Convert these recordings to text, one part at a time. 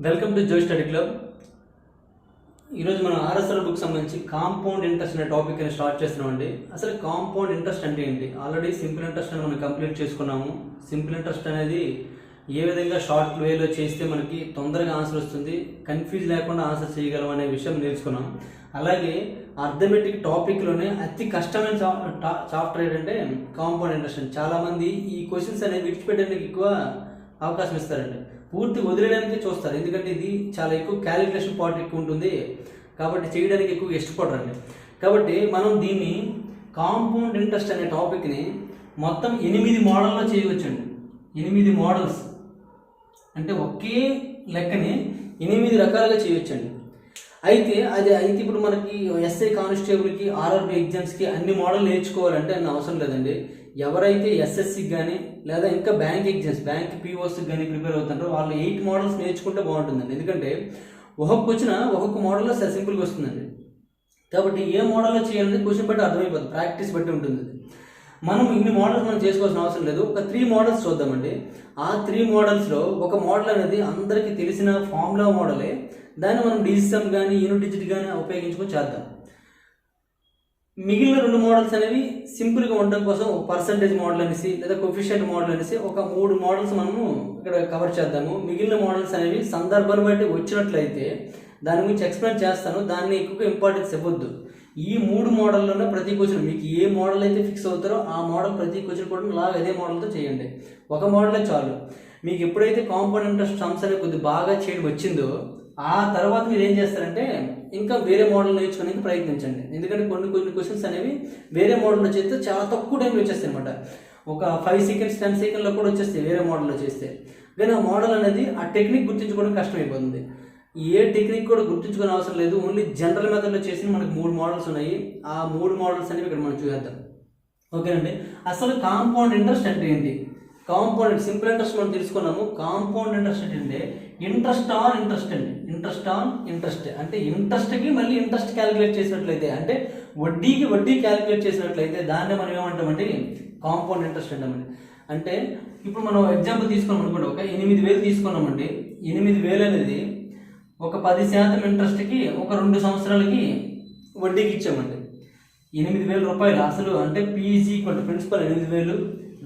Welcome to Joy Study Club. ఈరోజు మనం RSR book సంబంధించి కాంపౌండ్ ఇంట్రెస్ట్ అనే టాపిక్ అని స్టార్ట్ చేస్తున్నామండి. అసలు కాంపౌండ్ ఇంట్రెస్ట్ అంటే ఏంటి? ఆల్రెడీ సింపుల్ ఇంట్రెస్ట్ అని మనం కంప్లీట్ చేసుకున్నాము. సింపుల్ ఇంట్రెస్ట్ అనేది ఏ విధంగా షార్ట్ వేలో చేస్తే మనకి తొందరగా ఆన్సర్ వస్తుంది, కన్ఫ్యూజ్ లేకుండా ఆన్సర్ చేయగలం అనే విషయం నేర్చుకున్నాం. అలాగే అర్థమెటిక్ టాపిక్లోనే అతి కష్టమైన చాప్టర్ ఏంటంటే కాంపౌండ్ ఇంట్రెస్ట్ అని. చాలామంది ఈ క్వశ్చన్స్ అనేవి విడిచిపెట్టడానికి ఎక్కువ అవకాశం ఇస్తారండి, పూర్తి వదిలేయడానికి చూస్తారు. ఎందుకంటే ఇది చాలా ఎక్కువ క్యాలిక్యులేషన్ పార్ట్ ఎక్కువ ఉంటుంది కాబట్టి చేయడానికి ఎక్కువ ఇష్టపడరండి. కాబట్టి మనం దీన్ని కాంపౌండ్ ఇంట్రెస్ట్ అనే టాపిక్ని మొత్తం 8 మోడల్లో చేయవచ్చండి. 8 మోడల్స్ అంటే ఒకే లెక్కని 8 రకాలుగా చేయవచ్చండి. అయితే ఇప్పుడు మనకి ఎస్ఐ కానిస్టేబుల్కి, ఆర్ఆర్బీ ఎగ్జామ్స్కి అన్ని మోడల్ నేర్చుకోవాలంటే అన్ని అవసరం లేదండి. ఎవరైతే ఎస్ఎస్సికి కానీ లేదా ఇంకా బ్యాంక్ ఎగ్జామ్స్, బ్యాంక్ పిఓస్కి కానీ ప్రిపేర్ అవుతుంటారో వాళ్ళు 8 మోడల్స్ నేర్చుకుంటే బాగుంటుందండి. ఎందుకంటే ఒక్కొక్క మోడల్లో సింపుల్గా వస్తుందండి. కాబట్టి ఏ మోడల్లో చేయాలని క్వశ్చన్ బట్టి అర్థమైపోతుంది, ప్రాక్టీస్ బట్టి ఉంటుంది. మనం ఇన్ని మోడల్స్ మనం చేసుకోవాల్సిన అవసరం లేదు. ఒక 3 మోడల్స్ చూద్దామండి. ఆ 3 మోడల్స్లో ఒక మోడల్ అనేది అందరికీ తెలిసిన ఫార్ములా మోడలే. దాన్ని మనం డిజిసమ్ కానీ యూనిట్ డిజిట్ కానీ ఉపయోగించుకొని చేద్దాం. మిగిలిన 2 మోడల్స్ అనేవి సింపుల్గా ఉండడం కోసం ఒక పర్సంటేజ్ మోడల్ అనేసి లేదా కోఫిషియంట్ మోడల్ అనేసి ఒక 3 మోడల్స్ మనము ఇక్కడ కవర్ చేద్దాము. మిగిలిన మోడల్స్ అనేవి సందర్భాన్ని బట్టి వచ్చినట్లయితే దాని గురించి ఎక్స్ప్లెయిన్ చేస్తాను. దాన్ని ఎక్కువగా ఇంపార్టెన్స్ ఇవ్వద్దు. ఈ 3 మోడల్లోనే ప్రతి క్వశ్చన్ మీకు ఏ మోడల్ అయితే ఫిక్స్ అవుతారో ఆ మోడల్ ప్రతి క్వశ్చన్ కూడా లాగా అదే మోడల్తో చేయండి. ఒక మోడలే చాలు. మీకు ఎప్పుడైతే కాంపౌండ్ ఇంట్రెస్ట్ సమ్స్ అనేది కొద్దిగా బాగా చేయడం వచ్చిందో ఆ తర్వాత మీరు ఏం చేస్తారంటే ఇంకా వేరే మోడల్ నేర్చుకోవడానికి ప్రయత్నించండి. ఎందుకంటే కొన్ని క్వశ్చన్స్ అనేవి వేరే మోడల్లో చేస్తే చాలా తక్కువ టైంలో వచ్చేస్తాయి అనమాట. ఒక 5 సెకండ్స్ 10 సెకండ్లో కూడా వచ్చేస్తాయి వేరే మోడల్లో చేస్తే. కానీ ఆ మోడల్ అనేది ఆ టెక్నిక్ గుర్తించుకోవడం కష్టమైపోతుంది. ఏ టెక్నిక్ కూడా గుర్తించుకునే అవసరం లేదు. ఓన్లీ జనరల్ మెథడ్లో చేసిన మనకు 3 మోడల్స్ ఉన్నాయి. ఆ 3 మోడల్స్ అనేవి ఇక్కడ మనం చూద్దాం. ఓకేనండి. అసలు కాంపౌండ్ ఇంట్రెస్ట్ అంటే ఏంటి? కాంపౌండ్ సింపుల్ ఇంట్రెస్ట్ మనం తెలుసుకున్నాము. కాంపౌండ్ ఇంట్రెస్ట్ అంటే ఇంట్రెస్ట్ ఆన్ ఇంట్రెస్ట్ అండి. ఇంట్రెస్ట్ ఆన్ ఇంట్రెస్ట్ అంటే ఇంట్రెస్ట్కి మళ్ళీ ఇంట్రెస్ట్ క్యాలిక్యులేట్ చేసినట్లయితే, అంటే వడ్డీకి వడ్డీ క్యాలిక్యులేట్ చేసినట్లయితే దాన్ని మనం ఏమంటామంటే కాంపౌండ్ ఇంట్రెస్ట్ అంటామండి. అంటే ఇప్పుడు మనం ఎగ్జాంపుల్ తీసుకున్నాం అనుకోండి, ఒక 8,000 తీసుకున్నామండి. 8,000 అనేది ఒక 10% ఇంట్రెస్ట్కి ఒక 2 సంవత్సరాలకి వడ్డీకి ఇచ్చామండి. 8,000 రూపాయలు అసలు అంటే P = principal 8,000,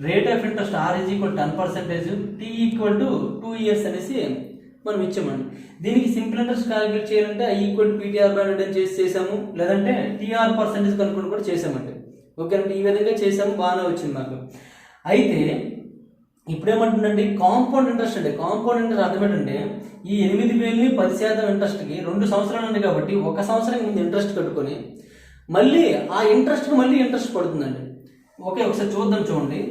rate of interest R = 10%, T = 2 years అనేసి మనం ఇచ్చామండి. దీనికి సింపుల్ ఇంట్రెస్ట్ క్యాలిక్యులేట్ చేయాలంటే I = PTR/100 అని చేసాము, లేదంటే TR పర్సెంటేజ్ కనుక్కొని కూడా చేసామండి. ఓకేనండి. ఈ విధంగా చేసాము, బాగానే వచ్చింది మాకు. అయితే ఇప్పుడేమంటుందండి కాంపౌండ్ ఇంట్రెస్ట్ అంటే, కాంపౌండ్ ఇంట్రెస్ట్ అర్థం ఏంటంటే ఈ 8,000ని 10% ఇంట్రెస్ట్కి 2 సంవత్సరాలు ఉంది కాబట్టి 1 సంవత్సరం ముందు ఇంట్రెస్ట్ కట్టుకొని మళ్ళీ ఆ ఇంట్రెస్ట్కి మళ్ళీ ఇంట్రెస్ట్ పడుతుందండి. ఓకే, ఒకసారి చూడండి.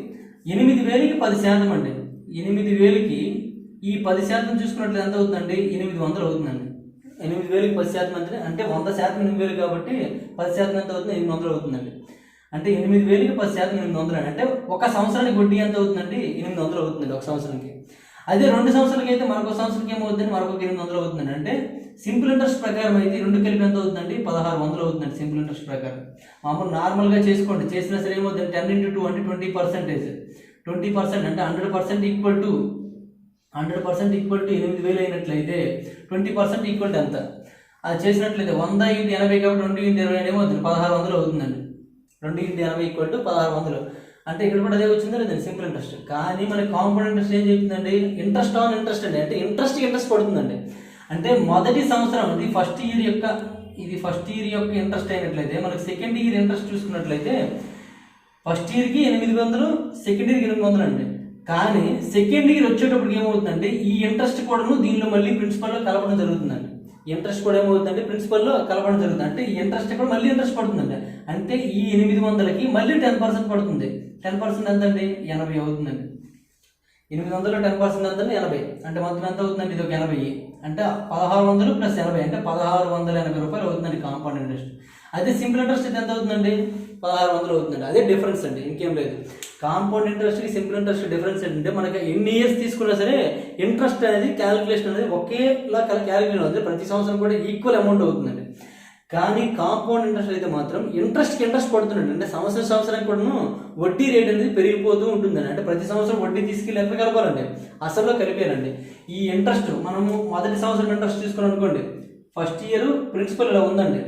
8,000కి 10% అండి. 8,000కి ఈ 10% చూసుకున్నట్లు ఎంత అవుతుందండి? 800 అవుతుందండి. 8,000కి 10% అంటే 100% 8,000 కాబట్టి 10% ఎంత అవుతుంది? 800 అవుతుందండి. అంటే 8,000కి 10% 800 అంటే 1 సంవత్సరానికి వడ్డీ ఎంత అవుతుందండి? 800 అవుతుందండి 1 సంవత్సరానికి. అదే 2 సంవత్సరాలకి అయితే మరొక సంవత్సరానికి ఏమవుతుందండి? మరొక 800 అవుతుందండి. అంటే సింపుల్ ఇంట్రెస్ట్ ప్రకారం అయితే 2 కలిపి ఎంత అవుతుందండి? 1,600 అవుతుందండి సింపుల్ ఇంట్రెస్ట్ ప్రకారం. మామూలు నార్మల్గా చేసుకోండి, చేసినా సరే ఏమవుతుంది? 10 × 2 అంటే 20%. 20% అంటే 100% ఈక్వల్ టు 8,000 అయినట్లయితే 20% ఈక్వల్ టు ఎంత? అది చేసినట్లయితే 100 × 80 కాబట్టి 2 × 20 ఏమవుతుంది? 1,600 అవుతుందండి. 2 × 80 = 1,600. అంటే ఇక్కడ కూడా అదే వచ్చిందో లేదండి సింపుల్ ఇంట్రెస్ట్. కానీ మనకి కాంపౌండ్ ఇంట్రెస్ట్ ఏం చెప్తుందండి? ఇంట్రెస్ట్ ఆన్ ఇంట్రెస్ట్ అండి. అంటే ఇంట్రెస్ట్ పడుతుందండి. అంటే మొదటి సంవత్సరం ఇది ఫస్ట్ ఇయర్ యొక్క ఇంట్రెస్ట్ అయినట్లయితే మనకి సెకండ్ ఇయర్ ఇంట్రెస్ట్ చూసుకున్నట్లయితే ఫస్ట్ ఇయర్కి 800, సెకండ్ ఇయర్కి 800 అండి. కానీ సెకండ్ ఇయర్ వచ్చేటప్పటికి ఏమవుతుందంటే ఈ ఇంట్రెస్ట్ కూడాను దీనిలో మళ్ళీ ప్రిన్సిపల్లో కలపడం జరుగుతుందండి. ఇంట్రెస్ట్ కూడా ఏమవుతుందంటే ప్రిన్సిపల్లో కలపడం జరుగుతుంది. అంటే ఈ ఇంట్రెస్ట్ కూడా మళ్ళీ ఇంట్రెస్ట్ పడుతుందండి. అంటే ఈ 800కి మళ్ళీ 10% పడుతుంది. 10% ఎంత అండి? 80 అవుతుందండి. 800లో 10% ఎంత? 80. అంటే మొత్తం ఎంత అవుతుందండి? ఇది ఒక 80. అంటే 1,600 + 80 అంటే 1,680 రూపాయలు అవుతుందండి కాంపౌండ్ ఇంట్రెస్ట్. అదే సింపుల్ ఇంట్రెస్ట్ ఎంత అవుతుందండి? 1,600 అవుతుందండి. అదే డిఫరెన్స్ అండి, ఇంకేం లేదు. కాంపౌండ్ ఇంట్రెస్ట్కి సింపుల్ ఇంట్రెస్ట్ డిఫరెన్స్ ఏంటంటే మనకి ఎన్ని ఇయర్స్ తీసుకున్నా సరే ఇంట్రెస్ట్ అనేది క్యాలిక్యులేషన్ అనేది ఒకేలా క్యాలిక్యులేషన్ అవుతుంది. ప్రతి సంవత్సరం కూడా ఈక్వల్ అమౌంట్ అవుతుందండి. కానీ కాంపౌండ్ ఇంట్రెస్ట్ అయితే మాత్రం ఇంట్రెస్ట్ పడుతుందండి. అంటే సంవత్సరానికి కూడా వడ్డీ రేట్ అనేది పెరిగిపోతూ ఉంటుందండి. అంటే ప్రతి సంవత్సరం వడ్డీ తీసుకెళ్ళి ఎంత కలపాలండి, అసలు కలిపేయాలండి. ఈ ఇంట్రెస్ట్ మనము మొదటి సంవత్సరం ఇంట్రెస్ట్ తీసుకుని అనుకోండి, ఫస్ట్ ఇయర్ ప్రిన్సిపల్ ఇలా ఉందండి,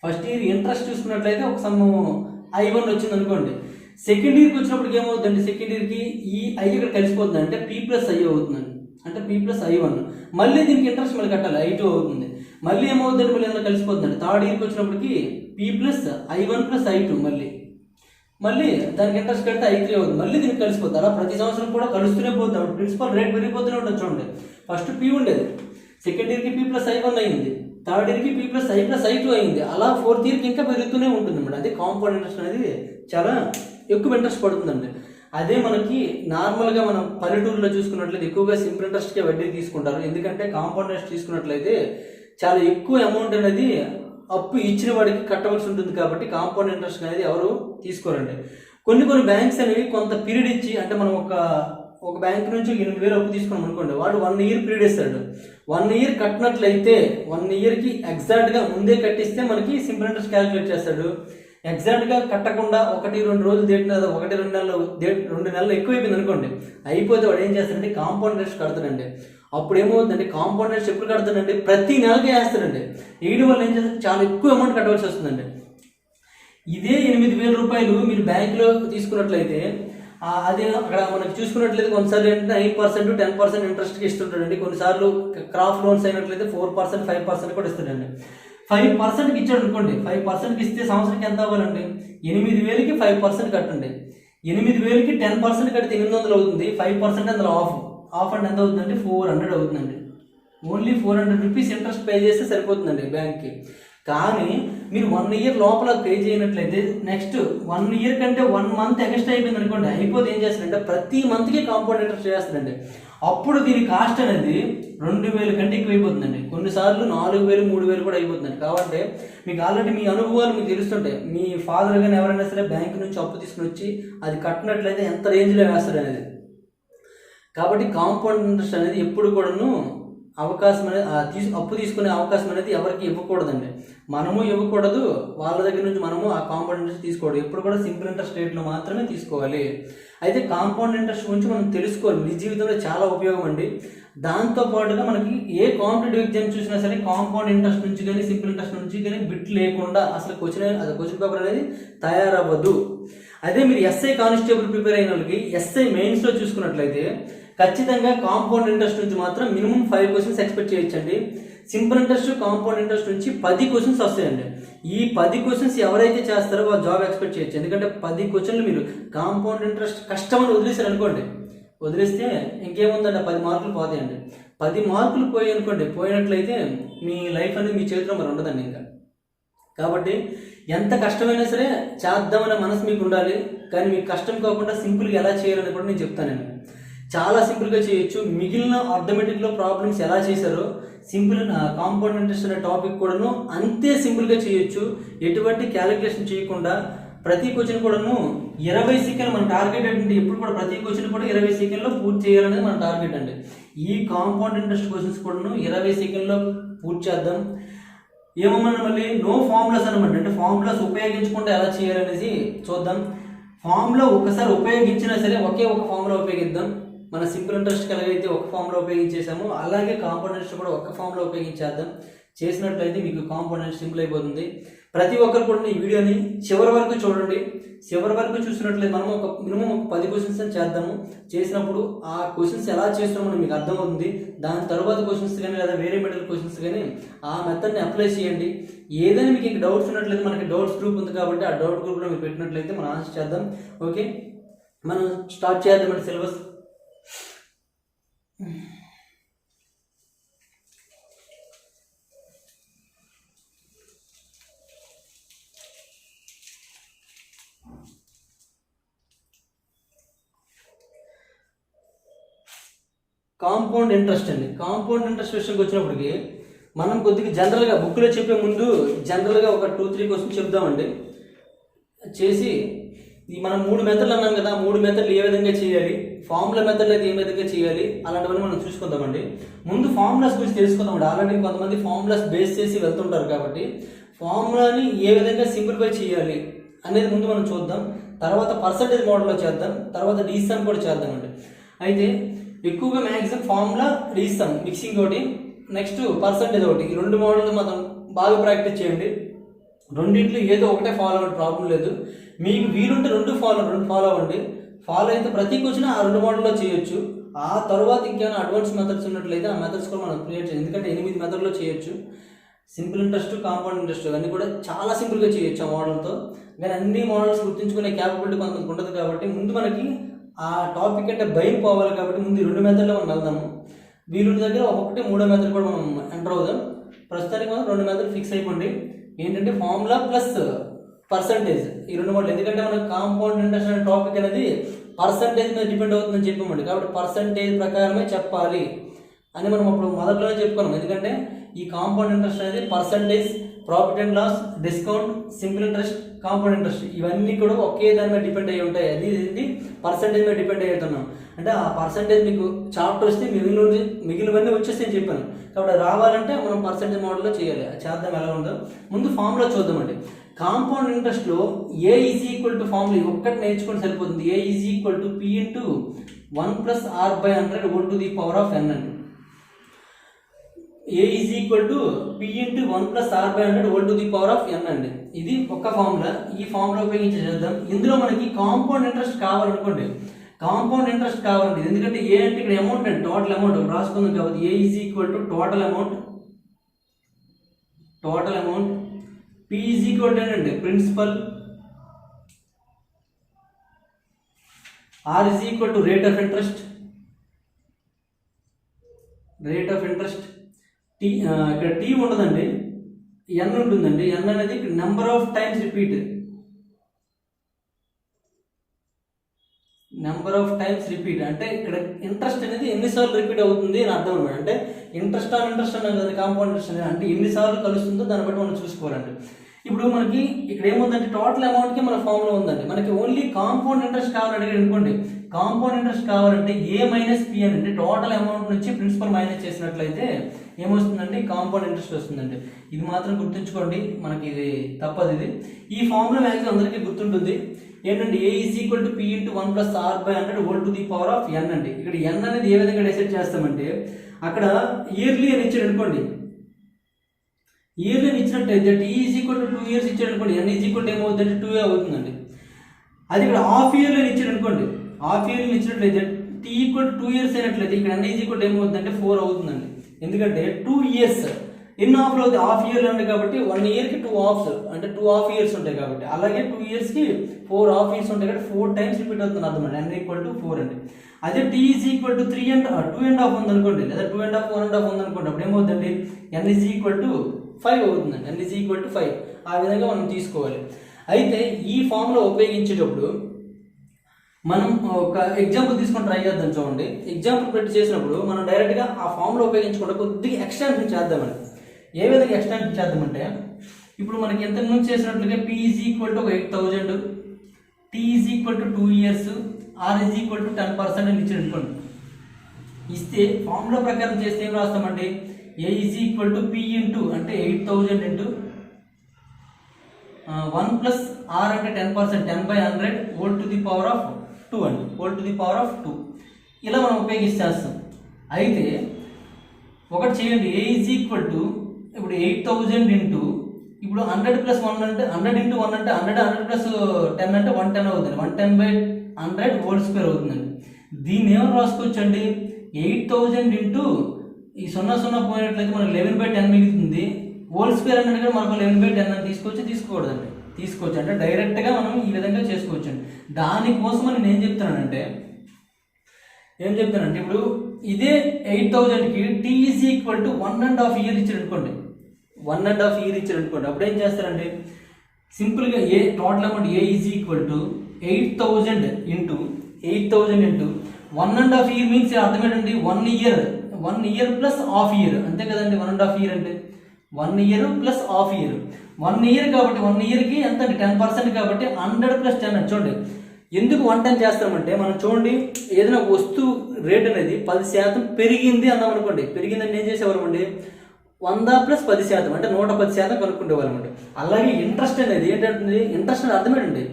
ఫస్ట్ ఇయర్ ఇంట్రెస్ట్ చూసుకున్నట్లయితే ఒక సమ్ I1 వచ్చింది అనుకోండి, సెకండ్ ఇయర్కి వచ్చినప్పటికి ఏమవుతుందండి, సెకండ్ ఇయర్కి ఈ I ఇక్కడ కలిసిపోతుంది, అంటే P+I అవుతుందండి, అంటే P+I1. మళ్ళీ దీనికి ఇంట్రెస్ట్ మళ్ళీ కట్టాలి, I2 అవుతుంది. మళ్ళీ ఏమవుతుందండి, మళ్ళీ అందులో కలిసిపోతుందండి. థర్డ్ ఇయర్కి వచ్చినప్పటికి P+I1+I2 మళ్ళీ దానికి ఇంట్రెస్ట్ కడితే I3 అవుతుంది, మళ్ళీ దీనికి కలిసిపోతుంది. అలా ప్రతి సంవత్సరం కూడా కలుస్తూనే పోతుంది. అప్పుడు ప్రిన్సిపల్ రేట్ పెరిగిపోతూనే ఉంటుంది. చూడండి, ఫస్ట్ P ఉండేది, సెకండ్ ఇయర్కి P+I1 అయింది, థర్డ్ ఇయర్కి P+I+I2 అయింది, అలా ఫోర్త్ ఇయర్కి ఇంకా పెరుగుతూనే ఉంటుంది అన్నమాట. అదే కాంపౌండ్ ఇంట్రెస్ట్ అనేది చాలా ఎక్కువ ఇంట్రెస్ట్ పడుతుందండి. అదే మనకి నార్మల్గా మనం పల్లెటూరులో చూసుకున్నట్లయితే ఎక్కువగా సింపుల్ ఇంట్రెస్ట్కే వడ్డీ తీసుకుంటారు. ఎందుకంటే కాంపౌండ్ ఇంట్రెస్ట్ తీసుకున్నట్లయితే చాలా ఎక్కువ అమౌంట్ అనేది అప్పు ఇచ్చిన వాడికి కట్టవలసి ఉంటుంది, కాబట్టి కాంపౌండ్ ఇంట్రెస్ట్ అనేది ఎవరు తీసుకోరండి. కొన్ని బ్యాంక్స్ అనేవి కొంత పీరియడ్ ఇచ్చి, అంటే మనం ఒక బ్యాంక్ నుంచి 8,000 అప్పు తీసుకున్నాం అనుకోండి, వాడు 1 ఇయర్ పీరియడ్ ఇస్తాడు. 1 ఇయర్ కట్టినట్లయితే 1 ఇయర్కి ఎగ్జాక్ట్గా ముందే కట్టిస్తే మనకి సింపుల్ ఇంట్రెస్ట్ క్యాలిక్యులేట్ చేస్తాడు. ఎగ్జాక్ట్గా కట్టకుండా 1-2 రోజులు డేట్, 1-2 నెలలు ఎక్కువైపోయింది అనుకోండి, అయిపోతే వాడు ఏం చేస్తాడంటే కాంపౌండ్ ఇంట్రెస్ట్ కడతాడండి. అప్పుడు ఏమవుతుందండి, కాంపౌండ్ ఇంట్రెస్ట్ ఎప్పుడు కడతాడండి, ప్రతి నెలకే వేస్తాడండి. వేయడం వల్ల ఏం చేస్తారు, చాలా ఎక్కువ అమౌంట్ కట్టవలసి వస్తుందండి. ఇదే 8,000 రూపాయలు మీరు బ్యాంకులో తీసుకున్నట్లయితే అదే అక్కడ మనకి చూసుకున్నట్లయితే కొన్నిసార్లు ఏంటంటే 9%, 10% ఇంట్రెస్ట్కి ఇస్తుంటాడండి. కొన్నిసార్లు క్రాప్ లోన్స్ అయినట్లయితే 4%, 5% కూడా ఇస్తాడండి. 5%కి ఇచ్చాడు అనుకోండి, 5%కి ఇస్తే సంవత్సరానికి ఎంత అవ్వాలండి, 8,000కి 5% కట్టండి. 8,000కి 10% కడితే 800 అవుతుంది. 5% అందులో ఆఫ్ అంటే ఎంత అవుతుందండి, 400 అవుతుందండి. ఓన్లీ 400 రూపీస్ ఇంట్రెస్ట్ పే చేస్తే సరిపోతుందండి బ్యాంక్కి. కానీ మీరు 1 ఇయర్ లోపల పే చేయనట్లయితే నెక్స్ట్ 1 ఇయర్ కంటే 1 మంత్ ఎక్స్ట్రా అయిపోయింది అనుకోండి, అయిపోతే ఏం చేస్తారంటే ప్రతి మంత్కి కాంపౌండ్ ఇంట్రెస్ట్ చేస్తారండి. అప్పుడు దీని కాస్ట్ అనేది 2,000 కంటే ఎక్కువ అయిపోతుందండి. కొన్నిసార్లు 4,000, 3,000 కూడా అయిపోతుందండి. కాబట్టి మీకు ఆల్రెడీ మీ అనుభవాలు మీకు తెలుస్తుంటాయి. మీ ఫాదర్ కానీ ఎవరైనా సరే బ్యాంక్ నుంచి అప్పు తీసుకుని వచ్చి అది కట్టినట్లయితే ఎంత రేంజ్లో వేస్తారు అనేది. కాబట్టి కాంపౌండ్ ఇంట్రెస్ట్ అనేది ఎప్పుడు కూడాను అవకాశం అనేది అప్పు తీసుకునే అవకాశం అనేది ఎవరికి ఇవ్వకూడదండి. మనము ఇవ్వకూడదు, వాళ్ళ దగ్గర నుంచి మనము ఆ కాంపౌండ్ ఇంట్రెస్ట్ తీసుకోవడం. ఎప్పుడు కూడా సింపుల్ ఇంట్రెస్ట్ రేట్లో మాత్రమే తీసుకోవాలి. అయితే కాంపౌండ్ ఇంట్రెస్ట్ గురించి మనం తెలుసుకోవాలి, నిజ జీవితంలో చాలా ఉపయోగం అండి. దాంతోపాటుగా మనకి ఏ కాంపిటేటివ్ ఎగ్జామ్ చూసినా సరే కాంపౌండ్ ఇంట్రెస్ట్ నుంచి కానీ సింపుల్ ఇంట్రెస్ట్ నుంచి కానీ బిట్ లేకుండా అసలు క్వశ్చన్ పేపర్ అనేది తయారవ్వదు. అదే మీరు ఎస్ఐ కానిస్టేబుల్ ప్రిపేర్ అయిన వాళ్ళకి ఎస్ఐ మెయిన్స్లో చూసుకున్నట్లయితే ఖచ్చితంగా కాంపౌండ్ ఇంట్రెస్ట్ నుంచి మాత్రం మినిమం 5 క్వశ్చన్స్ ఎక్స్పెక్ట్ చేయొచ్చండి. సింపుల్ ఇంట్రెస్ట్, కాంపౌండ్ ఇంట్రెస్ట్ నుంచి 10 క్వశ్చన్స్ వస్తాయండి. ఈ 10 క్వశ్చన్స్ ఎవరైతే చేస్తారో వాళ్ళు జాబ్ ఎక్స్పెక్ట్ చేయొచ్చు. ఎందుకంటే 10 క్వశ్చన్లు మీరు కాంపౌండ్ ఇంట్రెస్ట్ కష్టమని వదిలేశారు అనుకోండి, వదిలేస్తే ఇంకేముందండి, 10 మార్కులు పోతాయండి. 10 మార్కులు పోయి అనుకోండి, పోయినట్లయితే మీ లైఫ్ అనేది మీ చేతిలో మరి ఉండదండి ఇంకా. కాబట్టి ఎంత కష్టమైనా సరే చేద్దామనే మనసు మీకు ఉండాలి. కానీ మీకు కష్టం కాకుండా సింపుల్గా ఎలా చేయాలని కూడా నేను చెప్తానండి. చాలా సింపుల్గా చేయొచ్చు. మిగిలిన అర్థమెటిక్లో ప్రాబ్లమ్స్ ఎలా చేశారో సింపుల్ కాంపౌండ్ ఇంట్రెస్ట్ అనే టాపిక్ కూడాను అంతే సింపుల్గా చేయొచ్చు. ఎటువంటి క్యాలిక్యులేషన్ చేయకుండా ప్రతి క్వశ్చన్ కూడాను 20 సెకండ్లు మన టార్గెట్ ఏంటంటే ఎప్పుడు కూడా ప్రతి క్వశ్చన్ కూడా 20 సెకండ్లో పూర్తి చేయాలనేది మన టార్గెట్ అండి. ఈ కాంపౌండ్ ఇంట్రెస్ట్ క్వశ్చన్స్ కూడాను 20 సెకండ్లో పూర్తి చేద్దాం. ఏమన్నా మళ్ళీ నో ఫార్ములాస్ అనమాట, అంటే ఫార్ములాస్ ఉపయోగించకుండా ఎలా చేయాలనేది చూద్దాం. ఫార్ములా ఒకసారి ఉపయోగించినా సరే ఒకే ఒక ఫార్ములా ఉపయోగిద్దాం. మన సింపుల్ ఇంట్రెస్ట్కి ఎలాగైతే ఒక ఫార్ములా ఉపయోగించేసామో అలాగే కాంపౌండ్ ఇంట్రెస్ట్ కూడా ఒక ఫార్ములా ఉపయోగించేద్దాం. చేసినట్లయితే మీకు కాంపౌండ్ ఇంట్రెస్ట్ సింపుల్ అయిపోతుంది. ప్రతి ఒక్కరు కూడా ఈ వీడియోని చివరి వరకు చూడండి. చివరి వరకు చూసినట్లయితే మనం మినిమం 10 క్వశ్చన్స్ చేద్దాము. చేసినప్పుడు ఆ క్వశ్చన్స్ ఎలా చేస్తున్నామో మీకు అర్థమవుతుంది. దాని తర్వాత క్వశ్చన్స్ కానీ లేదా వేరే మెటల్ క్వశ్చన్స్ కానీ ఆ మెథడ్ని అప్లై చేయండి. ఏదైనా మీకు ఇంకా డౌట్స్ ఉన్నట్లయితే మనకి డౌట్స్ గ్రూప్ ఉంది కాబట్టి ఆ డౌట్ గ్రూప్లో మీరు పెట్టినట్లయితే మనం ఆన్సర్ చేద్దాం. ఓకే, మనం స్టార్ట్ చేద్దామండి సిలబస్. కాంపౌండ్ ఇంట్రెస్ట్ అండి. కాంపౌండ్ ఇంట్రెస్ట్ విషయంకి వచ్చినప్పటికి మనం కొద్దిగా జనరల్గా బుక్లో చెప్పే ముందు జనరల్గా ఒక 2-3 క్వశ్చన్స్ చెప్దామండి. చేసి మనం 3 మెథడ్లు అన్నాం కదా, 3 మెథడ్లు ఏ విధంగా చేయాలి, ఫార్ములా మెథడ్ అయితే ఏ విధంగా చేయాలి, అలాంటివన్నీ మనం చూసుకుందామండి. ముందు ఫార్ములాస్ గురించి తెలుసుకుందామండి. ఆల్రెడీ కొంతమంది ఫార్ములాస్ బేస్ చేసి వెళ్తుంటారు కాబట్టి ఫార్ములాని ఏ విధంగా సింప్లిఫై చేయాలి అనేది ముందు మనం చూద్దాం. తర్వాత పర్సంటేజ్ మోడల్లో చేద్దాం, తర్వాత డీసమ్ కూడా చేద్దామండి. అయితే ఎక్కువగా మ్యాక్సిమం ఫార్ములా, డీసమ్ మిక్సింగ్ ఒకటి, నెక్స్ట్ పర్సంటేజ్ ఒకటి, ఈ 2 మోడల్ మనం బాగా ప్రాక్టీస్ చేయండి. రెండింటిలో ఏదో ఒకటే ఫాలో అవ్వండి, ప్రాబ్లం లేదు. మీకు వీలుంటే 2 ఫాలో అవ్వండి. ఫాలో అయితే ప్రతి క్వశ్చన్ ఆ 2 మోడల్లో చేయొచ్చు. ఆ తర్వాత ఇంకేమైనా అడ్వాన్స్ మెథడ్స్ ఉన్నట్లయితే ఆ మెథడ్స్ కూడా మనం క్రియేట్ చేయాలి. ఎందుకంటే 8 మెథడ్లో చేయొచ్చు. సింపుల్ ఇంట్రెస్ట్, కాంపౌండ్ ఇంట్రెస్ట్ అన్నీ కూడా చాలా సింపుల్గా చేయొచ్చు ఆ మోడల్తో. కానీ అన్ని మోడల్స్ గుర్తుంచుకునే క్యాపబిలిటీ కొంతమందికి ఉంటుంది కాబట్టి ముందు మనకి ఆ టాపిక్ అంటే భయం పోవాలి కాబట్టి ముందు 2 మెథడ్లో మనం వెళ్దాము. వీలుంటి దగ్గర 1, 3 మెథడ్ కూడా మనం ఎంటర్ అవుదాం. ప్రస్తుతానికి మనం 2 మెథడ్ ఫిక్స్ అయిపోండి. ఏంటంటే ఫార్ములా ప్లస్ పర్సంటేజ్, ఈ 2 మోడల్. ఎందుకంటే మనకు కాంపౌండ్ ఇంట్రెస్ట్ అనే టాపిక్ అనేది పర్సంటేజ్ మీద డిపెండ్ అవుతుందని చెప్పామండి. కాబట్టి పర్సంటేజ్ ప్రకారమే చెప్పాలి అని మనం అప్పుడు మొదట్లోనే చెప్పుకున్నాం. ఎందుకంటే ఈ కాంపౌండ్ ఇంట్రెస్ట్ అనేది percentage, profit and loss, discount, simple interest, compound interest ఇవన్నీ కూడా ఒకే దాని మీద డిపెండ్ అయ్యి ఉంటాయి. అది ఇది పర్సంటేజ్ మీద డిపెండ్ అవుతున్నాం. అంటే ఆ పర్సంటేజ్ మీకు చాప్టర్ వస్తే మిగిలినవన్నీ వచ్చేసి నేను చెప్పాను. కాబట్టి రావాలంటే మనం పర్సంటేజ్ మోడల్లో చేయాలి. చేద్దాం ఎలా ఉందో. ముందు ఫార్ములా చూద్దామండి. కాంపౌండ్ ఇంట్రెస్ట్లో A is equal to formula ఒక్కటి నేర్చుకుంటే సరిపోతుంది. A is equal to P into 1 + r/100 whole to the power of n అండి. A is equal to P into 1 + r/100 whole to the power of n అండి. ఇది ఒక్క formula. ఈ formula ఉపయోగించి చేద్దాం. ఇందులో మనకి కాంపౌండ్ ఇంట్రెస్ట్ కావాలనుకోండి, కాంపౌండ్ ఇంట్రెస్ట్ కావాలండి. ఎందుకంటే ఏ అంటే ఇక్కడ అమౌంట్ అండి, టోటల్ అమౌంట్ రాసుకుందాం. కాబట్టి A is equal to total amount, P is equal to ఏంటంటే principal, R is equal to rate of interest, ఇక్కడ టీ ఉండదండి, ఎన్ ఉంటుందండి. ఎన్ అనేది నెంబర్ ఆఫ్ టైమ్స్ రిపీట్, అంటే ఇక్కడ ఇంట్రెస్ట్ అనేది ఎన్నిసార్లు రిపీట్ అవుతుంది అని అర్థం అనమాట. అంటే ఇంట్రెస్ట్ ఆన్ ఇంట్రెస్ట్ అనేది కాంపౌండ్ ఇంట్రెస్ట్ అనేది అంటే ఎన్నిసార్లు కలుస్తుందో దాన్ని బట్టి మనం చూసుకోవాలండి. ఇప్పుడు మనకి ఇక్కడ ఏముందంటే టోటల్ అమౌంట్కి మన ఫార్ములా ఉందండి. మనకి ఓన్లీ కాంపౌండ్ ఇంట్రెస్ట్ కావాలంటే అనుకోండి, కాంపౌండ్ ఇంట్రెస్ట్ కావాలంటే ఏ మైనస్ పి అని, అంటే టోటల్ అమౌంట్ నుంచి ప్రిన్సిపల్ మైనస్ చేసినట్లయితే ఏమొస్తుందండి, కాంపౌండ్ ఇంట్రెస్ట్ వస్తుందండి. ఇది మాత్రం గుర్తుంచుకోండి, మనకి ఇది తప్పదు. ఇది ఈ ఫార్ములా మ్యాక్సిమం అందరికీ గుర్తుంటుంది. ఏంటంటే A is equal to P into 1 + r/100 whole to the power of n అండి. ఇక్కడ n అనేది ఏ విధంగా డిసైడ్ చేస్తామంటే అక్కడ ఇయర్లీ అని ఇచ్చాడు అనుకోండి, ఇయర్లీ ఇచ్చినట్టయితే T is equal to 2 years ఇచ్చాడు అనుకోండి, n ఈజ్ ఈక్వల్ టు ఏమవుతుందంటే 2 అవుతుందండి. అది ఇక్కడ హాఫ్ ఇయర్లీ ఇచ్చాడు అనుకోండి, హాఫ్ ఇయర్లీ ఇచ్చినట్లయితే టీ ఈక్వల్ టు 2 years అయినట్లయితే ఇక్కడ n ఈజ్ ఈక్వల్ టు ఏమవుతుందంటే 4 అవుతుందండి. ఎందుకంటే 2 years ఎన్ని హాఫ్లో అవుతాయి, హాఫ్ ఇయర్లో ఉంది కాబట్టి 1 yearకి 2 halves అంటే 2 half years ఉంటాయి కాబట్టి, అలాగే 2 yearsకి 4 half years ఉంటాయి కాబట్టి 4 times రిపీట్ అవుతుంది అర్థం అండి. n ఈక్వల్ టు 4 అండి. అదే టీ ఈజ్ ఈక్వల్ టు 2.5 ఉందనుకోండి, లేదా 2.5 1.5 ఉందనుకోండి, అప్పుడు ఏమవుతుందండి n ఈజ్ ఈక్వల్ టు 5 అవుతుందండి. n ఈజ్ ఈక్వల్ టు 5 ఆ విధంగా మనం తీసుకోవాలి. అయితే ఈ ఫార్ములా ఉపయోగించేటప్పుడు మనం ఒక ఎగ్జాంపుల్ తీసుకొని ట్రై చేద్దాం. చూడండి, ఎగ్జాంపుల్ పెట్టి చేసినప్పుడు మనం డైరెక్ట్గా ఆ ఫార్ములా ఉపయోగించకుండా కొద్దిగా ఎక్స్టెన్షన్ చేద్దామండి. ఏ విధంగా ఎక్స్టెన్షన్ చేద్దామంటే ఇప్పుడు మనకి ఎంత ముందు చేసినట్లుగా P is equal to 8,000, T is equal to 2 years, R is equal to 10% అని ఇచ్చాడు అనుకోండి. ఇస్తే ఫార్ములా ప్రకారం చేస్తే ఏం రాస్తామండి, A is equal to P into అంటే 8,000 ఇంటూ 1 + r అంటే 10%, 10/100 whole to the power of 2 అండి, whole to the power of 2 ఇలా మనం ఉపయోగిస్తాం. అయితే ఒకటి చేయండి, ఏ ఈజ్ ఈక్వల్ టు ఇప్పుడు 8,000 ఇంటూ ఇప్పుడు 100 + 1 అంటే 100 ఇంటూ 1 అంటే 100 + 10 అంటే 110 అవుతుంది, 110/100 హోల్ స్క్వేర్ అవుతుందండి. దీన్ని ఏమని రాసుకోవచ్చండి, 8,000 ఇంటూ ఈ 0 పోయినట్లయితే మనకు 11/10 మిగులుతుంది. హోల్ స్క్వేర్ అనేది కూడా మనకు 11/10 అని తీసుకోకూడదండి, తీసుకోవచ్చు. అంటే డైరెక్ట్గా మనం ఈ విధంగా చేసుకోవచ్చండి. దానికోసం నేను ఏం చెప్తానంటే ఇప్పుడు ఇదే 8,000కి T is equal to 1.5 year ఇచ్చాడు అనుకోండి, 1.5 year ఇచ్చాడు అనుకోండి, అప్పుడు ఏం చేస్తారంటే సింపుల్గా A total amount A is equal to 8,000 into 1.5 year means అర్థం ఏంటండి, 1 year ప్లస్ హాఫ్ ఇయర్, అంతే కదండి. 1.5 year అంటే 1 year plus half year, 1 year కాబట్టి 1 yearకి ఎంత అంటే 10% కాబట్టి 100 + 10 చూడండి. ఎందుకు 110 చేస్తామంటే మనం చూడండి, ఏదైనా వస్తువు రేట్ అనేది 10% పెరిగింది అన్నాం అనుకోండి, పెరిగిందని ఏం చేసేవాళ్ళం అండి, 100 + 10% అంటే 110% కనుక్కుంటేవాళ్ళం అండి. అలాగే ఇంట్రెస్ట్ అనేది ఏంటంటే ఇంట్రెస్ట్ అనేది అర్థమేంటండి,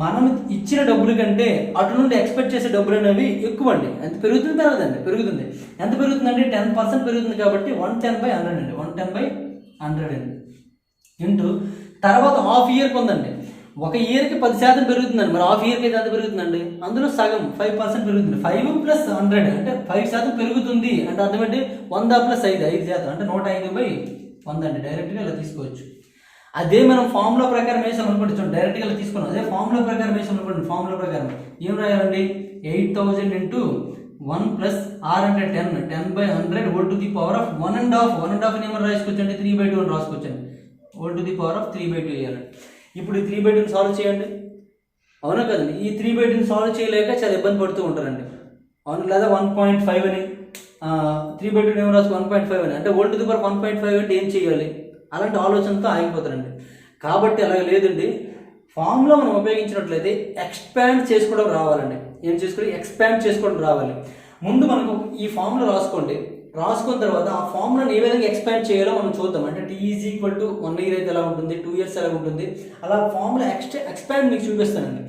మనం ఇచ్చిన డబ్బుల కంటే అటు నుండి ఎక్స్పెక్ట్ చేసే డబ్బులు అనేవి ఎక్కువ అండి. ఎంత పెరుగుతుంది పెరగదండి, పెరుగుతుంది. ఎంత పెరుగుతుందండి? 10% పెరుగుతుంది కాబట్టి 110/100 అండి, 110/100 అండి ఇంటూ తర్వాత హాఫ్ ఇయర్కి ఉందండి. ఒక ఇయర్కి 10% పెరుగుతుందండి, మరి హాఫ్ ఇయర్కి అయితే ఎంత పెరుగుతుందండి? అందులో సగం 5% పెరుగుతుంది. 5 + 100 అంటే 5% పెరుగుతుంది అంటే అర్థం ఏంటి? 100 + 5 5% అంటే 105/100 అండి. డైరెక్ట్గా ఇలా తీసుకోవచ్చు. అదే మనం ఫార్ములా ప్రకారం వేసాం అనుకోండి, చూడండి డైరెక్ట్గా ఇలా తీసుకున్నాం. అదే ఫార్ములా ప్రకారం వేసాం అనుకోండి, ఫార్ములా ప్రకారం ఏం రాయాలండి? 8000 × 1 + r అంటే 10 10/100 whole to the power of 1.5 1.5 ఏమని రాసుకోవచ్చండి? 3/2 అని రాసుకోవచ్చండి. whole to the power of 3/2 వేయాలండి. ఇప్పుడు ఈ 3/2 సాల్వ్ చేయండి, అవునా కదండి? ఈ 3/2 సాల్వ్ చేయలేక చాలా ఇబ్బంది పడుతూ ఉంటారండి, అవును. లేదా 1.5 అని 3/2 ఏమో రాసుకో 1.5 అని అంటే whole to the power 1.5 అంటే ఏం చేయాలి? అలాంటి ఆలోచనతో ఆగిపోతారండి. కాబట్టి అలాగ లేదండి, ఫార్ములా మనం ఉపయోగించినట్లయితే ఎక్స్పాండ్ చేసుకోవడం రావాలండి. ఏం చేసుకోవాలి? ఎక్స్పాండ్ చేసుకోవడం రావాలి. ముందు మనకు ఈ ఫార్ములా రాసుకోండి, రాసుకున్న తర్వాత ఆ ఫార్ములాని ఏ విధంగా ఎక్స్పాండ్ చేయాలో మనం చూద్దాం. అంటే t = 1 ఇయర్ అయితే ఎలా ఉంటుంది, 2 ఇయర్స్ ఎలా ఉంటుంది, అలా ఫార్ములా ఎక్స్పాండ్ మీకు చూపిస్తానండి.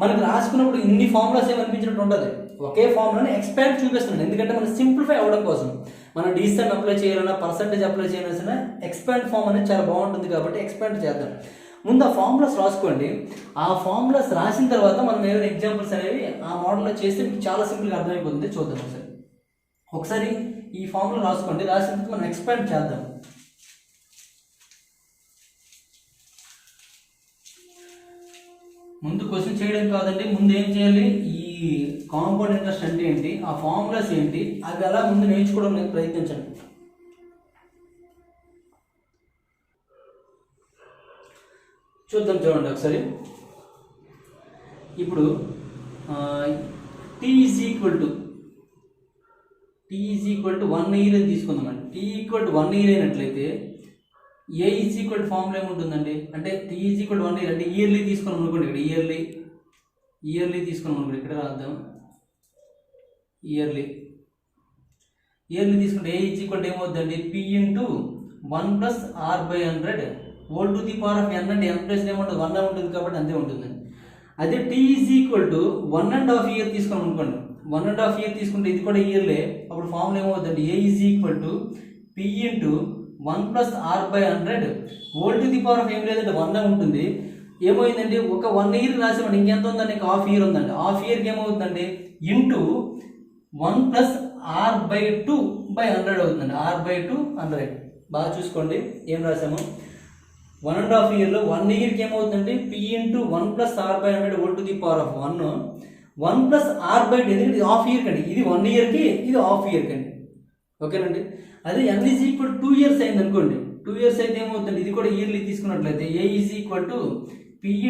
మనకు రాసుకున్నప్పుడు ఇన్ని ఫార్ములాస్ ఏమనిపించినట్టు ఉంటుంది, ఒకే ఫార్ములాని ఎక్స్పాండ్ చూపిస్తున్నాను. ఎందుకంటే మనం సింప్లిఫై అవ్వడం కోసం. మనం డీసెంట్ అప్లై చేయాలన్నా, పర్సంటేజ్ అప్లై చేయాల్సిన ఎక్స్పాండ్ ఫార్మ్ అనేది చాలా బాగుంటుంది కాబట్టి ఎక్స్పాండ్ చేద్దాం. ముందు ఆ ఫార్ములాస్ రాసుకోండి. ఆ ఫార్ములాస్ రాసిన తర్వాత మనం ఏదైనా ఎగ్జాంపుల్స్ అనేవి ఆ మోడల్లో చేస్తే మీకు చాలా సింపుల్గా అర్థమైపోతుంది. చూద్దాం ఒకసారి ఈ ఫార్ములా రాసుకోండి, రాసిన తర్వాత మనం ఎక్స్పాండ్ చేద్దాం. ముందు క్వశ్చన్ చేయడం కాదండి, ముందు ఏం చేయాలి? ఈ కాంపౌండ్ ఇంట్రెస్ట్ అంటే ఏంటి, ఆ ఫార్ములాస్ ఏంటి, అవి అలా ముందు నేర్చుకోవడం ప్రయత్నించండి. చూద్దాం, చూడండి ఒకసారి. ఇప్పుడు t = 1 ఇయర్ అని తీసుకుందామండి. t = 1 ఇయర్ అయినట్లయితే a = ఫార్ములా ఏముంటుందండి? అంటే t = 1 ఇయర్ అంటే ఇయర్లీ తీసుకున్నాం అనుకోండి, ఇక్కడ ఇయర్లీ తీసుకున్నాం అనుకోండి, ఇక్కడ రాద్దాం. ఇయర్లీ తీసుకుంటే a = ఏమవుతుందండి? p × 1 + r/100 whole to the power of n అంటే n ప్లస్ ఏముంటుంది? 1 ఉంటుంది కాబట్టి అంతే ఉంటుందండి. అదే t = 1.5 ఇయర్ తీసుకున్నాం అనుకోండి, 1.5 ఇయర్ తీసుకుంటే ఇది కూడా ఇయర్లే. అప్పుడు ఫార్ములా ఏమవుతుందండి? a = p × 1 + r/100 whole to the power of ఏం లేదంటే 1 ఉంటుంది. ఏమైందండి? ఒక 1 ఇయర్ రాసామండి, ఇంకెంత ఉందండి? ఇంకా హాఫ్ ఇయర్ ఉందండి. హాఫ్ ఇయర్కి ఏమవుతుందండి? ఇంటూ 1 + r/2/100 అవుతుందండి. r/200 బాగా చూసుకోండి ఏం రాసాము. 1.5 ఇయర్లో 1 ఇయర్కి ఏమవుతుందండి? p × 1 + r/100 whole to the power of 1 + r/2 ఎందుకంటే ఇది హాఫ్ ఇయర్ కండి, ఇది 1 ఇయర్కి, ఇది హాఫ్ ఇయర్ కండి, ఓకేనండి. అదే n = 2 ఇయర్స్ అయింది అనుకోండి, 2 ఇయర్స్ అయితే ఏమవుతుంది? ఇది కూడా ఇయర్లీ తీసుకున్నట్లయితే a = p ×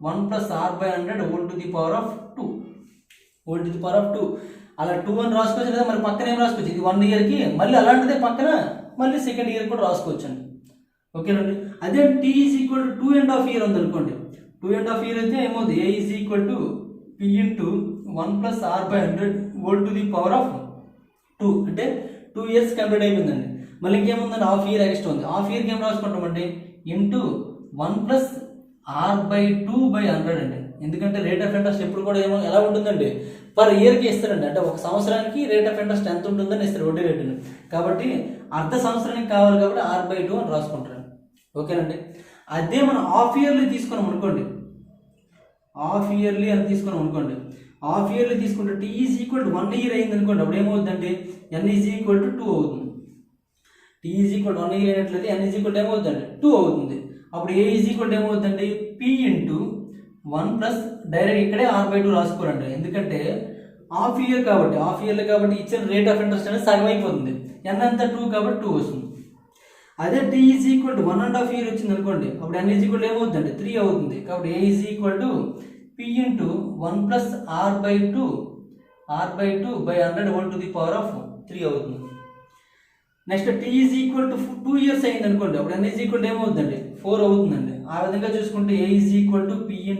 1 + r/100 whole to the power of 2 అలా 2 అని రాసుకోవచ్చు. లేదా మరి పక్కన ఏం రాసుకోవచ్చు? ఇది 1 ఇయర్కి, మళ్ళీ అలాంటిదే పక్కన మళ్ళీ సెకండ్ ఇయర్ కూడా రాసుకోవచ్చు అండి, ఓకేనండి. అదే t = 2.5 ఇయర్ ఉందనుకోండి, 2.5 ఇయర్ అయితే ఏమవుతుంది? a = p × 1 + r/100 whole to the power of 2 అంటే 2 ఇయర్స్ కంప్లీట్ అయిపోయిందండి. మళ్ళీ ఇంకేముందండి? హాఫ్ ఇయర్ ఎక్స్ట్రా ఉంది. హాఫ్ ఇయర్కి ఏం రాసుకుంటామండి? ఇంటూ 1 + r/2/100 అండి. ఎందుకంటే రేట్ ఆఫ్ ఇంట్రెస్ట్ ఎప్పుడు కూడా ఎలా ఉంటుందండి? పర్ ఇయర్కి ఇస్తారండి. అంటే ఒక సంవత్సరానికి రేట్ ఆఫ్ ఇంట్రెస్ట్ ఎంత ఉంటుందని ఇస్తారు, వడ్డీ రేటుని. కాబట్టి అర్ధ సంవత్సరానికి కావాలి కాబట్టి r/2 అని రాసుకుంటారు, ఓకేనండి. అదే మనం హాఫ్ ఇయర్లీ తీసుకున్నాం అనుకోండి, హాఫ్ ఇయర్లీ తీసుకుంటే t = 1 ఇయర్ అయింది అనుకోండి, అప్పుడు ఏమవుతుందండి? n = 2 అవుతుంది. t = 1 ఇయర్ అయినట్లయితే n = ఏమవుతుందండి? 2 అవుతుంది. అప్పుడు a = ఏమవుతుందండి? p × 1 + డైరెక్ట్ ఇక్కడే r/2 రాసుకోరండి. ఎందుకంటే హాఫ్ ఇయర్ కాబట్టి ఇచ్చిన రేట్ ఆఫ్ ఇంట్రెస్ట్ అనేది సగం అయిపోతుంది. n అంతా 2 కాబట్టి 2 వస్తుంది. అదే t = 1.5 ఇయర్ వచ్చింది అనుకోండి, అప్పుడు n = ఏమవుతుందండి? 3 అవుతుంది. కాబట్టి a = p × 1 + r/2/100 whole to the power of 3 అవుతుంది. నెక్స్ట్ t = 2 ఇయర్స్ అయింది అనుకోండి, అప్పుడు n = ఏమవుతుందండి? 4 అవుతుందండి. ఆ విధంగా చూసుకుంటే a = p ×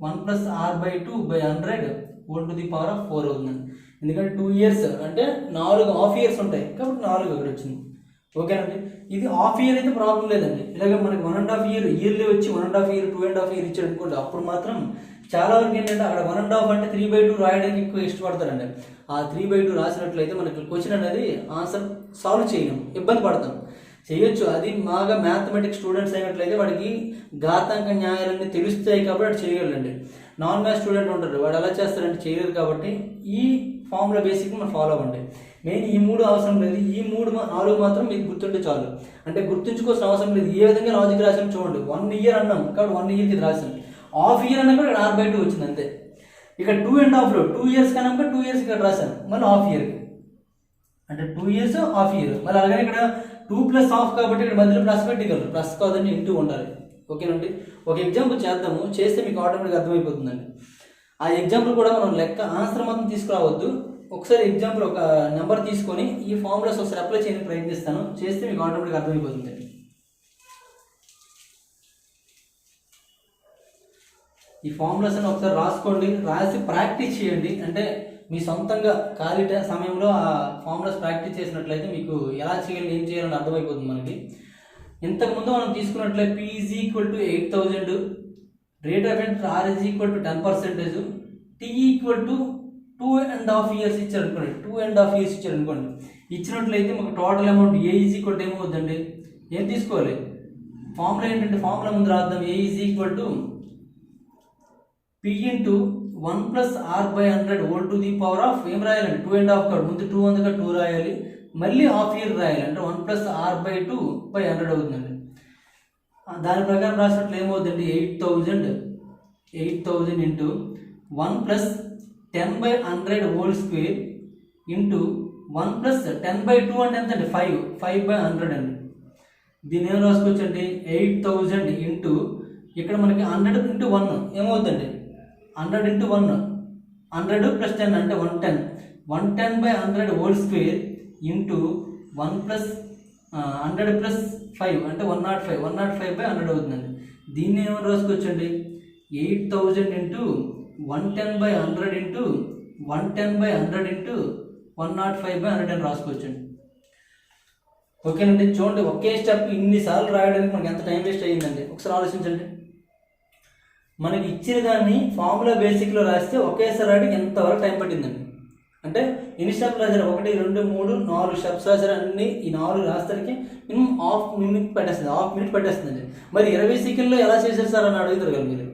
1 + r/2/100 whole to the power of 4 అవుతుందండి. ఎందుకంటే 2 ఇయర్స్ అంటే 4 హాఫ్ ఇయర్స్ ఉంటాయి కాబట్టి 4 ఇక్కడ వచ్చింది, ఓకేనండి. ఇది హాఫ్ ఇయర్ అయితే ప్రాబ్లం లేదండి. ఇలాగే మనకి 1.5 ఇయర్ ఇయర్లీ వచ్చి 1.5 ఇయర్ 2.5 ఇయర్ ఇచ్చాడు అనుకోండి, అప్పుడు మాత్రం చాలా వరకు ఏంటంటే అక్కడ 1.5 అంటే 3/2 రాయడానికి ఎక్కువ ఇష్టపడతారండి. ఆ 3/2 రాసినట్లయితే మనకి క్వశ్చన్ అనేది ఆన్సర్ సాల్వ్ చేయడం ఇబ్బంది పడతాం. చేయొచ్చు, అది బాగా మ్యాథమెటిక్స్ స్టూడెంట్స్ అయినట్లయితే వాడికి ఘాతాంక న్యాయాలన్నీ తెలుస్తాయి కాబట్టి వాడు చేయగలండి. నాన్ మ్యాథ్స్ స్టూడెంట్ ఉంటారు, వాడు ఎలా చేస్తారంటే చేయలేరు. కాబట్టి ఈ ఫార్ములా బేసిక్ మనం ఫాలో అవ్వండి. మెయిన్ ఈ 3 అవసరం లేదు, ఈ 4 మాత్రం మీకు గుర్తుంటే చాలు. అంటే గుర్తుంచుకోవాల్సిన అవసరం లేదు. ఏ విధంగా లాజిక్ రాసాం చూడండి. 1 ఇయర్ అన్నాం కాబట్టి 1 ఇయర్కి ఇది రాసాం. హాఫ్ ఇయర్ అన్నా కూడా ఇక్కడ R/2 వచ్చింది అంతే. ఇక 2.5లో 2 ఇయర్స్ కన్నా 2 ఇయర్స్ ఇక్కడ రాశాను, మళ్ళీ హాఫ్ ఇయర్కి అంటే 2 ఇయర్స్ హాఫ్ ఇయర్. మళ్ళీ అలాగే ఇక్కడ 2 + ½ కాబట్టి ఇక్కడ మధ్యలో ప్లస్ పెట్టగలరు, ప్లస్ కాదండి ఇంటూ ఉండాలి. ఓకేనండి. ఒక ఎగ్జాంపుల్ చేద్దాము, చేస్తే మీకు ఆటోమేటిక్గా అర్థమైపోతుందండి. ఆ ఎగ్జాంపుల్ కూడా మనం లెక్క ఆన్సర్ మాత్రం తీసుకురావద్దు. ఒకసారి ఎగ్జాంపుల్ ఒక నెంబర్ తీసుకొని ఈ ఫార్ములాస్ ఒకసారి అప్లై చేయడానికి ప్రయత్నిస్తాను, చేస్తే మీకు ఆటోమేటిక్గా అర్థమైపోతుంది. ఈ ఫార్ములాస్ అని ఒకసారి రాసుకోండి, రాసి ప్రాక్టీస్ చేయండి. అంటే మీ సొంతంగా ఖాళీ సమయంలో ఆ ఫార్ములాస్ ప్రాక్టీస్ చేసినట్లయితే మీకు ఎలా చేయాలి ఏం చేయాలని అర్థమైపోతుంది మనకి. ఇంతకుముందు మనం తీసుకున్నట్లయితే P = 8,000, rate of interest R = 10%, T = 2.5 years ఇచ్చారు అనుకోండి. 2.5 ఇయర్స్ ఇచ్చారు అనుకోండి. ఇచ్చినట్లయితే మాకు టోటల్ అమౌంట్ A = ఏమవుతుందండి, ఏం తీసుకోవాలి, ఫార్ములా ఏంటంటే ఫార్ములా ముందు రాద్దాం. A = P × 1 + R/100 ఏం రాయాలండి, 2.5 కాదు, ముందు 2 ఉంది కదా 2 రాయాలి, మళ్ళీ హాఫ్ ఇయర్ రాయాలి, అంటే 1 + R/2/100 అవుతుందండి. దాని ప్రకారం రాసినట్లు ఏమవుతుందండి, 8,000 × 1 + 10/100 హోల్ స్క్వేర్ ఇంటూ 1 + 10/2 అంటే ఎంత అండి, 5/100 అండి. దీన్ని ఏం రాసుకోవచ్చు అండి, 8,000 ఇంటూ ఇక్కడ మనకి 100 × 1 ఏమవుతుందండి, 100 × 1 100 + 10 అంటే 110, 110/100 హోల్ స్క్వేర్ ఇంటూ 1 + 100 + 5 అంటే 105, 105/100 అవుతుందండి. దీన్ని ఏమని రాసుకోవచ్చు అండి, 8,000 ఇంటూ 110/100 ఇంటూ 110/100 ఇంటూ 105/100 అని రాసుకోవచ్చండి. ఓకేనండి. చూడండి, ఒకే స్టెప్ ఇన్నిసార్లు రాయడానికి మనకి ఎంత టైం వేస్ట్ అయ్యిందండి, ఒకసారి ఆలోచించండి. మనకి ఇచ్చిన దాన్ని ఫార్ములా బేసిక్లో రాస్తే ఒకేసారి రాయడానికి ఎంతవరకు టైం పట్టిందండి. అంటే ఎన్ని స్టెప్స్ రాశారు, 1 2 3 4 స్టెప్స్ రాశారు. అన్ని ఈ 4 రాసేసరికి మినిమం హాఫ్ మినిట్ పట్టేస్తుందండి. మరి 20 సెకండ్లో ఎలా చేశారు సార్ అని అడుగుతారు కదా మీరు.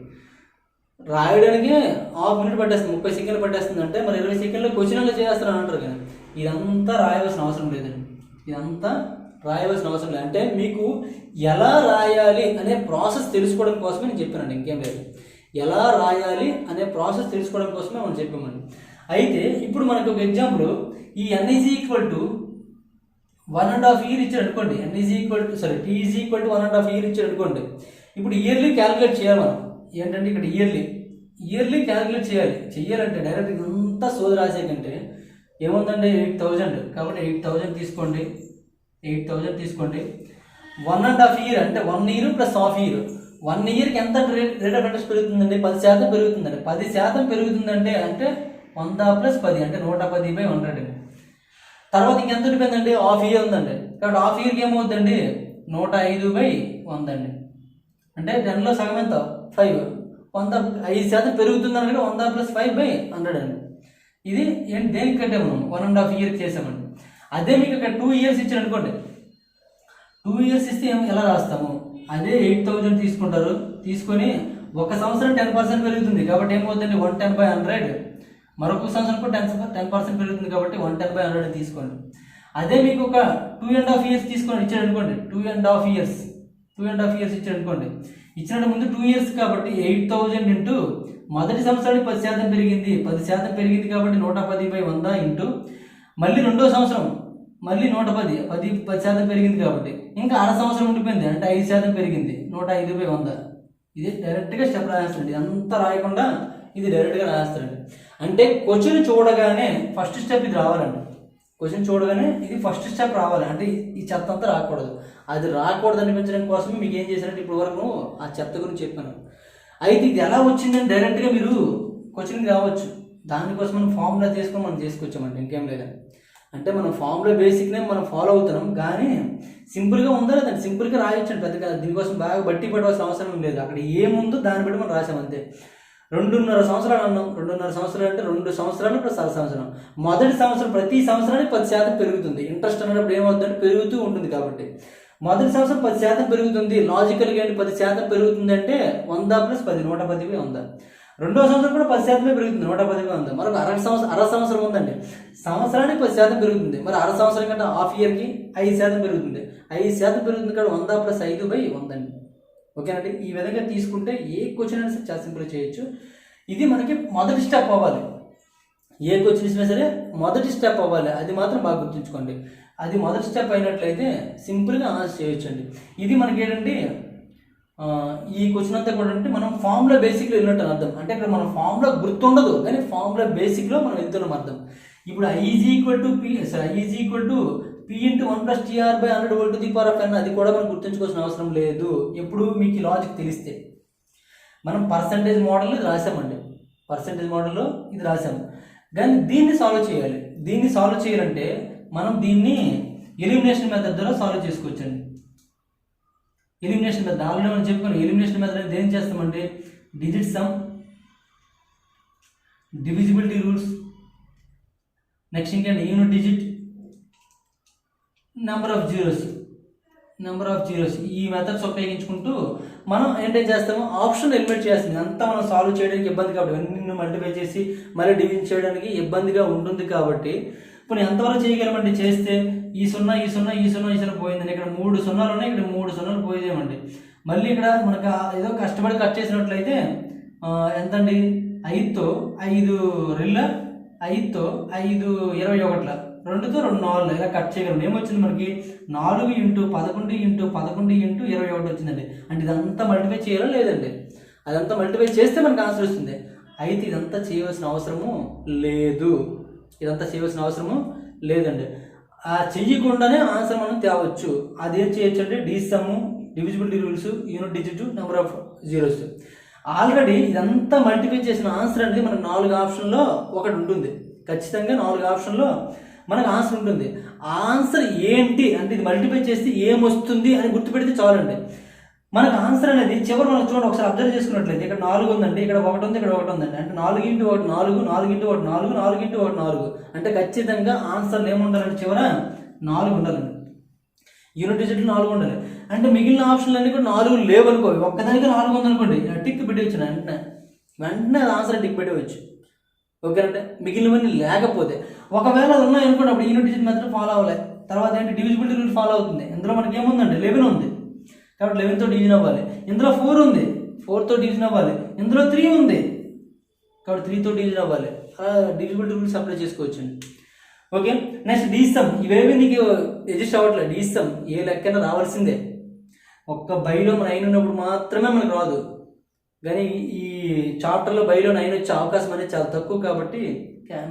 రాయడానికి హాఫ్ మినిట్ పట్టేస్తుంది, 30 సెకండ్లు పట్టేస్తుంది. అంటే మరి 20 సెకండ్లో క్వశ్చన్లో చేస్తారని అంటారు కదా. ఇదంతా రాయవలసిన అవసరం లేదండి, అంటే మీకు ఎలా రాయాలి అనే ప్రాసెస్ తెలుసుకోవడం కోసమే నేను చెప్పానండి, ఇంకేం లేదు. ఎలా రాయాలి అనే ప్రాసెస్ తెలుసుకోవడం కోసమే మనం చెప్పామండి. అయితే ఇప్పుడు మనకు ఒక ఎగ్జాంపుల్, ఈ N = 1.5 ఇయర్ ఇచ్చాడు అనుకోండి. T = 1.5 ఇయర్ ఇచ్చాడు అనుకోండి. ఇప్పుడు ఇయర్లీ క్యాలిక్యులేట్ చేయాలి మనం. ఏంటంటే ఇక్కడ ఇయర్లీ క్యాలిక్యులేట్ చేయాలంటే డైరెక్ట్ ఇదంతా సోది రాసే కంటే ఏముందండి, 8,000 కాబట్టి 8,000 తీసుకోండి. 1.5 ఇయర్ అంటే 1 ఇయర్ + హాఫ్ ఇయర్. 1 ఇయర్కి ఎంత రేట్ ఆఫ్ ఇంట్రెస్ట్ పెరుగుతుందండి, 10% పెరుగుతుందండి. 10% పెరుగుతుందంటే 100 + 10 అంటే 110/100. తర్వాత ఇంకెంత ఉండిపోయిందండి, హాఫ్ ఇయర్ ఉందండి. కాబట్టి హాఫ్ ఇయర్కి ఏమవుతుందండి, 105/100 అండి. అంటే 10లో సగం ఎంత, 5. 5% పెరుగుతుందంటే 100 + 5/100 అండి. ఇది ఏంటి, దేనికి కట్టాము మనం, 1.5 ఇయర్కి చేసామండి. అదే మీకు ఇక్కడ 2 ఇయర్స్ ఇచ్చారు అనుకోండి. 2 ఇయర్స్ ఇస్తే ఎలా రాస్తాము, అదే 8,000 తీసుకుంటారు. తీసుకొని ఒక సంవత్సరం 10% పెరుగుతుంది కాబట్టి ఏమవుతుందండి, 110/100. మరొక సంవత్సరం కూడా 10% పెరుగుతుంది కాబట్టి 110/100 తీసుకోండి. అదే మీకు ఒక 2.5 ఇయర్స్ తీసుకొని ఇచ్చాడు అనుకోండి. 2.5 ఇయర్స్ ఇచ్చాడు అనుకోండి. ఇచ్చినట్టు ముందు 2 ఇయర్స్ కాబట్టి 8,000 ఇంటూ మొదటి సంవత్సరానికి 10% పెరిగింది, 10% పెరిగింది కాబట్టి 110/100 ఇంటూ మళ్ళీ రెండో సంవత్సరం మళ్ళీ 110, 10% పెరిగింది కాబట్టి ఇంకా అర సంవత్సరం ఉండిపోయింది అంటే 5% పెరిగింది, 105/100. ఇది డైరెక్ట్గా స్టెప్ రాస్తారండి, అంతా రాయకుండా ఇది డైరెక్ట్గా రాస్తారండి. అంటే క్వశ్చన్ చూడగానే ఫస్ట్ స్టెప్ ఇది రావాలండి. క్వశ్చన్ చూడగానే ఇది ఫస్ట్ స్టెప్ రావాలి, అంటే ఈ చెత్త అంతా రాకూడదు. అది రాకూడదు అనిపించడం కోసమే మీకు ఏం చేశారంటే ఇప్పుడు వరకు ఆ చెత్త గురించి చెప్పాను. అయితే ఇది ఎలా వచ్చిందని డైరెక్ట్గా మీరు క్వశ్చన్కి రావచ్చు. దానికోసం మనం ఫార్ములా తీసుకొని మనం చేసుకొచ్చామండి, ఇంకేం లేదండి. అంటే మనం ఫార్ములా బేసిక్నే మనం ఫాలో అవుతున్నాం, కానీ సింపుల్గా ఉందో లేదండి, సింపుల్గా రాయొచ్చండి, పెద్దగా దీనికోసం బాగా బట్టి పడవలసిన అవసరం లేదు. అక్కడ ఏముందో దాన్ని బట్టి మనం రాసాం అంతే. 2.5 సంవత్సరాలు అన్నాం. 2.5 సంవత్సరాలు అంటే 2 సంవత్సరాలు ప్లస్ అర సంవత్సరం. మొదటి సంవత్సరం ప్రతి సంవత్సరానికి 10% పెరుగుతుంది. ఇంట్రెస్ట్ అనేటప్పుడు ఏమవుతుందంటే పెరుగుతూ ఉంటుంది. కాబట్టి మొదటి సంవత్సరం 10% పెరుగుతుంది. లాజికల్గా ఏంటి 10% పెరుగుతుంది అంటే 100 + 10 110 100. రెండో సంవత్సరం కూడా 10% పెరుగుతుంది, 110 100. మరొక అర సంవత్సరం ఉందండి, సంవత్సరానికి 10% పెరుగుతుంది. మరి అర సంవత్సరం కంటే హాఫ్ ఇయర్కి 5% పెరుగుతుంది. 5% పెరుగుతుంది కాబట్టి 100 + 5/100 అండి. ఓకేనండి. ఈ విధంగా తీసుకుంటే ఏ క్వశ్చన్ అయినా సరే చాలా సింపుల్గా చేయొచ్చు. ఇది మనకి మొదటి స్టెప్ అవ్వాలి. ఏ క్వశ్చన్ ఇచ్చినా సరే మొదటి స్టెప్ అవ్వాలి, అది మాత్రం బాగా గుర్తుంచుకోండి. అది మొదటి స్టెప్ అయినట్లయితే సింపుల్గా ఆన్సర్ చేయొచ్చు అండి. ఇది మనకి ఏంటంటే ఈ క్వశ్చన్ అంతా కూడా అంటే మనం ఫార్ములా బేసిక్లో వెళ్ళినట్టు అర్థం. అంటే ఇక్కడ మన ఫార్ములా గుర్తుండదు, కానీ ఫార్ములా బేసిక్లో మనం వెళ్తున్నాం అర్థం. ఇప్పుడు I = P × 1 + TR/100 అది కూడా మనం గుర్తుంచుకోవాల్సిన అవసరం లేదు. ఎప్పుడు మీకు లాజిక్ తెలిస్తే. మనం పర్సంటేజ్ మోడల్ ఇది రాసామండి, పర్సంటేజ్ మోడల్లో ఇది రాసాము, కానీ దీన్ని సాల్వ్ చేయాలి. దీన్ని సాల్వ్ చేయాలంటే మనం దీన్ని ఎలిమినేషన్ మెథడ్ ద్వారా సాల్వ్ చేసుకోవచ్చండి. ఎలిమినేషన్ మెథడ్ ఆల్రెడీ మనం చెప్పుకున్నాం. ఎలిమినేషన్ మెథడ్ అనేది ఏం చేస్తామంటే digit sum, divisibility rules, next ఇంకేంటి unit digit, number of zeros ఈ మెథడ్స్ ఉపయోగించుకుంటూ మనం ఏంటేం చేస్తాము, ఆప్షన్ ఎలిమినేట్ చేస్తుంది. అంతా మనం సాల్వ్ చేయడానికి ఇబ్బంది కాబట్టి, అన్ని మల్టిప్లై చేసి మళ్ళీ డివిజన్ చేయడానికి ఇబ్బందిగా ఉంటుంది. కాబట్టి ఇప్పుడు ఎంతవరకు చేయగలమండి, చేస్తే ఈ 0 ఈ 0 ఈ 0 ఈ 0 పోయిందండి. ఇక్కడ 3 సున్నాలు ఉన్నాయి, ఇక్కడ 3 సున్నాలు పోయేదేమండి. మళ్ళీ ఇక్కడ మనకు ఏదో కష్టపడి కట్ చేసినట్లయితే ఎంతండి, 5తో 5 రెళ్ళ, 5తో 5 21, 2తో 2 4 ఇలా కట్ చేయగలం. ఏమొచ్చింది మనకి 4 × 11 × 11 × 21 వచ్చిందండి. అంటే ఇదంతా మల్టిప్లై చేయాలో లేదండి, అదంతా మల్టిప్లై చేస్తే మనకు ఆన్సర్ వస్తుంది. అయితే ఇదంతా చేయవలసిన అవసరము లేదు, లేదండి. ఆ చెయ్యకుండానే ఆన్సర్ మనం తేవచ్చు. అదేం చేయొచ్చు అంటే D sum, divisibility rules, unit digit, number of zeros. Already ఇదంతా మల్టిప్లై చేసిన ఆన్సర్ అనేది మనకు 4 ఆప్షన్లో ఒకటి ఉంటుంది. ఖచ్చితంగా 4 ఆప్షన్లో మనకు ఆన్సర్ ఉంటుంది. ఆన్సర్ ఏంటి అంటే ఇది మల్టిప్లై చేస్తే ఏమొస్తుంది అని గుర్తుపెడితే చాలండి. మనకు ఆన్సర్ అనేది చివరి మనం చూడండి, ఒకసారి అబ్జర్వ్ చేసుకున్నట్లయితే ఇక్కడ 4 ఉందండి, ఇక్కడ 1 ఉంది, ఇక్కడ 1 ఉందండి. అంటే 4 × 1 4, 4 × 1 4, 4 × 1 4. అంటే ఖచ్చితంగా ఆన్సర్లు ఏముండాలంటే చివర 4 ఉండాలండి. యూనిట్ డిజిట్లు 4 ఉండాలి. అంటే మిగిలిన ఆప్షన్లు అన్నీ కూడా 4 లేవనుకో, ఒక్కదానికి 4 ఉందనుకోండి, టిక్ పెట్టవచ్చు, వెంటనే అది ఆన్సర్ టిక్ పెట్టవచ్చు. ఓకేనంటే మిగిలినవన్నీ లేకపోతే ఒకవేళ అది ఉన్నాయనుకోండి, అప్పుడు యూనిట్ డిజిట్ మెథడ్ ఫాలో అవ్వాలి. తర్వాత ఏంటి డివిజిబిలిటీ రూల్ ఫాలో అవుతుంది. ఇందులో మనకి ఏముందండి 11 ఉంది కాబట్టి 11తో డివిజన్ అవ్వాలి. ఇందులో 4 ఉంది, 4తో డివిజన్ అవ్వాలి. ఇందులో 3 ఉంది కాబట్టి 3తో డివిజన్ అవ్వాలి. అలా డివిజిబిలిటీ రూల్స్ అప్లై చేసుకోవచ్చండి. Okay, next D sum. ఇవేవి నీకు ఎడ్జస్ట్ అవ్వట్లేదు. డిసమ్ ఏ లెక్కన రావాల్సిందే. ఒక్క బైలో 9 ఉన్నప్పుడు మాత్రమే మనకు రాదు, కానీ ఈ చాప్టర్లో బైలో 9 వచ్చే అవకాశం అనేది చాలా తక్కువ. కాబట్టి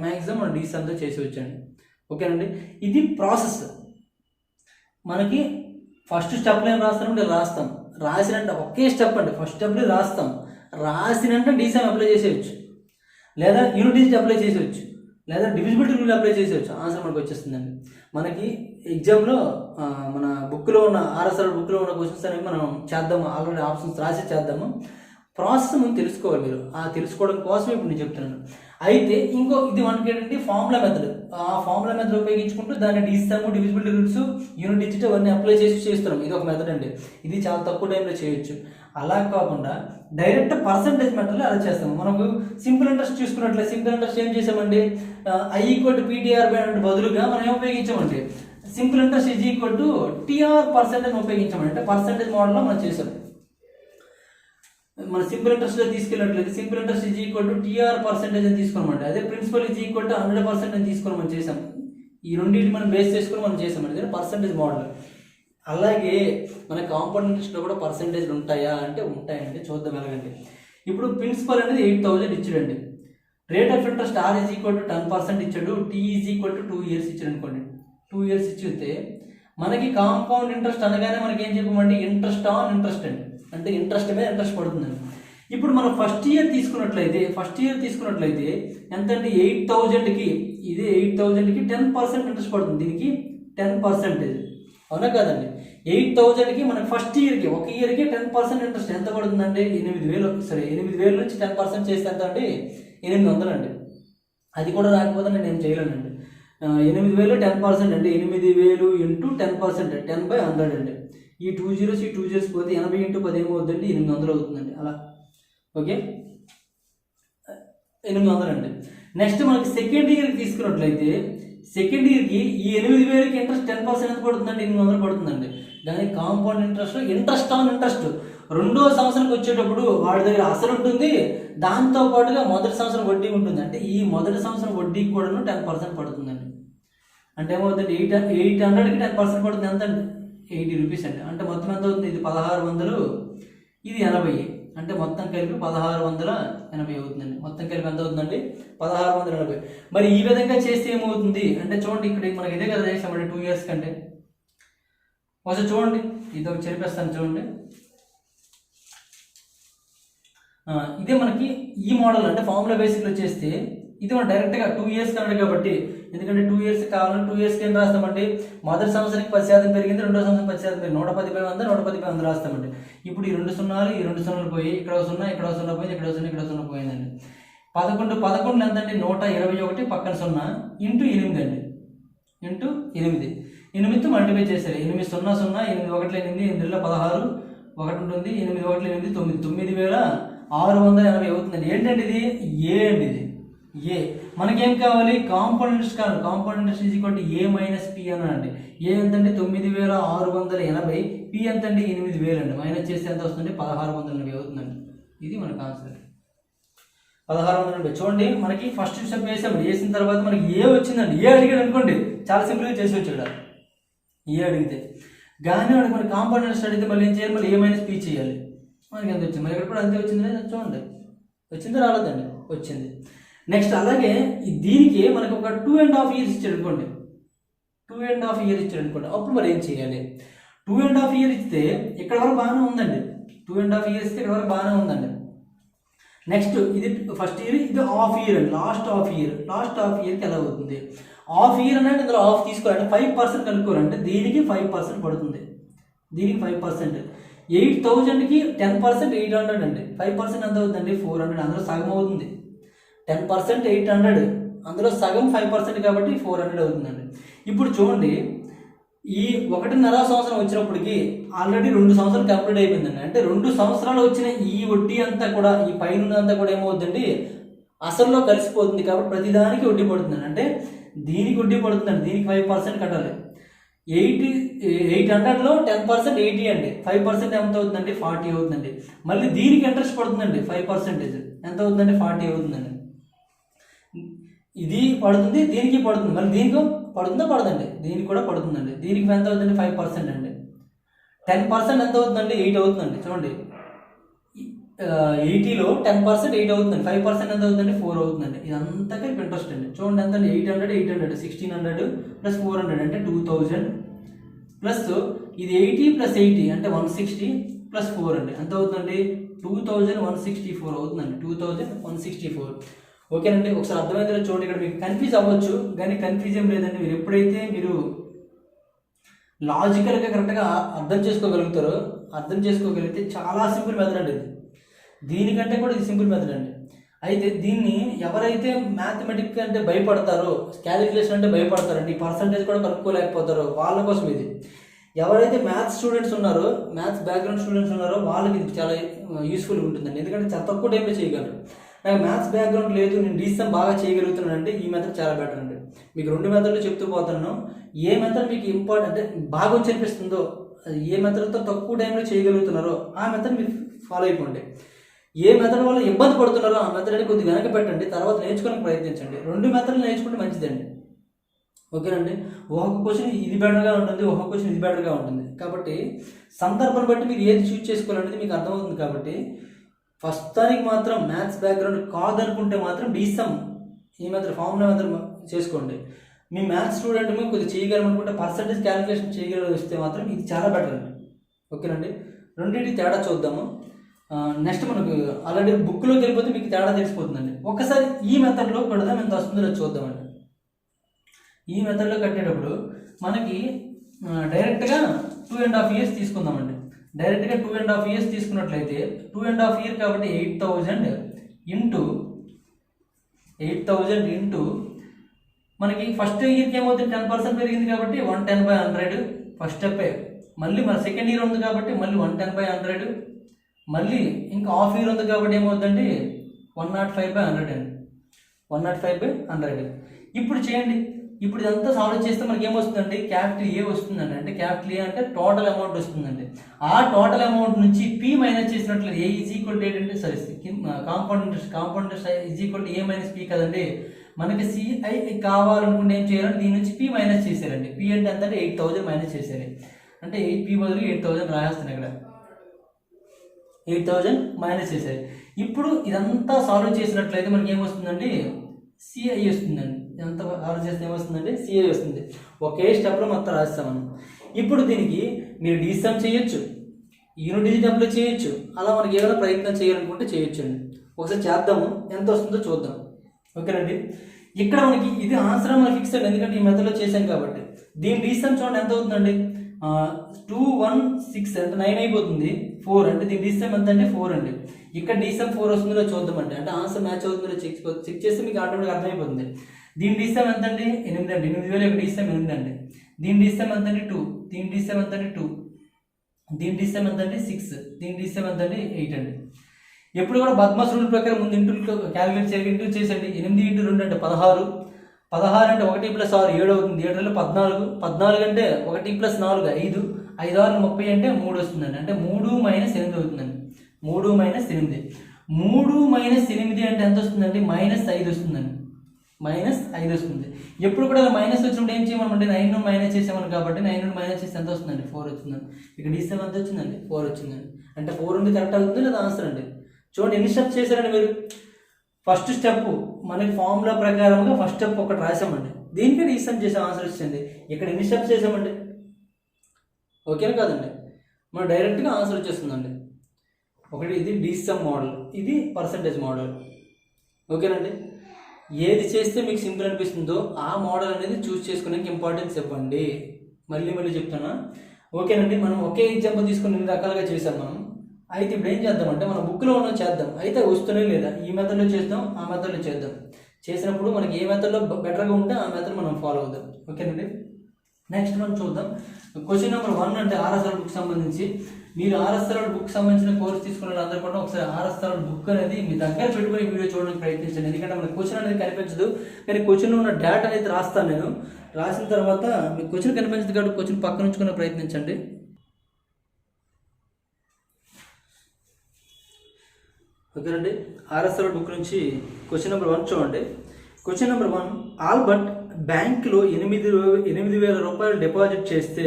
మ్యాక్సిమం మనం డిసమ్తో చేసి వచ్చండి. ఓకేనండి, ఇది ప్రాసెస్. మనకి ఫస్ట్ స్టెప్లో ఏం రాస్తామంటే రాస్తాం, రాసినంటే ఒకే స్టెప్ అండి. ఫస్ట్ స్టెప్లో రాస్తాం, రాసినంటే డిసమ్ అప్లై చేసేయచ్చు, లేదా యూనిట్ డిజిట్ అప్లై చేసేయచ్చు, లేదా డివిజిబిలిటీ రూల్ అప్లై చేసేయచ్చు. ఆన్సర్ మనకు వచ్చేస్తుందండి. మనకి ఎగ్జామ్లో మన బుక్లో ఉన్న ఆర్ఎస్ఆర్ బుక్లో ఉన్న క్వశ్చన్స్ అనేవి మనం చేద్దాము, ఆల్రెడీ ఆప్షన్స్ రాసి చేద్దాము. ప్రాసెస్ ముందు తెలుసుకోవాలి మీరు. ఆ తెలుసుకోవడం కోసం ఇప్పుడు నేను చెప్తున్నాను. అయితే ఇంకో ఇది మనకి ఏంటంటే ఫార్ములా మెథడ్. ఆ ఫార్ములా మెథడ్ ఉపయోగించుకుంటూ దాన్ని డిసమ్, డివిజిబిలిటీ రూల్స్, యూనిట్ డిజిట్ అవన్నీ అప్లై చేసి చేస్తున్నాం. ఇది ఒక మెథడ్ అండి. ఇది చాలా తక్కువ టైంలో చేయొచ్చు. అలా కాకుండా డైరెక్ట్ పర్సంటేజ్ మెథడ్లో అలా చేస్తాము. మనకు సింపుల్ ఇంట్రెస్ట్ చూసుకున్నట్లయితే సింపుల్ ఇంట్రెస్ట్ ఏం చేసామండి, I = PTR/100 బదులుగా మనం ఏం ఉపయోగించామంటే సింపుల్ ఇంట్రెస్ట్ = TR% ఉపయోగించామండి. అంటే పర్సంటేజ్ మోడల్లో మనం చేసాం. మన సింపుల్ ఇంట్రెస్ట్లో తీసుకెళ్ళినట్లయితే సింపుల్ ఇంట్రెస్ట్ = TR% అని తీసుకోమంటే, అదే ప్రిన్సిపల్ = 100% అని తీసుకొని మనం చేసాం. ఈ రెండింటిని మనం బేస్ చేసుకొని మనం చేసామండి. అదే పర్సంటేజ్ మోడల్. అలాగే మన కాంపౌండ్ ఇంట్రెస్ట్లో కూడా పర్సంటేజ్లు ఉంటాయా అంటే ఉంటాయండి. చూద్దాం ఎలాగంటే, ఇప్పుడు ప్రిన్సిపల్ అనేది 8000 ఇచ్చాడండి. రేట్ ఆఫ్ ఇంట్రెస్ట్ R = 10% ఇచ్చాడు. T = 2 years ఇచ్చాడు అనుకోండి. 2 years ఇచ్చితే మనకి కాంపౌండ్ ఇంట్రెస్ట్ అనగానే మనకి ఏం చెప్పమండి, ఇంట్రెస్ట్ ఆన్ ఇంట్రెస్ట్ అండి. అంటే ఇంట్రెస్ట్ మీద ఇంట్రెస్ట్ పడుతుందండి. ఇప్పుడు మనం ఫస్ట్ ఇయర్ తీసుకున్నట్లయితే ఎంత అండి, 8,000కి ఇది 8,000కి 10% ఇంట్రెస్ట్ పడుతుంది. దీనికి 10%, అవునా కాదండి? 8,000కి మనకి ఫస్ట్ ఇయర్కి ఒక ఇయర్కి 10% ఇంట్రెస్ట్ ఎంత పడుతుందండి? 8,000 నుంచి 10% చేస్తే ఎంత అండి? 800 అండి. అది కూడా రాకపోతే నేను ఏం చేయలేనండి. 8,000 10% అంటే 8,000 ఇంటూ 10%, 10/100 అండి. ఈ 2 zeros పోతే 80 ఇంటూ 10 ఏమవుతుందండి? 800 అవుతుందండి. అలా ఓకే, 800 అండి. నెక్స్ట్ మనకి సెకండ్ ఇయర్కి తీసుకున్నట్లయితే సెకండ్ ఇయర్కి ఈ 8,000కి ఇంట్రెస్ట్ 10% ఎంత పడుతుందండి? 800 పడుతుందండి. దానికి కాంపౌండ్ ఇంట్రెస్ట్ ఆన్ ఇంట్రెస్ట్ రెండో సంవత్సరానికి వచ్చేటప్పుడు వాడి దగ్గర అసలు ఉంటుంది, దాంతో పాటుగా మొదటి సంవత్సరం వడ్డీ ఉంటుంది. అంటే ఈ మొదటి సంవత్సరం వడ్డీకి కూడా 10% పడుతుందండి. అంటే ఏమవుతుంది? 800కి 10% పడుతుంది. ఎంత అండి? 80 రూపీస్ అండి. అంటే మొత్తం ఎంత అవుతుంది? ఇది 1600, ఇది 80, అంటే మొత్తం కలిపి 1680 అవుతుందండి. మొత్తం కలిపి ఎంత అవుతుందండి? 1680. మరి ఈ విధంగా చేస్తే ఏమవుతుంది అంటే చూడండి, ఇక్కడ మనకి ఇదే కదా చేసామండి 2 years కంటే. ఒకసారి చూడండి, ఇది ఒక చెరిపేస్తాను చూడండి. ఇదే మనకి ఈ మోడల్ అంటే ఫార్ములా బేసిక్లో చేస్తే ఇది మనం డైరెక్ట్గా 2 years కన్నాడు కాబట్టి, ఎందుకంటే 2 years కావాలని 2 years ఏం రాస్తామంటే మొదటి సంవత్సరానికి 10% పెరిగింది, రెండో సంవత్సరం 10% పెరిగింది, 110/100 రాస్తామండి. ఇప్పుడు ఈ 2 సున్నాలు పోయి ఇక్కడ 0, ఇక్కడ 0 పోయింది, ఇక్కడ 0 పోయిందండి. 11 ఎంతండి? 121 పక్కన 0 ఇంటూ 8 అండి. ఇంటూ 8తో మల్టిప్లై చేశారు. 8 0 0 8 1 8 8 16 1 ఉంటుంది, 8 1 8 9 9,680 అవుతుందండి. ఏంటండి ఇది? ఏ అండి. ఇది ఏ. మనకేం కావాలి? కాంపౌండ్ ఇంట్రెస్ట్ కావాలి. Compound interest is equal to A minus P అనండి. ఏ ఎంతండి? 9,680. పి ఎంతండి? 8,000 అండి. మైనస్ చేస్తే ఎంత వస్తుంది? 1,680 అవుతుందండి. ఇది మనకు ఆన్సర్. 1,680. చూడండి, మనకి ఫస్ట్ స్టెప్ వేసిన తర్వాత మనకి ఏ వచ్చిందండి. ఏ అడిగాడు అనుకోండి, చాలా సింపుల్గా చేసి వచ్చాడు. ఏ అడిగితే కానీ వాడికి మన కాంపౌండ్ ఇంట్రెస్ట్ అడిగితే మళ్ళీ ఏం చేయాలి? మళ్ళీ ఏ మైనస్ పి చేయాలి. మనకి ఎంత వచ్చింది? మరి ఇక్కడ కూడా అంతే వచ్చింది. చూడండి, వచ్చింది రాలేదండి? వచ్చింది. నెక్స్ట్ అలాగే దీనికి మనకు ఒక 2.5 years ఇచ్చాడు అనుకోండి. 2.5 years ఇచ్చాడు అనుకోండి. అప్పుడు మరి ఏం చేయాలి? 2.5 years ఇస్తే ఇక్కడ వరకు బాగానే ఉందండి. 2.5 years ఇస్తే ఇక్కడ వరకు బాగానే ఉందండి. నెక్స్ట్ ఇది ఫస్ట్ ఇయర్, ఇది హాఫ్ ఇయర్ అండి. లాస్ట్ హాఫ్ ఇయర్కి ఎలా అవుతుంది? హాఫ్ ఇయర్ అనేది ఇందులో హాఫ్ తీసుకోవాలంటే 5% కనుక్కోవాలంటే దీనికి 5% పడుతుంది. దీనికి 5%. 8,000కి 10% 800 అండి. 5% ఎంత అవుతుందండి? 400. అందులో సగం అవుతుంది. 10% 800, అందులో సగం 5% కాబట్టి 400 అవుతుందండి. ఇప్పుడు చూడండి, ఈ 1.5 సంవత్సరం వచ్చినప్పటికి ఆల్రెడీ 2 సంవత్సరాలు కంప్లీట్ అయిపోయిందండి. అంటే 2 సంవత్సరాలు వచ్చిన ఈ వడ్డీ అంతా కూడా, ఈ పైన అంతా కూడా ఏమవుతుందండి? అసలులో కలిసిపోతుంది. కాబట్టి ప్రతిదానికి వడ్డీ పడుతుందండి. అంటే దీనికి వడ్డీ పడుతుందండి. దీనికి 5% కట్టాలి. 800లో 10% 80 అండి. 5% ఎంత అవుతుందండి? 40 అవుతుందండి. మళ్ళీ దీనికి ఇంట్రెస్ట్ పడుతుందండి 5%. ఎంత అవుతుందండి? 40 అవుతుందండి. ఇది పడుతుంది, దీనికి పడుతుంది, మళ్ళీ దీనికి పడుతుందా? పడదండి. దీనికి కూడా పడుతుందండి. దీనికి ఎంత అవుతుందండి? 5% అండి. 10% ఎంత అవుతుందండి? 8 అవుతుందండి. చూడండి, 80లో 10% 8 అవుతుందండి. 5% ఎంత అవుతుందండి? 4 అవుతుందండి. ఇదంతా కలిపి ఇంట్రెస్ట్ అండి. చూడండి ఎంత? 800 1600 ప్లస్ 400 అంటే 2000 ప్లస్ ఇది 80 ప్లస్ 80 అంటే 160 ప్లస్ 4 అండి. ఎంత అవుతుందండి? 2164 అవుతుందండి. 2164. ఓకేనండి. ఒకసారి అర్థమైతే చూడండి. ఇక్కడ మీకు కన్ఫ్యూజ్ అవ్వచ్చు, కానీ కన్ఫ్యూజ్ ఏం లేదండి. మీరు ఎప్పుడైతే మీరు లాజికల్గా కరెక్ట్గా అర్థం చేసుకోగలిగితే చాలా సింపుల్ మెథడ్ అండి ఇది. దీనికంటే కూడా ఇది సింపుల్ మెథడ్ అండి. అయితే దీన్ని ఎవరైతే మ్యాథమెటిక్ అంటే భయపడతారో, క్యాలిక్యులేషన్ అంటే భయపడతారండి, ఈ పర్సంటేజ్ కూడా కనుక్కోలేకపోతారో వాళ్ళ కోసం ఇది. ఎవరైతే మ్యాథ్స్ స్టూడెంట్స్ ఉన్నారో, మ్యాథ్స్ బ్యాక్గ్రౌండ్ స్టూడెంట్స్ ఉన్నారో వాళ్ళకి ఇది చాలా యూస్ఫుల్గా ఉంటుందండి. ఎందుకంటే చాలా తక్కువ టైంలో చేయగలరు. నాకు మ్యాథ్స్ బ్యాక్గ్రౌండ్ లేదు, నేను డీసీఎం బాగా చేయగలుగుతున్నాను అంటే ఈ మెథడ్ చాలా బెటర్ అండి. మీకు 2 మెథడ్లు చెప్తూ పోతున్నాను. ఏ మెథడ్ మీకు ఇంపార్టెంట్ అంటే బాగా వచ్చి అనిపిస్తుందో, ఏ మెథడ్తో తక్కువ టైంలో చేయగలుగుతున్నారో ఆ మెథడ్ మీరు ఫాలో అయిపోండి. ఏ మెథడ్ వల్ల ఇబ్బంది పడుతున్నారో ఆ మెథడ్ అని కొద్దిగా వెనక పెట్టండి, తర్వాత నేర్చుకోవడానికి ప్రయత్నించండి. 2 మెథడ్లు నేర్చుకుంటే మంచిదండి. ఓకేనండి. ఒక్కొక్క క్వశ్చన్ ఇది బెటర్గా ఉంటుంది, ఒక్కొక్క క్వశ్చన్ ఇది బెటర్గా ఉంటుంది. కాబట్టి సందర్భాన్ని బట్టి మీరు ఏది చూస్ చేసుకోవాలనేది మీకు అర్థమవుతుంది. కాబట్టి ప్రస్తుతానికి మాత్రం మ్యాథ్స్ బ్యాక్గ్రౌండ్ కాదనుకుంటే మాత్రం డీసీఎం ఈ మెథడ్ ఫార్ములా మెథడ్ చేసుకోండి. మీ మ్యాథ్స్ స్టూడెంట్ మేము కొద్దిగా చేయగలమనుకుంటే, పర్సంటేజ్ క్యాలిక్యులేషన్ చేయగలిగితే మాత్రం ఇది చాలా బెటర్ అండి. ఓకేనండి. రెండింటి తేడా చూద్దాము. నెక్స్ట్ మనకు ఆల్రెడీ బుక్లోకి వెళ్ళిపోతే మీకు తేడా తెలిసిపోతుందండి. ఒకసారి ఈ మెథడ్లో కడదాం ఎంత వస్తుందో చూద్దామండి. ఈ మెథడ్లో కట్టేటప్పుడు మనకి డైరెక్ట్గా 2.5 years తీసుకుందామండి. డైరెక్ట్గా 2.5 years తీసుకున్నట్లయితే 2.5 years కాబట్టి 8,000 ఇంటూ మనకి ఫస్ట్ ఇయర్కి ఏమవుతుంది 10% పెరిగింది కాబట్టి 110/100 ఫస్ట్ స్టెప్. మళ్ళీ మన సెకండ్ ఇయర్ ఉంది కాబట్టి మళ్ళీ 110/100, మళ్ళీ ఇంకా హాఫ్ ఇయర్ ఉంది కాబట్టి ఏమవుతుందండి 105/100 అండి. 105/100. ఇప్పుడు చేయండి. ఇప్పుడు ఇదంతా సాల్వ్ చేస్తే మనకి ఏమొస్తుందండి క్యాపిటల్ ఏ వస్తుందండి. అంటే క్యాపిటల్ ఏ అంటే టోటల్ అమౌంట్ వస్తుందండి. ఆ టోటల్ అమౌంట్ నుంచి పి మైనస్ చేసినట్లయితే ఏ ఈజ్ ఈక్వల్ టు ఏంటంటే సరే compound interest is equal to A minus P కదండి. మనకి సిఐ కావాలనుకుంటే ఏం చేయాలంటే దీని నుంచి పి మైనస్ చేశారండి. పి అంటే ఎంత అంటే 8,000 మైనస్ చేశారు. అంటే 8p బదులు 8,000 రాయేస్తాను ఇక్కడ. 8,000 మైనస్ చేశారు. ఇప్పుడు ఇదంతా సాల్వ్ చేసినట్లయితే మనకి ఏమొస్తుందండి సిఐ వస్తుందండి. ఇదంతా సాల్వ్ చేస్తే ఏమొస్తుందండి సిఐ వస్తుంది. ఒకే స్టెప్లో మొత్తం రాస్తాం మనం. ఇప్పుడు దీనికి మీరు డీసమ్ చేయొచ్చు, యూనిట్ డిజిటబ్లో చేయొచ్చు, అలా మనకి ఏమైనా ప్రయత్నం చేయాలనుకుంటే చేయొచ్చు అండి. ఒకసారి చేద్దాము ఎంత వస్తుందో చూద్దాం. ఓకేనండి. ఇక్కడ మనకి ఇది ఆన్సర్ మనకి ఫిక్స్ అండి, ఎందుకంటే ఈ మెథడ్లో చేశాం కాబట్టి. దీని డీసమ్ చూడండి ఎంత అవుతుందండి 216 అంటే 9 అయిపోతుంది. 4 అంటే దీని డీసమ్ ఎంత అంటే 4 అండి. ఇక్కడ డీసమ్ 4 వస్తుందో చూద్దామండి. అంటే ఆన్సర్ మ్యాచ్ అవుతుందో చెక్ చేస్తే మీకు ఆటోమేటిక్గా అర్థమైపోతుంది. దీని డీసమ్ ఎంత అండి 8 అండి. 8,000 యొక్క డీసమ్ 8 అండి. దీని డీసమ్ ఎంత అంటే 2, దీని డీసమ్ ఎంత అంటే 2, దీని డీసమ్ ఎంత అంటే 6, దీని డీసమ్ ఎంత అంటే 8 అండి. ఎప్పుడు కూడా బద్మాస్ రూల్ ప్రకారం ముందు ఇంటూ క్యాలిక్యులేట్ చేయండి. ఇంటూ చేసండి. 8 × 2 అంటే 16, 16 అంటే 1 + 6 7 అవుతుంది. 7 × 14, 14 అంటే 1 + 4 5, 5 × 6 30 అంటే 3 వస్తుందండి. అంటే 3 - 8 అవుతుందండి. 3 - 8, 3 - 8 అంటే ఎంత వస్తుందండి -5 వస్తుందండి. -5 వస్తుంది. ఎప్పుడు కూడా మైనస్ వచ్చినప్పుడు ఏం చేయమంటే 9 మైనస్ చేసామని కాబట్టి 9 మైనస్ చేస్తే ఎంత వస్తుందండి 4 వచ్చిందండి. ఇక్కడ డీసమ్ ఎంత వచ్చిందండి 4 వచ్చిందండి. అంటే 4 ఉంది కరెక్ట్ అవుతుంది లేదా ఆన్సర్ అండి. చూడండి ఎన్ని స్టెప్స్ చేశారండి మీరు. ఫస్ట్ స్టెప్ మనకి ఫార్ములా ప్రకారంగా ఫస్ట్ స్టెప్ ఒకటి రాసామండి. దీనికి డీసమ్ చేసాం ఆన్సర్ వచ్చింది. ఇక్కడ ఎన్ని స్టెప్స్ చేసామండి. ఓకేనా కాదండి. మనం డైరెక్ట్గా ఆన్సర్ వచ్చేస్తుందండి. ఒకటి ఇది డీసమ్ మోడల్, ఇది పర్సంటేజ్ మోడల్. ఓకేనండి. ఏది చేస్తే మీకు సింపుల్ అనిపిస్తుందో ఆ మోడల్ అనేది చూస్ చేసుకోవడానికి ఇంపార్టెన్స్ ఇవ్వండి. మళ్ళీ చెప్తున్నా. ఓకేనండి. మనం ఒకే ఎగ్జాంపుల్ తీసుకుని 2 రకాలుగా చేసాం మనం. అయితే ఇప్పుడు ఏం చేద్దామంటే మన బుక్లో ఉన్న చేద్దాం. అయితే వస్తూనే లేదా ఈ మెథడ్లో చేద్దాం, ఆ మెథడ్లో చేద్దాం. చేసినప్పుడు మనకి ఏ మెథడ్లో బెటర్గా ఉంటే ఆ మెథడ్ మనం ఫాలో అవుదాం. ఓకేనండి. నెక్స్ట్ మనం చూద్దాం. క్వశ్చన్ నెంబర్ 1 అంటే ఆర్ఎస్ఆర్ బుక్ సంబంధించి మీరు ఆర్ఎస్ఆర్ బుక్ సంబంధించిన కోర్స్ తీసుకున్న అందరూ కూడా ఒకసారి ఆర్ఎస్ఆర్ బుక్ అనేది మీ దగ్గర పెట్టుకుని వీడియో చూడడానికి ప్రయత్నించండి. ఎందుకంటే మనకు క్వశ్చన్ అనేది కనిపించదు, కానీ క్వశ్చన్లో ఉన్న డేటా అనేది రాస్తాను నేను. రాసిన తర్వాత మీకు క్వశ్చన్ కనిపించదు కాబట్టి క్వశ్చన్ పక్కన ఉంచుకునే ప్రయత్నించండి. ఓకేనండి. ఆర్ఎస్ఆర్ బుక్ నుంచి క్వశ్చన్ నెంబర్ 1 చూడండి. క్వశ్చన్ నెంబర్ 1, ఆల్బర్ట్ బ్యాంకులో 8,000 రూపాయలు డిపాజిట్ చేస్తే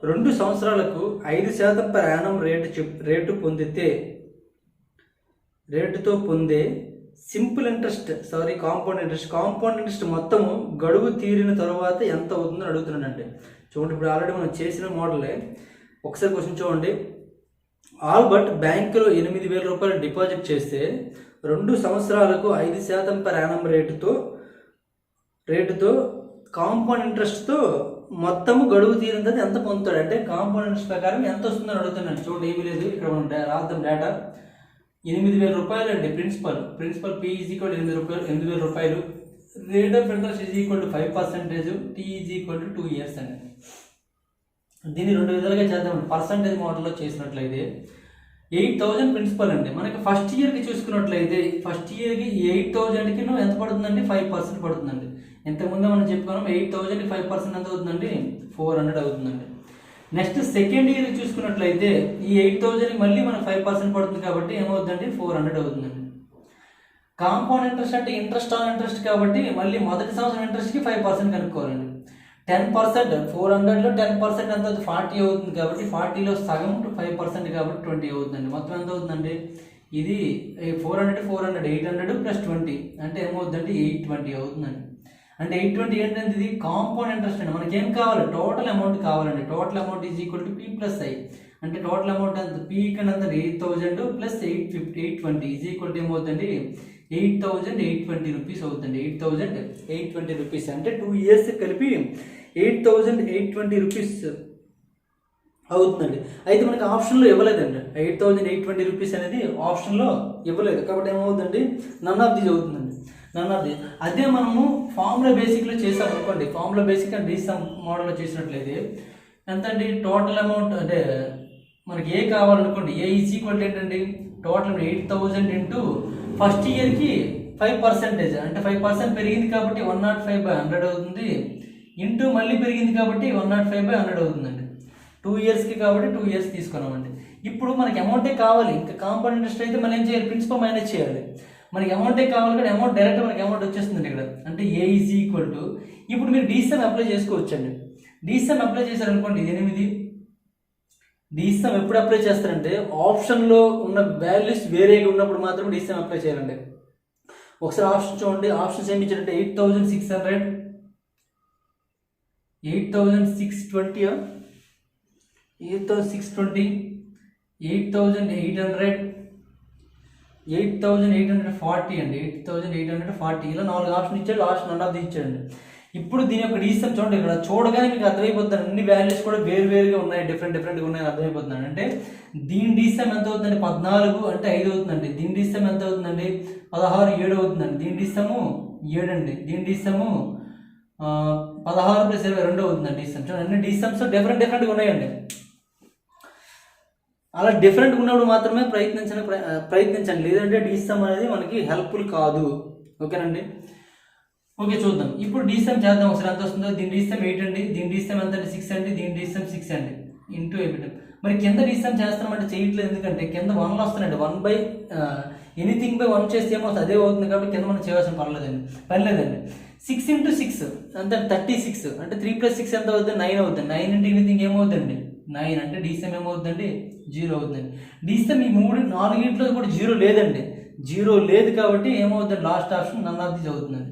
2 సంవత్సరాలకు 5% per annum రేటుతో పొందే సింపుల్ ఇంట్రెస్ట్ కాంపౌండ్ ఇంట్రెస్ట్ మొత్తము గడువు తీరిన తర్వాత ఎంత అవుతుందని అడుగుతున్నానండి. చూడండి ఇప్పుడు ఆల్రెడీ మనం చేసిన మోడలే. ఒకసారి క్వశ్చన్ చూడండి. ఆల్బర్ట్ బ్యాంకులో 8,000 రూపాయలు డిపాజిట్ చేస్తే 2 సంవత్సరాలకు 5% per annum రేటుతో కాంపౌండ్ ఇంట్రెస్ట్తో మొత్తము గడువు తీరిన ఎంత పొందుతాడు. అంటే కాంపౌండ్ ఇంట్రెస్ట్ ప్రకారం ఎంత వస్తుందని అడుగుతున్నాను. చూడండి ఏమీ లేదు, ఇక్కడ మనం రాద్దాం డేటా. 8,000 రూపాయలు అండి ప్రిన్సిపల్ పి ఈజ్ ఈక్వల్ 8,000 రూపాయలు. Rate of interest is equal to 5%, T is equal to 2 years అండి. దీన్ని 2 విధాలుగా చేద్దామండి. పర్సంటేజ్ మోడల్లో చేసినట్లయితే 8,000 ప్రిన్సిపల్ అండి. మనకి ఫస్ట్ ఇయర్కి చూసుకున్నట్లయితే ఫస్ట్ ఇయర్కి 8,000కి ఎంత పడుతుందండి 5% పడుతుందండి. ఇంతకుముందు మనం చెప్పుకున్నాం 8,000కి 5% ఎంత అవుతుందండి 400 అవుతుందండి. నెక్స్ట్ సెకండ్ ఇయర్ చూసుకున్నట్లయితే ఈ 8,000కి మళ్ళీ మనకు 5% పడుతుంది కాబట్టి ఏమవుతుందండి 400 అవుతుందండి. కాంపౌండ్ ఇంట్రెస్ట్ అంటే ఇంట్రెస్ట్ ఆన్ ఇంట్రెస్ట్ కాబట్టి మళ్ళీ మొదటి సంవత్సరం ఇంట్రెస్ట్కి 5% కనుక్కోవాలండి. 10% 400లో 10% ఎంత అవుతుంది 40 అవుతుంది కాబట్టి 40లో సగం 5% కాబట్టి 20 అవుతుందండి. మొత్తం ఎంత అవుతుందండి ఇది 400 800 + 20 అంటే ఏమవుతుందండి 820 అవుతుందండి. అంటే 820 ఏంటంటే ఇది కాంపౌండ్ ఇంట్రెస్ట్ అండి. మనకి ఏం కావాలి టోటల్ అమౌంట్ కావాలండి. Total amount is equal to P + I అంటే టోటల్ అమౌంట్ అంత పీ ఇక్కడ అంత 8,000 ప్లస్ 820 ఈజ్ ఈక్వల్ టు ఏమవుతుంది 8,820 రూపీస్ అవుతుంది. 8,820 రూపీస్ అంటే 2 ఇయర్స్ కలిపి 8,820 రూపీస్ అవుతుందండి. అయితే మనకి ఆప్షన్లో ఇవ్వలేదండి 8,820 రూపీస్ అనేది ఆప్షన్లో ఇవ్వలేదు కాబట్టి ఏమవుతుందండి నన్ ఆఫ్ దీస్ అవుతుందండి, నన్ ఆఫ్ దీస్. అదే మనము ఫార్ములా బేసిక్లో చేసాం అనుకోండి, ఫార్ములా బేసిక్ అండ్ డీసమ్ మోడల్లో చేసినట్లయితే ఎంత అండి టోటల్ అమౌంట్ అంటే మనకి ఏ కావాలనుకోండి ఏ ఈజ్ ఈక్వల్ ఏంటండి టోటల్ 8,000 ఇంటూ ఫస్ట్ ఇయర్కి 5% అంటే 5% పెరిగింది కాబట్టి 105/100 అవుతుంది, ఇంటూ మళ్ళీ పెరిగింది కాబట్టి 105/100 అవుతుందండి. 2 ఇయర్స్కి కాబట్టి 2 ఇయర్స్ తీసుకున్నామండి. ఇప్పుడు మనకి అమౌంటే కావాలి, ఇంకా కాంపౌండ్ ఇంట్రెస్ట్ అయితే మనం ఏం చేయాలి ప్రిన్సిపల్ మైనస్ చేయాలి. మనకి అమౌంటే కావాలి కానీ అమౌంట్ డైరెక్ట్ మనకి అమౌంట్ వచ్చేస్తుంది ఇక్కడ. అంటే ఏ ఈజ్ ఈక్వల్ టు ఇప్పుడు మీరు డీసమ్ అప్లై చేసుకోవచ్చండి. డీసమ్ అప్లై చేశారనుకోండి 8. డీసమ్ ఎప్పుడు అప్లై చేస్తారంటే ఆప్షన్లో ఉన్న వాల్యూస్ వేరేగా ఉన్నప్పుడు మాత్రం డీసమ్ అప్లై చేయాలండి. ఒకసారి ఆప్షన్ చూడండి, ఆప్షన్స్ ఏమి ఇచ్చారంటే 8,600, 8,620, 8,620, 8,800, 8,840 అండి, 8,840 ఇలా 4 ఆప్షన్ ఇచ్చాడు. లాస్ట్ నన్ ఆఫ్ ది ఇచ్చాడండి. ఇప్పుడు దీని యొక్క డీసమ్ చూడండి, ఇక్కడ చూడగానే మీకు అర్థమైపోతుంది అన్ని వాల్యూస్ కూడా వేరువేరుగా ఉన్నాయి, డిఫరెంట్గా ఉన్నాయి అర్థమైపోతుంది. అంటే దీని డీసమ్ ఎంత అవుతుందండి 14 అంటే 5 అవుతుందండి. దీని డీసమ్ ఎంత అవుతుందండి 16 7 అవుతుందండి. దీని డీసము 7 అండి. దీని డీసము 16 + 22 అవుతుందండి డీసమ్. చూడండి అన్ని డీసమ్స్ డిఫరెంట్గా ఉన్నాయండి. అలా డిఫరెంట్గా ఉన్నప్పుడు మాత్రమే ప్రయత్నించండి, లేదంటే డీసమ్ అనేది మనకి హెల్ప్ఫుల్ కాదు. ఓకేనండి. ఓకే చూద్దాం ఇప్పుడు డీసమ్ చేద్దాం ఒకసారి ఎంత వస్తుందో. దీని డీసమ్ 8 అండి, దీని డీసమ్ ఎంత అండి 6 అండి, దీని డీసమ్ 6 అండి ఇంటూ 8. మరి కింద డీసమ్ చేస్తామంటే చేయట్లేదు, ఎందుకంటే కింద 1 వస్తున్నాయండి. 1/ఎనీథింగ్/1 చేస్తే ఏమవుతుంది అదే అవుతుంది కాబట్టి కింద మనం చేయాల్సిన పర్లేదండి. 6 × 6 అంటే 36 అంటే 3 + 6 ఎంత అవుతుంది 9 అవుతుంది. 9 ఇంటూ ఎనీథింగ్ ఏమవుతుందండి 9 అంటే డీసమ్ ఏమవుతుందండి 0 అవుతుందండి. డీసమ్ ఈ 4 కూడా 0 లేదండి, 0 లేదు కాబట్టి ఏమవుతుంది last option none of these అవుతుందండి.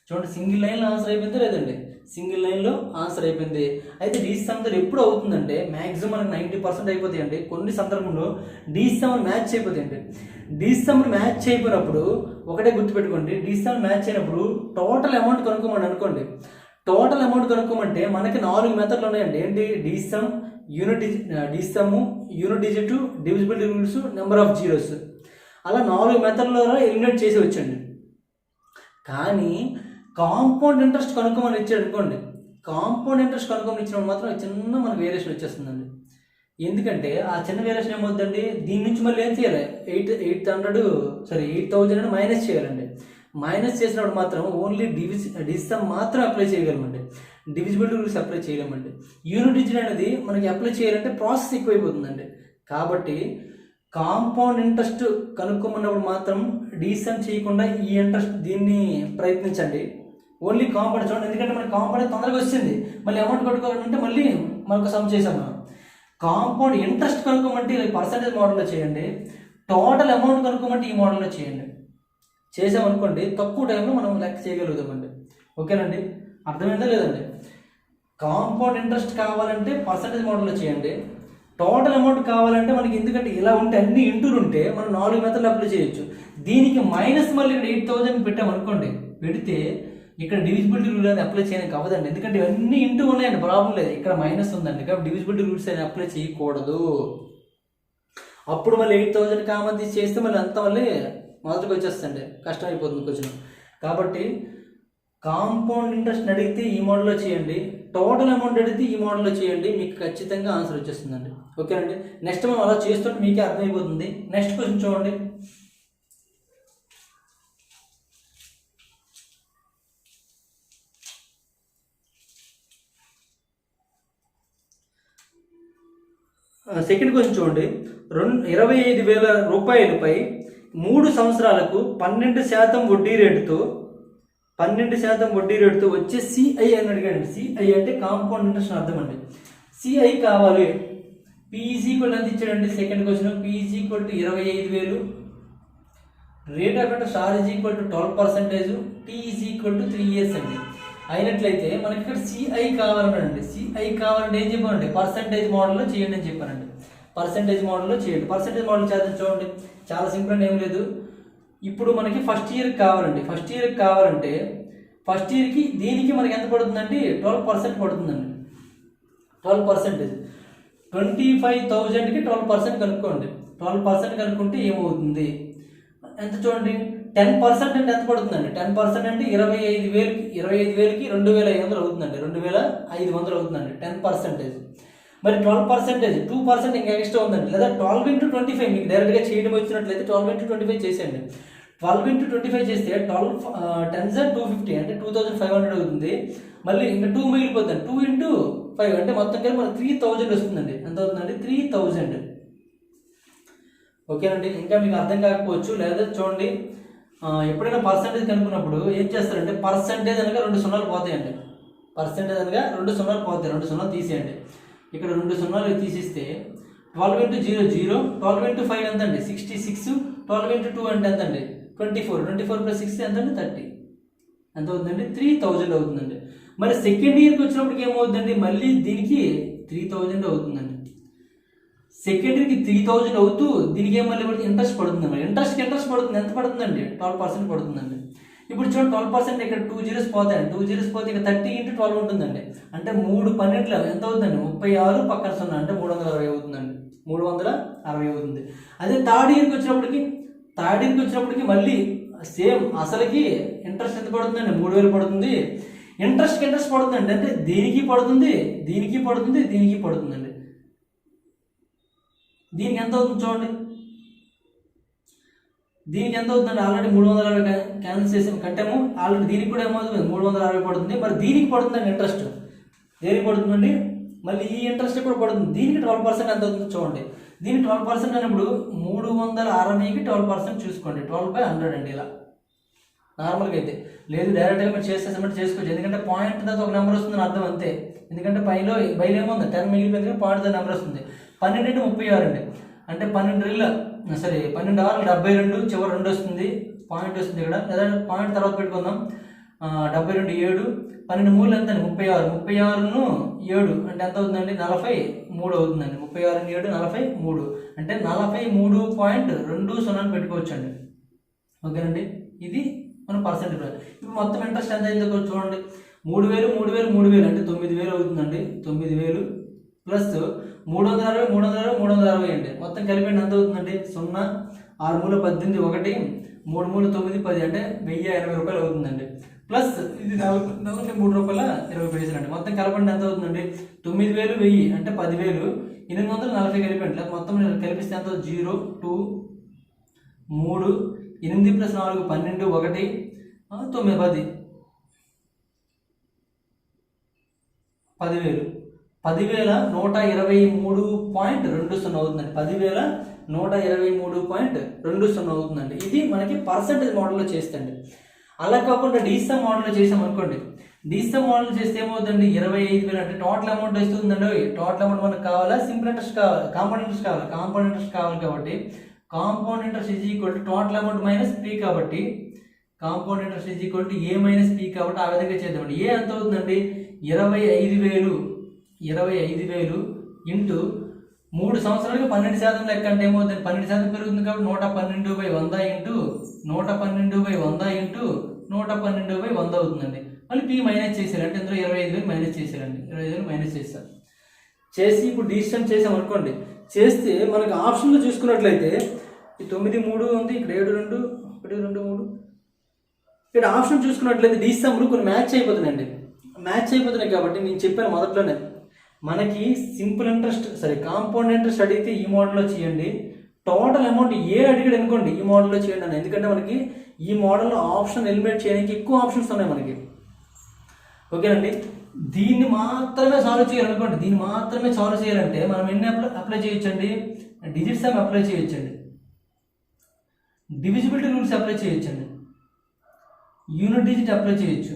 చూడండి సింగిల్ లైన్లో ఆన్సర్ అయిపోయింది లేదండి, సింగిల్ లైన్లో ఆన్సర్ అయిపోయింది. అయితే డీసమ్ ఎప్పుడు అవుతుందంటే మ్యాక్సిమం మనకి 90% అయిపోతాయండి. కొన్ని సందర్భంలో డీసమ్ మ్యాచ్ అయిపోతాయండి. డీసమ్ మ్యాచ్ అయిపోయినప్పుడు ఒకటే గుర్తుపెట్టుకోండి, డీసమ్ మ్యాచ్ అయినప్పుడు టోటల్ అమౌంట్ కనుక్కోమని అనుకోండి. టోటల్ అమౌంట్ కనుక్కోమంటే మనకి 4 మెథడ్లు ఉన్నాయండి. ఏంటి D sum, unit digit, divisibility rules, number of zeros, అలా 4 మెథడ్లలో ఎలిమినేట్ చేసి వచ్చండి. కానీ కాంపౌండ్ ఇంట్రెస్ట్ కనుక్కోమని ఇచ్చాడు అనుకోండి, కాంపౌండ్ ఇంట్రెస్ట్ కనుక్కోమని ఇచ్చినప్పుడు మాత్రం చిన్న మనకు వేరియేషన్ వచ్చేస్తుందండి. ఎందుకంటే ఆ చిన్న వేరియేషన్ ఏమవుతుందండి దీని నుంచి మళ్ళీ ఏం చేయాలి 8,000 మైనస్ చేయాలండి. మైనస్ చేసినప్పుడు మాత్రం ఓన్లీ డివిజన్ మాత్రం అప్లై చేయగలమండి, డివిజిబిలిటీ రూల్స్ అప్లై చేయలేమండి. యూనిట్ డిజిట్ అనేది మనకి అప్లై చేయాలంటే ప్రాసెస్ ఎక్కువైపోతుందండి. కాబట్టి కాంపౌండ్ ఇంట్రెస్ట్ కనుక్కోమన్నప్పుడు మాత్రం డీసమ్ చేయకుండా ఈ ఇంట్రెస్ట్ దీన్ని ప్రయత్నించండి. ఓన్లీ కాంపౌండ్ చూడండి, ఎందుకంటే మనకి కాంపౌండ్ తొందరగా వచ్చింది, మళ్ళీ అమౌంట్ కట్టుకోవాలంటే మళ్ళీ మనకు సమ్ చేసాం మనం. కాంపౌండ్ ఇంట్రెస్ట్ కనుక్కోమంటే ఇలా పర్సంటేజ్ మోడల్లో చేయండి, టోటల్ అమౌంట్ కనుక్కోమంటే ఈ మోడల్లో చేయండి. చేసామనుకోండి తక్కువ టైంలో మనం లెక్క చేయగలుగుతామండి. ఓకేనండి, అర్థమైందా లేదండి? కాంపౌండ్ ఇంట్రెస్ట్ కావాలంటే పర్సంటేజ్ మోడల్లో చేయండి, టోటల్ అమౌంట్ కావాలంటే మనకి ఎందుకంటే ఇలా ఉంటే అన్ని ఇంటూలు ఉంటే మనం 4 మెథడ్లు అప్లై చేయొచ్చు. దీనికి మైనస్ మళ్ళీ ఇక్కడ 8,000 పెట్టామనుకోండి, పెడితే ఇక్కడ డివిజిబిలిటీ రూల్ అనేది అప్లై చేయడానికి అవ్వదండి, ఎందుకంటే ఇవన్నీ ఇంటూ ఉన్నాయండి, ప్రాబ్లం లేదు. ఇక్కడ మైనస్ ఉందండి కాబట్టి డివిజిబిలిటీ రూల్స్ అనేది అప్లై చేయకూడదు. అప్పుడు మళ్ళీ 8,000 కామన్ తీసి చేస్తే మళ్ళీ అంతా మళ్ళీ మొదటికి వచ్చేస్తుంది, కష్టం అయిపోతుంది కొంచెం. కాబట్టి కాంపౌండ్ ఇంట్రెస్ట్ అడిగితే ఈ మోడల్లో చేయండి, టోటల్ అమౌంట్ అడిగితే ఈ మోడల్లో చేయండి, మీకు ఖచ్చితంగా ఆన్సర్ వచ్చేస్తుందండి. ఓకేనండి, నెక్స్ట్ మనం అలా చేస్తుంటే మీకే అర్థమైపోతుంది. నెక్స్ట్ క్వశ్చన్ చూడండి. సెకండ్ క్వశ్చన్ చూడండి. 25,000 రూపాయలపై 3 సంవత్సరాలకు 12% వడ్డీ రేటుతో 12% వడ్డీ రేటుతో వచ్చే సిఐ అని అడిగాడు. సిఐ అంటే కాంపౌండ్ ఇంట్రెస్ట్ అర్థం అండి. సిఐ కావాలి. పీఈజ్ ఈక్వల్ ఎంత ఇచ్చాడండి second question, P is equal to 25,000, rate of interest R is equal to 12%, T is equal to 3 years అండి. అయినట్లయితే మనకి ఇక్కడ సిఐ కావాలండి. సిఐ కావాలంటే ఏం చెప్పానండి పర్సంటేజ్ మోడల్లో చేయండి అని చెప్పానండి. పర్సంటేజ్ మోడల్లో చేయండి. పర్సంటేజ్ మోడల్ చేద్దాం చూడండి, చాలా సింపుల్ అండి, ఏం లేదు. ఇప్పుడు మనకి ఫస్ట్ ఇయర్కి కావాలంటే ఫస్ట్ ఇయర్కి దీనికి మనకి ఎంత పడుతుందండి, 12% పడుతుందండి. 12%, 25,000కి 12% కనుక్కోండి. 12% కనుక్కుంటే ఏమవుతుంది ఎంత చూడండి, 10% అంటే ఎంత పడుతుందండి, 10% అంటే 25,000కి 2,500 అవుతుందండి, 2,500 అవుతుందండి 10%. మరి 12%, 2% ఇంకా ఎక్స్ట్రా ఉందండి. లేదా 12 × 25 మీకు డైరెక్ట్గా చేయడం వచ్చినట్లయితే 12 × 25 చేసేయండి. 12 × 25 చేస్తే 10 250 అంటే 2,500 అవుతుంది. మళ్ళీ ఇంకా 2 మిగిలిపోతుంది, 2 × 5 అంటే మొత్తం కలిపి మనకు 3,000 వస్తుందండి. ఎంత అవుతుందండి, 3,000. ఓకేనండి. ఇంకా మీకు అర్థం కాకపోవచ్చు, లేదా చూడండి, ఎప్పుడైనా పర్సంటేజ్ కనుక్కున్నప్పుడు ఏం చేస్తారంటే పర్సంటేజ్ అనగా 2 సున్నాలు పోతాయండి. పర్సంటేజ్ అనగా 2 సున్నాలు పోతాయి, 2 సున్నాలు తీసేయండి. ఇక్కడ 2 సున్నాలు తీసిస్తే 12 × 0 0, 12 × 5 ఎంత అండి 66, 12 × 2 అంటే ఎంత అండి 24, 24 + 6 ఎంత అండి 30. ఎంత అవుతుందండి, 3,000 అవుతుందండి. మరి సెకండ్ ఇయర్కి వచ్చినప్పటికి ఏమవుతుందండి, మళ్ళీ దీనికి 3,000 అవుతుందండి. సెకండ్ ఇయర్కి 3,000 అవుతూ దీనికి ఏం మళ్ళీ ఇంట్రెస్ట్ పడుతుందండి. ఇంట్రెస్ట్ పడుతుంది, ఎంత పడుతుందండి, 12% పడుతుందండి. ఇప్పుడు చూడండి 12% ఇక్కడ 2 zeros పోతాయండి, 2 zeros పోతే ఇక 30 × 12 ఉంటుందండి. అంటే 3 12 ఎంత అవుతుందండి, 36 పక్కన 0 అంటే 360 అవుతుందండి, 360 అవుతుంది. అదే థర్డ్ ఇయర్కి వచ్చినప్పటికి మళ్ళీ సేమ్ అసలుకి ఇంట్రెస్ట్ ఎంత పడుతుందండి, 3,000 పడుతుంది. ఇంట్రెస్ట్ పడుతుందండి, అంటే దీనికి పడుతుందండి. దీనికి ఎంత అవుతుంది చూడండి, దీనికి ఎంత అవుతుందండి, ఆల్రెడీ 360 క్యాన్సిల్ చేసి కట్టాము. ఆల్రెడీ దీనికి కూడా ఏమవుతుంది, 360 పడుతుంది. మరి దీనికి పడుతుందండి ఇంట్రెస్ట్, దేనికి పడుతుందండి, మళ్ళీ ఈ ఇంట్రెస్ట్ కూడా పడుతుంది. దీనికి 12% ఎంత అవుతుందో చూడండి. దీనికి 12% అన్నప్పుడు 360కి 12% చూసుకోండి, 12/100 అండి. ఇలా నార్మల్గా అయితే లేదు, డైరెక్ట్గా మీరు చేసేసామంటే చేసుకోవచ్చు. ఎందుకంటే పాయింట్ తర్వాత ఒక నెంబర్ వస్తుందని అర్థం అంతే. ఎందుకంటే బయలో ఏముంది 10 మిగిలిపోయింది, పాయింట్ తో నెంబర్ వస్తుంది. 12 × 36 అండి, అంటే 12 6 72, చివరి 2 వస్తుంది, పాయింట్ వస్తుంది ఇక్కడ. లేదా పాయింట్ తర్వాత పెట్టుకుందాం. 72 7, 12 3 ఎంత అండి 36, 36ను 7 అంటే ఎంత అవుతుందండి 43 అవుతుందండి. 36 7 43 అంటే 43.20 పెట్టుకోవచ్చు అండి. ఓకేనండి, ఇది మన పర్సెంటేజ్. ఇప్పుడు మొత్తం ఇంట్రెస్ట్ ఎంత అయిందో చూడండి, 3,000 అంటే 9,000 అవుతుందండి. 9,000 ప్లస్ 360 అండి. మొత్తం కలిపి ఎంత అవుతుందండి, 0 6 3 18 1 3 3 9 10 అంటే 1,080 రూపాయలు అవుతుందండి. ప్లస్ ఇది 3 రూపాయల 20 పైసలు అండి. మొత్తం కలపండి ఎంత అవుతుందండి, 9,000 1000 అంటే 10,000 840 కలిపండి. మొత్తం కలిపిస్తే ఎంత 0 2 3 8 + 4 12 1 9 10 10,000 10,123.20 అవుతుందండి. 10,123.20 అవుతుందండి. ఇది మనకి పర్సంటేజ్ మోడల్లో చేస్తండి. అలా కాకుండా డీసమ్ మోడల్లో చేసాం అనుకోండి, డీసమ్ మోడల్ చేస్తే ఏమవుతుందండి, 25,000 అంటే టోటల్ అమౌంట్ వస్తుందండి. టోటల్ అమౌంట్ మనకు కావాలా, సింపుల్ ఇంట్రెస్ట్ కావాలి, కాంపౌండ్ ఇంట్రెస్ట్ కావాలి. కాంపౌండ్ ఇంట్రెస్ట్ కావాలి కాబట్టి compound interest total amount minus P కాబట్టి కాంపౌండ్ ఇంట్రెస్ట్ A - P కాబట్టి ఆ విధంగా చేద్దామండి. ఏ ఎంత అవుతుందండి, 25,000 ఇంటూ 3 సంవత్సరాలకి 12% లెక్క అంటే ఏమవుతుంది, 12% పెరుగుతుంది కాబట్టి 112/100 ఇంటూ 112/100 ఇంటూ 112/100 అవుతుందండి. మళ్ళీ P మైనస్ చేసేయాలి, అంటే ఇందులో 25,000 మైనస్ చేసేయాలండి. 25,000 మైనస్ చేస్తారు. చేసి ఇప్పుడు డిసిషన్ చేసాం అనుకోండి, చేస్తే మనకి ఆప్షన్లో చూసుకున్నట్లయితే ఈ 9 3 ఉంది, ఇక్కడ 7 2 1 2 3 ఇక్కడ ఆప్షన్ చూసుకున్నట్లయితే డిసమ్లు కొన్ని మ్యాచ్ అయిపోతున్నాయి కాబట్టి నేను చెప్పాను మొదట్లోనే, మనకి సింపుల్ ఇంట్రెస్ట్ కాంపౌండ్ ఇంట్రెస్ట్ అడిగితే ఈ మోడల్లో చేయండి. టోటల్ అమౌంట్ అడిగాడు అనుకోండి ఈ మోడల్లో చేయండి అని. ఎందుకంటే మనకి ఈ మోడల్లో ఆప్షన్ ఎలిమినేట్ చేయడానికి ఎక్కువ ఆప్షన్స్ ఉన్నాయి మనకి. ఓకేనండి, దీన్ని మాత్రమే సాల్వ్ చేయాలనుకోండి, మనం ఎన్ని అప్లై చేయొచ్చండి, డిజిట్ సమ్ అప్లై చేయొచ్చండి, డివిజిబిలిటీ రూల్స్ అప్లై చేయొచ్చండి, యూనిట్ డిజిట్ అప్లై చేయొచ్చు,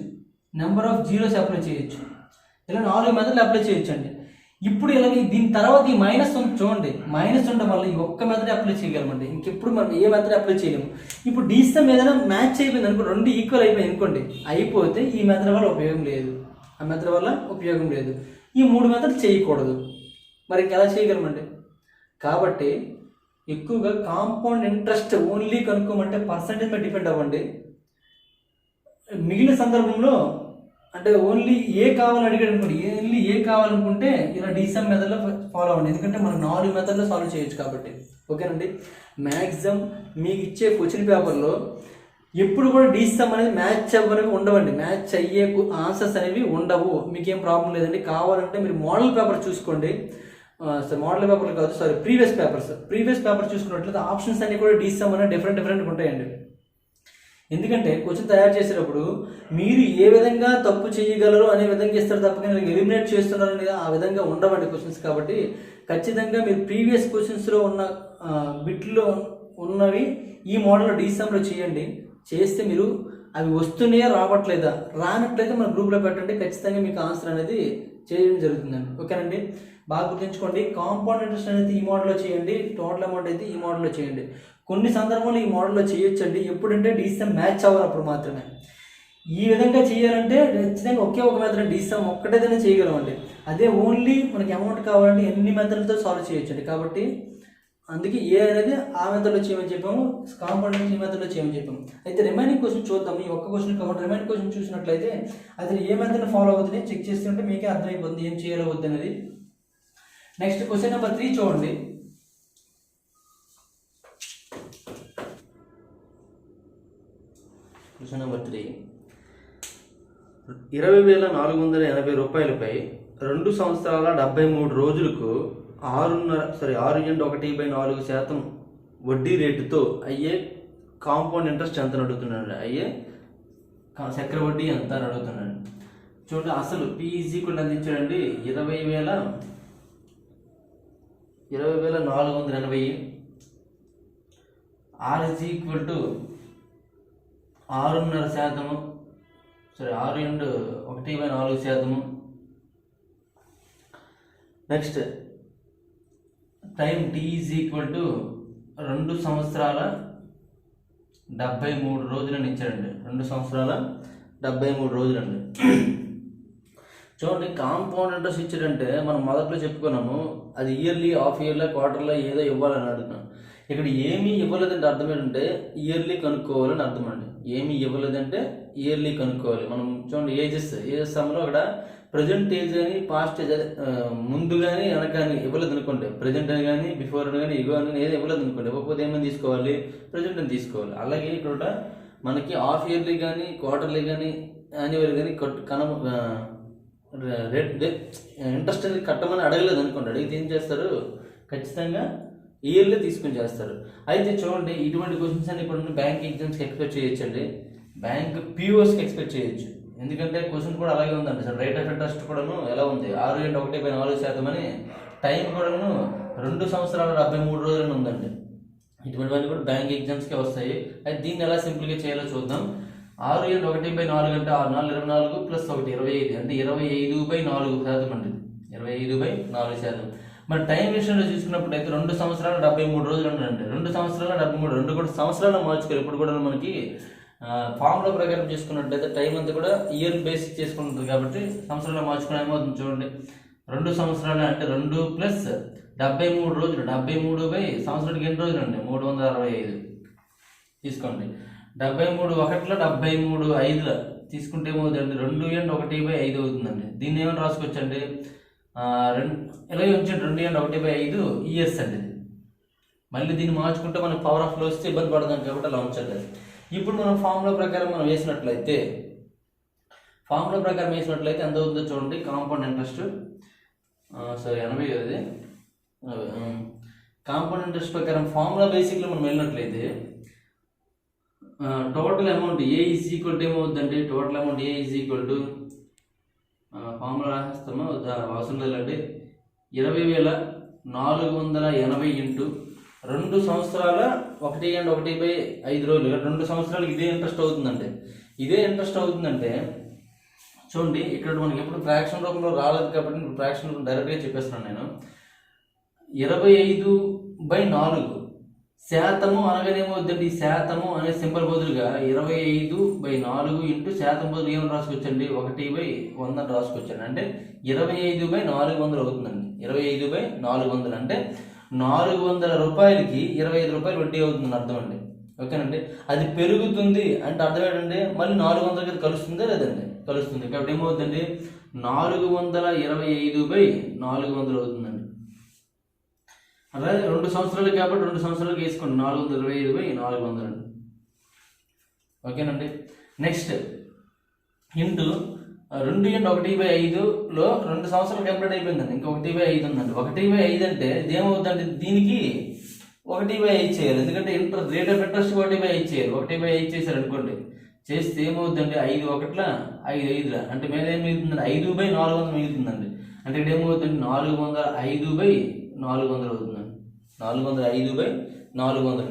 నెంబర్ ఆఫ్ జీరోస్ అప్లై చేయొచ్చు. ఇలా 4 మెథడ్లు అప్లై చేయొచ్చండి. ఇప్పుడు ఇలాగ దీని తర్వాత ఈ మైనస్ చూడండి, మైనస్ ఉండడం వల్ల ఈ ఒక్క మెథడ్ అప్లై చేయగలమండి. ఇంకెప్పుడు మనం ఏ మెథడ్ అప్లై చేయలేము. ఇప్పుడు డిసమ్ ఏదైనా మ్యాచ్ అయిపోయింది అనుకో, 2 ఈక్వల్ అయిపోయింది అనుకోండి, అయిపోతే ఈ మెథడ్ వల్ల ఉపయోగం లేదు, ఆ మెథడ్ వల్ల ఉపయోగం లేదు. ఈ 3 మెథడ్ చేయకూడదు. మరి ఇంకెలా చేయగలమండి, కాబట్టి ఎక్కువగా కాంపౌండ్ ఇంట్రెస్ట్ ఓన్లీ కనుక్కోమంటే పర్సంటేజ్ మీద డిపెండ్ అవ్వండి. మిగిలిన సందర్భంలో అంటే ఓన్లీ ఏ కావాలని అడిగాడు అనుకోండి, ఓన్లీ ఏ కావాలనుకుంటే ఇలా డిసమ్ మెథడ్లో ఫాలో అవ్వండి. ఎందుకంటే మనం 4 మెథడ్లో సాల్వ్ చేయొచ్చు కాబట్టి. ఓకేనండి. మ్యాక్సిమం మీకు ఇచ్చే క్వశ్చన్ పేపర్లో ఎప్పుడు కూడా డిసమ్ అనేది మ్యాచ్ అవ్వనివి ఉండవండి. మ్యాచ్ అయ్యే ఆన్సర్స్ అనేవి ఉండవు. మీకేం ప్రాబ్లం లేదండి. కావాలంటే మీరు మోడల్ పేపర్ చూసుకోండి. మోడల్ పేపర్లు కాదు, సారీ, ప్రీవియస్ పేపర్ చూసుకున్నట్లయితే ఆప్షన్స్ అన్ని కూడా డిసమ్ అనేవి డిఫరెంట్గా ఉంటాయండి. ఎందుకంటే క్వశ్చన్ తయారు చేసేటప్పుడు మీరు ఏ విధంగా తప్పు చేయగలరు అనే విధంగా ఇస్తారు తప్ప కానీ ఎలిమినేట్ చేస్తున్నారు అనేది ఆ విధంగా ఉండవండి క్వశ్చన్స్. కాబట్టి ఖచ్చితంగా మీరు ప్రీవియస్ క్వశ్చన్స్లో ఉన్న బిట్లో ఉన్నవి ఈ మోడల్లో డిసమ్లో చేయండి. చేస్తే మీరు అవి వస్తున్నాయా రావట్లేదా, రానట్లయితే మన గ్రూప్లో పెట్టండి. ఖచ్చితంగా మీకు ఆన్సర్ అనేది చేయడం జరుగుతుందండి. ఓకేనండి. బాగా గుర్తుంచుకోండి. కాంపౌండ్ ఇంట్రెస్ట్ అనేది ఈ మోడల్లో చేయండి, టోటల్ అమౌంట్ అయితే ఈ మోడల్లో చేయండి. కొన్ని సందర్భంలో ఈ మోడల్లో చేయొచ్చండి. ఎప్పుడంటే డిసమ్ మ్యాచ్ అవ్వనప్పుడు మాత్రమే. ఈ విధంగా చేయాలంటే ఖచ్చితంగా ఒకే ఒక మెథడ్ డిసమ్ ఒక్కటేదైనా చేయగలమండి. అదే ఓన్లీ మనకి అమౌంట్ కావాలంటే ఎన్ని మెథడ్లతో సాల్వ్ చేయొచ్చండి. కాబట్టి అందుకే ఏ అనేది ఆ మెథడ్లో చేయమని చెప్పాము, కాంపౌండ్ ఈ మెథడ్లో చేయమని చెప్పాము. అయితే రిమైనింగ్ క్వశ్చన్ చూద్దాం. ఈ ఒక్క క్వశ్చన్ కాబట్టి రిమైనింగ్ క్వశ్చన్ చూసినట్లయితే అది ఏ మెథడ్ ఫాలో అవుతుంది చెక్ చేస్తుంటే మీకే అర్థమైపోతుంది ఏం చేయాలో వద్దనేది. నెక్స్ట్ క్వశ్చన్ నెంబర్ 3 చూడండి. క్వశ్చన్ నెంబర్ 3, 20,480 రూపాయలపై 2 సంవత్సరాల 73 రోజులకు 6.1/4% వడ్డీ రేటుతో అయ్యే కాంపౌండ్ ఇంట్రెస్ట్ ఎంత అడుగుతున్నాడు, అయ్యే చక్ర వడ్డీ ఎంత అని అడుగుతున్నాడు. చూడండి, అసలు P = అందించాడండి 20,480. R = 6.5%, sorry 6.1/4%. Next time T = 2 సంవత్సరాల 73 రోజులని ఇచ్చాడండి. 2 సంవత్సరాల 73 రోజులండి. చూడండి, కాంపౌండ్ ఇంట్రెస్ట్ ఇచ్చాడంటే మనం మొదట్లో చెప్పుకున్నాము అది ఇయర్లీ, హాఫ్ ఇయర్లో, క్వార్టర్లో ఏదో ఇవ్వాలని అడుగుతున్నాం. ఇక్కడ ఏమీ ఇవ్వలేదంటే అర్థం ఏంటంటే ఇయర్లీ కనుక్కోవాలని అర్థం అండి. ఏమీ ఇవ్వలేదంటే ఇయర్లీ కనుక్కోవాలి. మనం చూడండి ఏజెస్ సమయంలో అక్కడ ప్రజెంట్ ఏజ్ కానీ పాస్ట్ ఏజ్ ముందు కానీ వెనక కానీ ఇవ్వలేదు అనుకోండి, ప్రజెంట్ అని కానీ బిఫోర్ అని కానీ ఇగో అని ఏదో ఇవ్వలేదు అనుకోండి, ఇవ్వకపోతే ఏమని తీసుకోవాలి, ప్రజెంట్ అని తీసుకోవాలి. అలాగే ఇక్కడ మనకి హాఫ్ ఇయర్లీ కానీ క్వార్టర్లీ కానీ యాన్యువల్ కానీ ఇంట్రెస్ట్ అనేది కట్టమని అడగలేదు అనుకోండి, అడిగితే ఏం చేస్తారు, ఖచ్చితంగా ఇయర్లీ తీసుకుని చేస్తారు. అయితే చూడండి, ఇటువంటి క్వశ్చన్స్ అన్ని ఇప్పుడు బ్యాంక్ ఎగ్జామ్స్కి ఎక్స్పెక్ట్ చేయొచ్చండి, బ్యాంక్ POస్కి ఎక్స్పెక్ట్ చేయొచ్చు. ఎందుకంటే క్వశ్చన్ కూడా అలాగే ఉందండి సార్. రేట్ ఆఫ్ ఇంట్రెస్ట్ కూడాను ఎలా ఉంది, 6.1/4% అని, టైం కూడాను 2 సంవత్సరాల 73 రోజులని ఉందండి. ఇటువంటివన్నీ కూడా బ్యాంక్ ఎగ్జామ్స్కే వస్తాయి. అయితే దీన్ని ఎలా సింపుల్గా చేయాలో చూద్దాం. 6.1/4 అంటే 6 4 24 + 1 25 అంటే 25/4% అండి. 25/4%. మరి టైం విషయంలో చూసుకున్నప్పుడు అయితే 2 సంవత్సరాల 73 రోజులు ఉండండి. 2 సంవత్సరాల 73, 2 కూడా సంవత్సరాలు మార్చుకోవాలి. ఇప్పుడు కూడా మనకి ఫార్ములా ప్రకారం చూసుకున్నట్లయితే టైం అంతా కూడా ఇయర్ బేస్ చేసుకుంటుంది కాబట్టి సంవత్సరాలు మార్చుకుని ఏమవుతుంది చూడండి. 2 సంవత్సరాలు అంటే 2 + 73 రోజులు, 73 సంవత్సరానికి ఎన్ని రోజులు అండి, 365 తీసుకోండి. 73 1లో 73 5లో తీసుకుంటే ఏమవుతుందండి, 2/1/5 అవుతుందండి. దీన్ని ఏమైనా రాసుకోవచ్చండి, ఇలా ఉంచండి, 2/1/5 ఇయర్స్ అండి. మళ్ళీ దీన్ని మార్చుకుంటే మనకు పవర్ ఆఫ్ లో వస్తే ఇబ్బంది పడదాం కాబట్టి అలా ఉంచండి. ఇప్పుడు మనం ఫార్ములా ప్రకారం వేసినట్లయితే ఎంత అవుతుందో చూడండి. కాంపౌండ్ ఇంట్రెస్ట్ సరే 80 అది కాంపౌండ్ ఇంట్రెస్ట్ ప్రకారం ఫార్ములా బేసిక్లో మనం వెళ్ళినట్లయితే టోటల్ అమౌంట్ A = ఏమవుతుందండి, టోటల్ అమౌంట్ A = ఫార్ములా రాస్తామో అవసరం లేదండి, 20,480 ఇంటూ 2 సంవత్సరాల 1/1/5 రోజులు, 2 సంవత్సరాలకు ఇదే ఇంట్రెస్ట్ అవుతుందండి. ఇదే ఇంట్రెస్ట్ అవుతుందంటే చూడండి, ఇక్కడ మనకి ఎప్పుడు ఫ్రాక్షన్ రూపంలో రాలేదు కాబట్టి ఇప్పుడు ఫ్రాక్షన్ రూపంలో డైరెక్ట్గా చెప్పేస్తున్నాను నేను. 25/4% అనగానేమవుతుందండి, ఈ శాతము అనే సింబల్ బదులుగా 25/4 ఇంటూ శాతం బదులు ఏమని రాసుకోవచ్చండి, 1/100 రాసుకోవచ్చండి. అంటే 25/400 అవుతుందండి. 25/400 అంటే 400 రూపాయలకి 25 రూపాయలు వడ్డీ అవుతుందని అర్థం అండి. ఓకేనండి. అది పెరుగుతుంది అంటే అర్థం ఏంటంటే మళ్ళీ 400కి కలుస్తుందా లేదండి? కలుస్తుంది. కాబట్టి ఏమవుతుందండి 425/400 అవుతుందండి. అలాగే 2 సంవత్సరాలు కాబట్టి 2 సంవత్సరాలకు వేసుకోండి 425/400 అండి. ఓకేనండి. నెక్స్ట్ ఇంటూ 2/1/5లో 2 సంవత్సరాలు కంప్లీట్ అయిపోయిందండి. ఇంకా 1/5 ఉందండి. 1/5 అంటే ఇదేమవుతుందండి దీనికి 1/5 చేయాలి. ఎందుకంటే రేట్ ఆఫ్ ఇంట్రెస్ట్ 1/5 చేయాలి. 1/5 చేశారు అనుకోండి. చేస్తే ఏమవుతుందండి 5 1ల 5 5ల అంటే మీద ఏం మిగులుతుందండి 5/400 మిగులుతుందండి. అంటే ఇక్కడ ఏమవుతుంది 405/400 అవుతుందండి. 405/400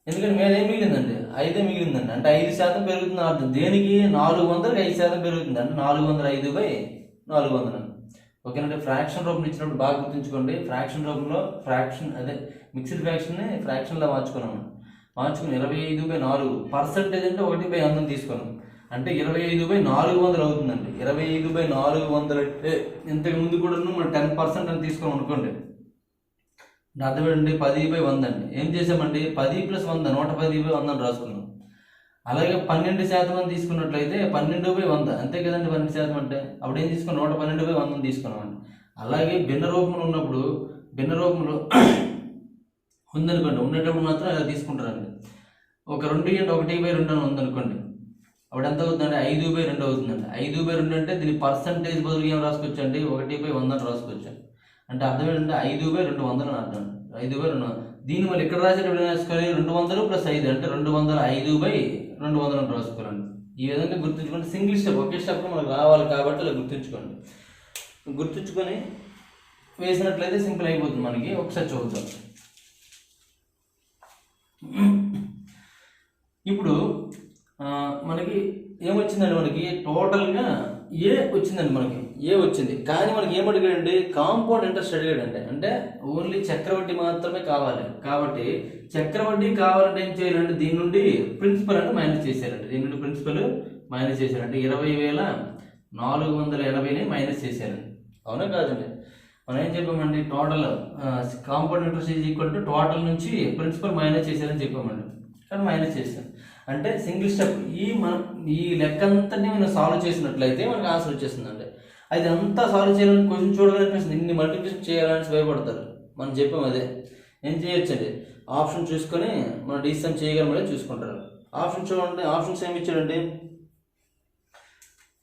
ఎందుకంటే మీద ఏం మిగిలిందండి 5 మిగిలిందండి. అంటే 5% పెరుగుతుంది అర్థం. దేనికి 400కి 5% పెరుగుతుంది అంటే 405/400 అండి. ఓకేనండి. ఫ్రాక్షన్ రూపంలో ఇచ్చినప్పుడు బాగా గుర్తుంచుకోండి. ఫ్రాక్షన్ రూపంలో అదే మిక్స్డ్ ఫ్రాక్షన్ని ఫ్రాక్షన్లో మార్చుకున్నాము. మార్చుకుని 25/4 పర్సెంటేజ్ అంటే 1/100 తీసుకున్నాం. అంటే 25/400 అవుతుందండి. 25/400 అంటే ఇంతకు ముందు కూడా మనం 10% అని తీసుకున్నాం అనుకోండి. అర్థం ఏంటండి 10/100 అండి. ఏం చేసామండి 10 + 100 110/100 అని రాసుకున్నాం. అలాగే 12% అని తీసుకున్నట్లయితే 12/100 అంతే కదండి. 12% అంటే అప్పుడు ఏం తీసుకున్నాం 112/100 తీసుకున్నామండి. అలాగే భిన్న రూపంలో ఉన్నప్పుడు భిన్న రూపంలో ఉందనుకోండి ఉండేటప్పుడు మాత్రం ఇలా తీసుకుంటారండి. ఒక 2/1/2 అని ఉందనుకోండి అప్పుడు ఎంత అవుతుందండి 5/2 అవుతుందండి. 5/2 అంటే దీని పర్సంటేజ్ బదులు ఏం రాసుకోవచ్చు అండి 1/100 అని రాసుకోవచ్చు. అంటే అర్థం ఏంటంటే 5/200 అని అర్థం. 5/200 దీన్ని మళ్ళీ ఇక్కడ రాసేటప్పుడు రాసుకోవాలి 200 + 5 అంటే 205/200 అని రాసుకోవాలండి. ఈ విధంగా గుర్తుంచుకోండి. సింగిల్ స్టెప్ ఒకే స్టెప్లో మనకు రావాలి కాబట్టి ఇలా గుర్తుంచుకోండి. గుర్తుంచుకొని వేసినట్లయితే సింపుల్ అయిపోతుంది మనకి. ఒకసారి చూద్దాం. ఇప్పుడు మనకి ఏమొచ్చిందండి మనకి టోటల్గా ఏ వచ్చిందండి. మనకి ఏ వచ్చింది కానీ మనకి ఏమడిగాడండి కాంపౌండ్ ఇంట్రెస్ట్ అడిగాడండి. అంటే ఓన్లీ చక్రవడ్డీ మాత్రమే కావాలి. కాబట్టి చక్రవడ్డీ కావాలంటే ఏం చేయాలంటే దీని నుండి ప్రిన్సిపల్ అంటే మైనస్ చేశారండి. దీని నుండి ప్రిన్సిపల్ మైనస్ చేశారంటే 20,480ని మైనస్ చేశారండి. అవునా కాదండి? మనం ఏం చెప్పామండి total compound interest is equal to total నుంచి ప్రిన్సిపల్ మైనస్ చేశారని చెప్పామండి. కానీ మైనస్ చేశాం అంటే సింగిల్ స్టెప్ ఈ లెక్క అంతని మనం సాల్వ్ చేసినట్లయితే మనకు ఆన్సర్ వచ్చేస్తుందండి. అది అంతా సాల్వ్ చేయాలని క్వశ్చన్ చూడగలిగిన ఇన్ని మల్టిప్లికేషన్ చేయాలని భయపడతారు. మనం చెప్పాం అదే ఏం చేయొచ్చండి ఆప్షన్ చూసుకొని మనం డిసిషన్ చేయగలమని చూసుకుంటారు. ఆప్షన్ చూడండి. ఆప్షన్స్ ఏమి ఇచ్చాడండి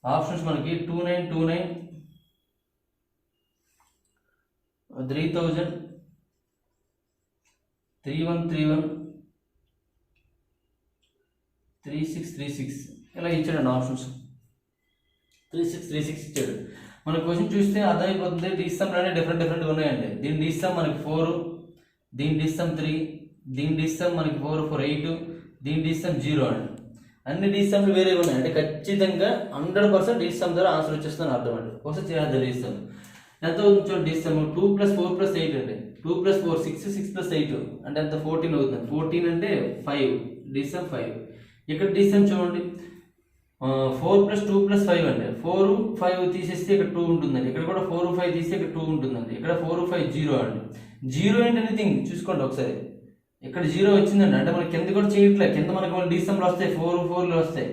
ఆప్షన్స్ మనకి 2929 3000 3131 3636 ఇలా ఇచ్చాడండి. ఆప్షన్స్ 3636 ఇచ్చాడు. మన క్వశ్చన్ చూస్తే అర్థమైపోతుంది. డిస్సమ్లోనే డిఫరెంట్గా ఉన్నాయండి. దీని డిస్సమ్ మనకి 4, దీని డిస్సమ్ 3, దీని డిస్సమ్ మనకి 4 4 8, దీని డిస్సమ్ 0 అండి. అన్ని డిస్సమ్లు వేరే ఉన్నాయి. అంటే ఖచ్చితంగా 100% డిస్సమ్ ద్వారా ఆన్సర్ వచ్చేస్తుందని అర్థం అండి. ఒకసారి చేయాలి డిస్సమ్ ఎంత అవుతుంది చూడండి. డిస్సమ్ 2 + 4 + 8 అండి. 2 + 4 6 6 + 8 అంటే ఎంత 14 అవుతుంది. 14 అంటే 5 డిస్సమ్ 5. ఇక్కడ డిస్సమ్ చూడండి 4 + 2 + 5 అండి. 4 5 తీసేస్తే ఇక్కడ 2 ఉంటుందండి. ఇక్కడ కూడా 4 5 తీస్తే ఇక్కడ 2 ఉంటుందండి. ఇక్కడ 4 5 0 అండి. 0 ఏంటి ఎనీథింగ్ చూసుకోండి ఒకసారి. ఇక్కడ 0 వచ్చిందండి. అంటే మనకి కింద కూడా చేయట్లేదు. కింద మనకి డిసెంబర్ వస్తాయి 4 4లు వస్తాయి.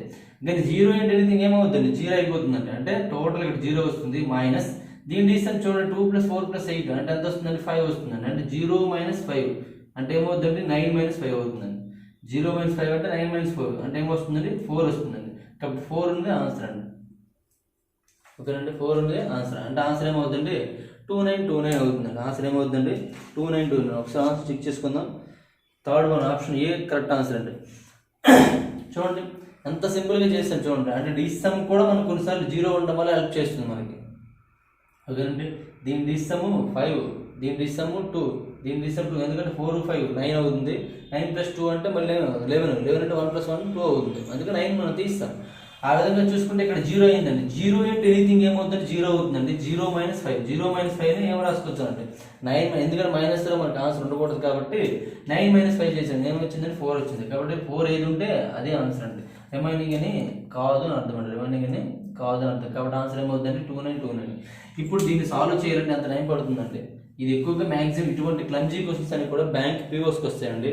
కానీ 0 ఏంటి ఎనీథింగ్ ఏమవుతుందండి 0 అయిపోతుందండి. అంటే టోటల్ ఇక్కడ 0 వస్తుంది మైనస్ దీని డిసెంబర్ చూడండి 2 + 4 + 8 అంటే ఎంత వస్తుందండి 5 వస్తుందండి. అంటే 0 - 5 అంటే ఏమవుతుందండి 9 - 5 అవుతుందండి. 0 - 5 అంటే 9 - 4 అంటే ఏమొస్తుందండి 4 వస్తుందండి. కాబట్టి 4 ఉంది ఆన్సర్ అండి. ఓకేనండి 4 ఉంది ఆన్సర్. అంటే ఆన్సర్ ఏమవుతుందండి 2929 అవుతుందండి. ఆన్సర్ ఏమవుతుందండి 2929. ఒకసారి ఆన్సర్ చెక్ చేసుకుందాం. Third one option A correct answer అండి. చూడండి ఎంత సింపుల్గా చేస్తాను చూడండి. అంటే డిసమ్ కూడా మనకు కొన్నిసార్లు 0 ఉండడం వల్ల హెల్ప్ చేస్తుంది మనకి. ఓకేనండి దీని డిసమ్ 5, దీని డిసమ్ 2, దీని డిసమ్ 2 ఎందుకంటే 4 5 9 అవుతుంది. 9 + 2 అంటే మళ్ళీ 11 అంటే 1 + 1 2 అవుతుంది. అందుకే 9 మనం తీస్తాం. ఆ విధంగా చూసుకుంటే ఇక్కడ 0 అయిందండి. 0 ఏంటి ఎనీథింగ్ ఏమవుతుందండి 0 అవుతుందండి. 0 - 5 0 - 5 ఏం రాసుకోవచ్చానండి 9 ఎందుకంటే మైనస్లో మనకు ఆన్సర్ ఉండకూడదు కాబట్టి 9 - 5 చేసాను. ఏమొచ్చిందండి 4 వచ్చింది. కాబట్టి 4 ఏది ఉంటే అదే ఆన్సర్ అండి. రిమైనింగ్ అని కాదు అని అర్థం అండి. రిమైనింగ్ అని కాదని అర్థం. కాబట్టి ఆన్సర్ ఏమవుతుందంటే 2929. ఇప్పుడు దీన్ని సాల్వ్ చేయాలంటే ఎంత టైం పడుతుందంటే, ఇది ఎక్కువగా మ్యాక్సిమం ఇటువంటి క్లమ్జీ క్వశ్చన్స్ అని కూడా బ్యాంక్ పీఓస్కి వస్తాయండి.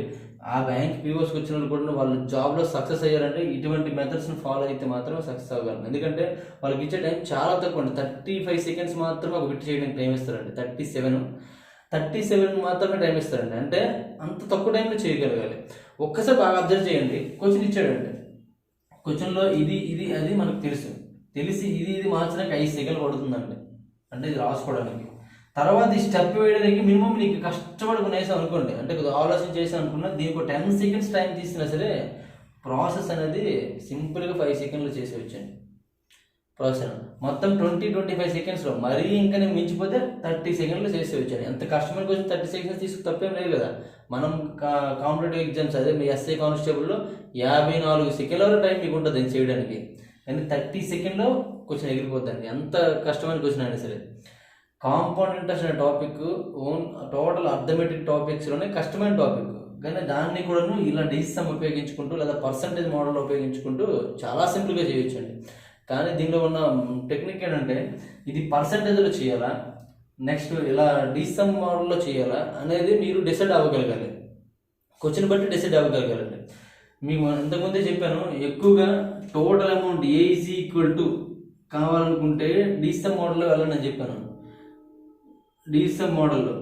ఆ బ్యాంక్ పీఓస్కి వచ్చిన వాళ్ళు కూడా వాళ్ళు జాబ్లో సక్సెస్ అయ్యారంటే ఇటువంటి మెథడ్స్ని ఫాలో అయితే మాత్రం సక్సెస్ అవ్వగలరు. ఎందుకంటే వాళ్ళకి ఇచ్చే టైం చాలా తక్కువ అండి. 35 సెకండ్స్ మాత్రమే ఒక బిట్ చేయడానికి టైం ఇస్తారండి. 37 మాత్రమే టైం ఇస్తారండి. అంటే అంత తక్కువ టైంలో చేయగలగాలి. ఒక్కసారి బాగా అబ్జర్వ్ చేయండి. క్వశ్చన్ ఇచ్చాడండి, క్వశ్చన్లో ఇది ఇది అది మనకు తెలిసి ఇది మార్చడానికి 5 సెకండ్లు పడుతుందండి. అంటే ఇది రాసుకోవడానికి. తర్వాత ఈ స్టెప్ వేయడానికి మినిమం నీకు కష్టపడుకునేసాం అనుకోండి, అంటే కొద్దిగా ఆలోచన చేసాం అనుకున్నా, దీనికి 10 సెకండ్స్ టైం తీసుకున్నా సరే ప్రాసెస్ అనేది సింపుల్గా 5 సెకండ్లో చేసేవచ్చండి. ప్రాసెస్ మొత్తం 20-25 సెకండ్స్లో, మరీ ఇంకా నేను మించిపోతే 30 సెకండ్లో చేసేవచ్చండి. ఎంత కష్టమైన క్వశ్చన్ 30 సెకండ్స్ తీసుకు తప్పేం లేదు కదా. మనం కాంపిటేటివ్ ఎగ్జామ్స్ అదే మీ ఎస్ఐ కానిస్టేబుల్లో 54 సెకండ్ల వరకు టైం మీకు ఉంటుంది చేయడానికి. కానీ 30 సెకండ్లో క్వశ్చన్ ఎగిరిపోద్దండి, ఎంత కష్టమైన క్వశ్చన్ అయినా సరే. కాంపౌండ్ ఇంట్రెస్ట్ అనే టాపిక్ టోటల్ అర్థమెటిక్ టాపిక్స్లోనే కష్టమైన టాపిక్, కానీ దాన్ని కూడాను ఇలా డిసిసమ్ ఉపయోగించుకుంటూ లేదా పర్సంటేజ్ మోడల్ ఉపయోగించుకుంటూ చాలా సింపుల్గా చేయొచ్చండి. కానీ దీనిలో ఉన్న టెక్నిక్ ఏంటంటే ఇది పర్సంటేజ్లో చేయాలా, నెక్స్ట్ ఇలా డిసిసమ్ మోడల్లో చేయాలా అనేది మీరు డిసైడ్ అవ్వగలగాలి. క్వశ్చన్ బట్టి డిసైడ్ అవ్వగలగాలండి. మీకు ఇంతకుముందే చెప్పాను, ఎక్కువగా total amount A is equal to కావాలనుకుంటే డిసిసమ్ మోడల్లో వెళ్ళని నేను చెప్పాను. డిసిసమ్ మోడల్లో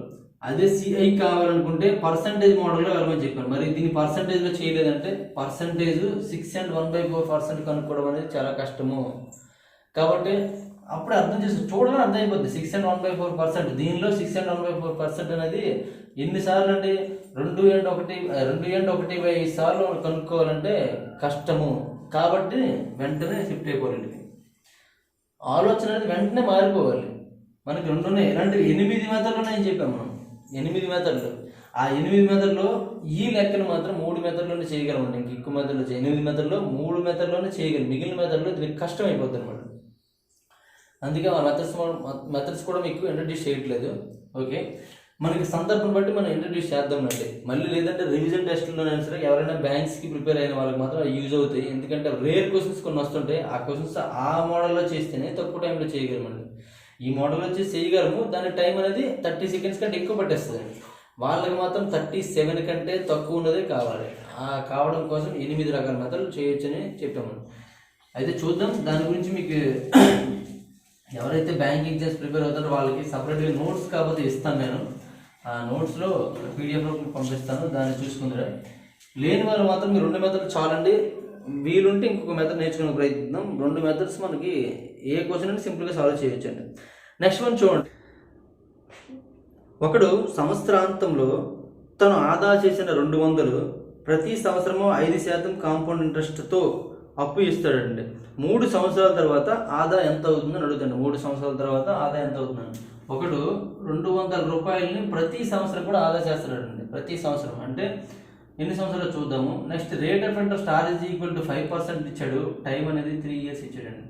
అదే సిఐ కావాలనుకుంటే పర్సంటేజ్ మోడల్లో వెళ్ళమని చెప్పాను. మరి దీన్ని పర్సంటేజ్లో చేయలేదంటే పర్సంటేజ్ 6 and 1/4% కనుక్కోవడం అనేది చాలా కష్టము. కాబట్టి అప్పుడే అర్థం చేసి చూడడం అర్థం అయిపోద్ది. 6 and 1/4%, దీనిలో 6 and 1/4% అనేది ఎన్నిసార్లు అంటే 2/1/5 సార్లు కనుక్కోవాలంటే కష్టము. కాబట్టి వెంటనే షిఫ్ట్ అయిపోవాలి. ఆలోచన అనేది వెంటనే మారిపోవాలి. మనకి 2 ఉన్నాయి. ఇలాంటివి 8 మెథడ్లు ఉన్నాయని చెప్పాము మనం. 8 మెథడ్లు. ఆ 8 మెథడ్లో ఈ లెక్కను మాత్రం 3 మెథడ్లోనే చేయగలమండి. ఇంక ఎక్కువ మెథడ్లో 8 మెథడ్లో 3 మెథడ్లోనే చేయగలం. మిగిలిన మెథడ్లో దీనికి కష్టం అయిపోద్ది అనమాట. అందుకే ఆ మెథడ్స్ కూడా మీకు ఇంట్రడ్యూస్ చేయట్లేదు. ఓకే, మనకి సందర్భం బట్టి మనం ఇంట్రడ్యూస్ చేద్దామండి. మళ్ళీ లేదంటే రివిజన్ టెస్ట్లోనైనా సరే ఎవరైనా బ్యాంక్స్కి ప్రిపేర్ అయిన వాళ్ళకి మాత్రం యూజ్ అవుతాయి. ఎందుకంటే రేర్ క్వశ్చన్స్ కొన్ని వస్తుంటాయి. ఆ క్వశ్చన్స్ ఆ మోడల్లో చేస్తేనే తక్కువ టైంలో చేయగలమండి. ఈ మోడల్ వచ్చి చేయగలము, దాని టైం అనేది 30 సెకండ్స్ కంటే ఎక్కువ పట్టేస్తుంది. వాళ్ళకి మాత్రం 37 కంటే తక్కువ ఉన్నదే కావాలి. ఆ కావడం కోసం 8 రకాల మెథడ్లు చేయొచ్చని చెప్పాము. అయితే చూద్దాం. దాని గురించి మీకు ఎవరైతే బ్యాంక్ ఎగ్జామ్స్ ప్రిపేర్ అవుతారో వాళ్ళకి సపరేట్గా నోట్స్ కాకపోతే ఇస్తాను నేను. ఆ నోట్స్లో పీడిఎఫ్లో పంపిస్తాను, దాన్ని చూసుకుందరా. లేని వాళ్ళు మాత్రం మీరు 2 మెథడ్లు చాలండి. వీలుంటే ఇంకొక మెథడ్ నేర్చుకునే ప్రయత్నం. 2 మెథడ్స్ మనకి ఏ క్వశ్చన్ అంటే సింపుల్గా సాల్వ్ చేయొచ్చండి. నెక్స్ట్ వన్ చూడండి. ఒకడు సంవత్సరాంతంలో తను ఆదా చేసిన 200 ప్రతి సంవత్సరము 5% కాంపౌండ్ ఇంట్రెస్ట్తో అప్పు ఇస్తాడండి. 3 సంవత్సరాల తర్వాత ఆదా ఎంత అవుతుందని అడుగుతాను. 3 సంవత్సరాల తర్వాత ఆదా ఎంత అవుతుందండి. ఒకడు 200 రూపాయలని ప్రతి సంవత్సరం కూడా ఆదా చేస్తాడండి. ప్రతి సంవత్సరం అంటే ఎన్ని సంవత్సరాలు చూద్దాము. Next rate of interest R=5% ఇచ్చాడు. టైం అనేది 3 years ఇచ్చాడండి.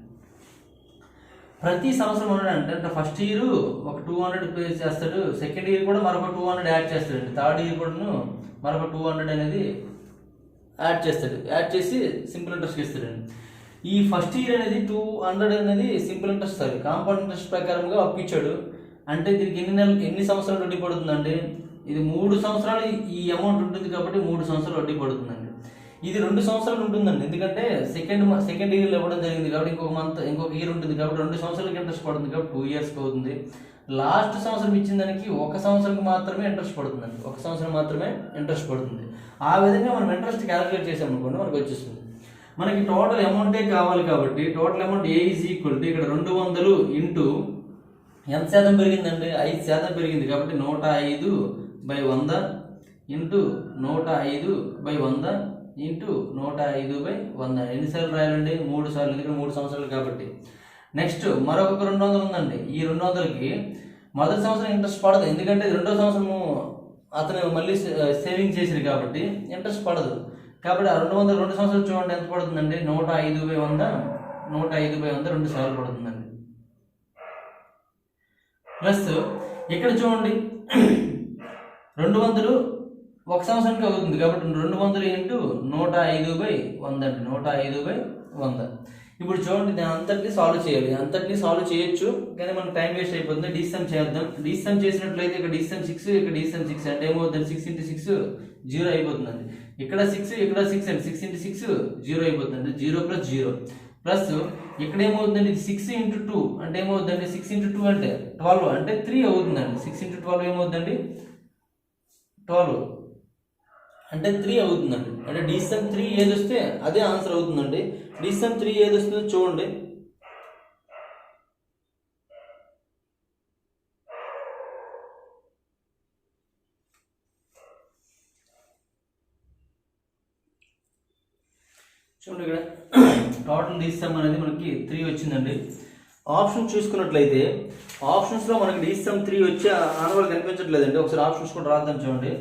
ప్రతి సంవత్సరం ఉన్నాడంటే అంటే ఫస్ట్ ఇయర్ ఒక 200 పే చేస్తాడు, సెకండ్ ఇయర్ కూడా మరొక 200 యాడ్ చేస్తాడండి, థర్డ్ ఇయర్ కూడా మరొక 200 అనేది యాడ్ చేస్తాడు. యాడ్ చేసి సింపుల్ ఇంట్రెస్ట్ ఇస్తాడండి. ఈ ఫస్ట్ ఇయర్ అనేది 200 అనేది simple interest sir compound interest ప్రకారంగా అప్పు ఇచ్చాడు. అంటే దీనికి ఎన్ని సంవత్సరాలు వడ్డీ పడుతుందండి. ఇది 3 సంవత్సరాలు ఈ అమౌంట్ ఉంటుంది కాబట్టి 3 సంవత్సరాలు వడ్డీ పడుతుందండి. ఇది 2 సంవత్సరాలు ఉంటుందండి. ఎందుకంటే సెకండ్ ఇయర్లో ఇవ్వడం జరిగింది కాబట్టి ఇంకొక ఇయర్ ఉంటుంది కాబట్టి 2 సంవత్సరాలకి ఇంట్రెస్ట్ పడుతుంది కాబట్టి 2 years అవుతుంది. లాస్ట్ సంవత్సరం ఇచ్చిన దానికి 1 సంవత్సరానికి మాత్రమే ఇంట్రెస్ట్ పడుతుందండి. 1 సంవత్సరం మాత్రమే ఇంట్రెస్ట్ పడుతుంది. ఆ విధంగా మనం ఇంట్రెస్ట్ క్యాలిక్యులేట్ చేసామనుకోండి మనకు వచ్చేస్తుంది. మనకి టోటల్ అమౌంటే కావాలి కాబట్టి టోటల్ అమౌంట్ A=, ఇక్కడ 200 ఇంటూ ఎంత శాతం పెరిగిందండి, 5% పెరిగింది కాబట్టి 105/100 ఇంటూ 105/100 ఇంటూ 105/100. ఎన్నిసార్లు రాయాలండి, 3 సార్లు, ఎందుకంటే 3 సంవత్సరాలు కాబట్టి. నెక్స్ట్ మరొక 200 ఉందండి. ఈ 200కి మొదటి సంవత్సరం ఇంట్రెస్ట్ పడదు, ఎందుకంటే 2వ సంవత్సరము అతను మళ్ళీ సేవింగ్ చేసింది కాబట్టి ఇంట్రెస్ట్ పడదు. కాబట్టి ఆ 200 2 సంవత్సరాలు చూడండి ఎంత పడుతుందండి, 105/100 2 సార్లు పడుతుందండి. ప్లస్ ఇక్కడ చూడండి 200 1 సంవత్సరానికి అవుతుంది కాబట్టి 200 ఇంటూ 105/100 అండి, 105/100. ఇప్పుడు చూడండి దాని అంతటిని సాల్వ్ చేయాలి, అంతటిని సాల్వ్ చేయొచ్చు కానీ మనకు టైం వేస్ట్ అయిపోతుంది. డీసమ్ చేద్దాం. డీసమ్ చేసినట్లయితే ఇక్కడ డీసమ్ 6 ఇక్కడ డీసమ్ 6 అంటే ఏమవుతుంది 6 × 6 0 అయిపోతుందండి. ఇక్కడ 6 ఇక్కడ 6 అంటే 6 × 6 0 అయిపోతుంది. 0 + 0 ప్లస్ ఇక్కడ ఏమవుతుందండి 6 × 2 అంటే ఏమవుతుందండి 6 × 2 అంటే 12 అంటే 3 అవుతుందండి. 6 × 12 ఏమవుతుందండి 12 అంటే 3 అవుతుందండి. అంటే డీసమ్ 3 ఏది వస్తే అదే ఆన్సర్ అవుతుందండి. డీసమ్ 3 ఏది వస్తుందో చూడండి. చూడండి ఇక్కడ టోటల్ డీసమ్ అనేది మనకి 3 వచ్చిందండి. ఆప్షన్ చూసుకున్నట్లయితే ఆప్షన్స్లో మనకి డీసమ్ 3 వచ్చే ఆనవాళ్ళు కనిపించట్లేదండి. ఒకసారి ఆప్షన్స్ కూడా రాద్దాం చూడండి.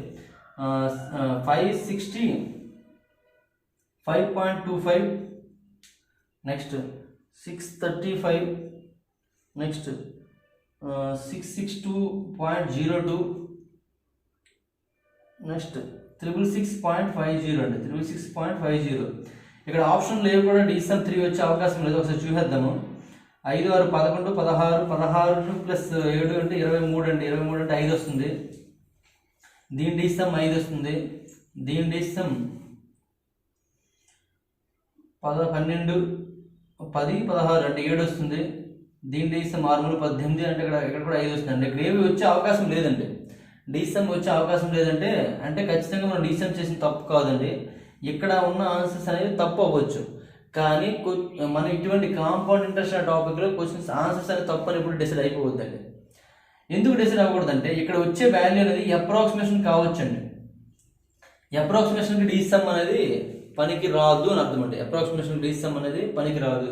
560 5.25 నెక్స్ట్ 635 నెక్స్ట్ 662.02 నెక్స్ట్ 666.50 అండి. 666.50 ఇక్కడ ఆప్షన్ లేవు కూడా డీసమ్ 3 వచ్చే అవకాశం లేదు. ఒకసారి చూసేద్దాము. 5 6 11 16 16 ప్లస్ 7 అంటే 23 అండి. 23 అంటే 5 వస్తుంది. దీని డీసమ్ 5 వస్తుంది. దీని డీసమ్ 12 10 16 అంటే 7 వస్తుంది. దీని డీసమ్ 6 18 అంటే ఇక్కడ కూడా 5 వస్తుంది అండి. ఇక్కడ ఏమి వచ్చే అవకాశం లేదండి. డీసమ్ వచ్చే అవకాశం లేదంటే అంటే ఖచ్చితంగా మనం డీసమ్ చేసిన తప్పు కాదండి. ఇక్కడ ఉన్న ఆన్సర్స్ అనేవి తప్పు అవ్వచ్చు కానీ మనం ఇటువంటి కాంపౌండ్ ఇంట్రెస్ట్ అనే టాపిక్లో క్వశ్చన్స్ ఆన్సర్స్ అనేది తప్పు అని ఇప్పుడు డిసైడ్ అయిపోవద్దండి. ఎందుకు డిసైడ్ అవ్వకూడదంటే ఇక్కడ వచ్చే వాల్యూ అనేది అప్రాక్సిమేషన్ కావచ్చండి. అప్రాక్సిమేషన్కి డీసమ్ అనేది పనికి రాదు అని అర్థం అండి. అప్రాక్సిమేషన్ డీసమ్ అనేది పనికి రాదు.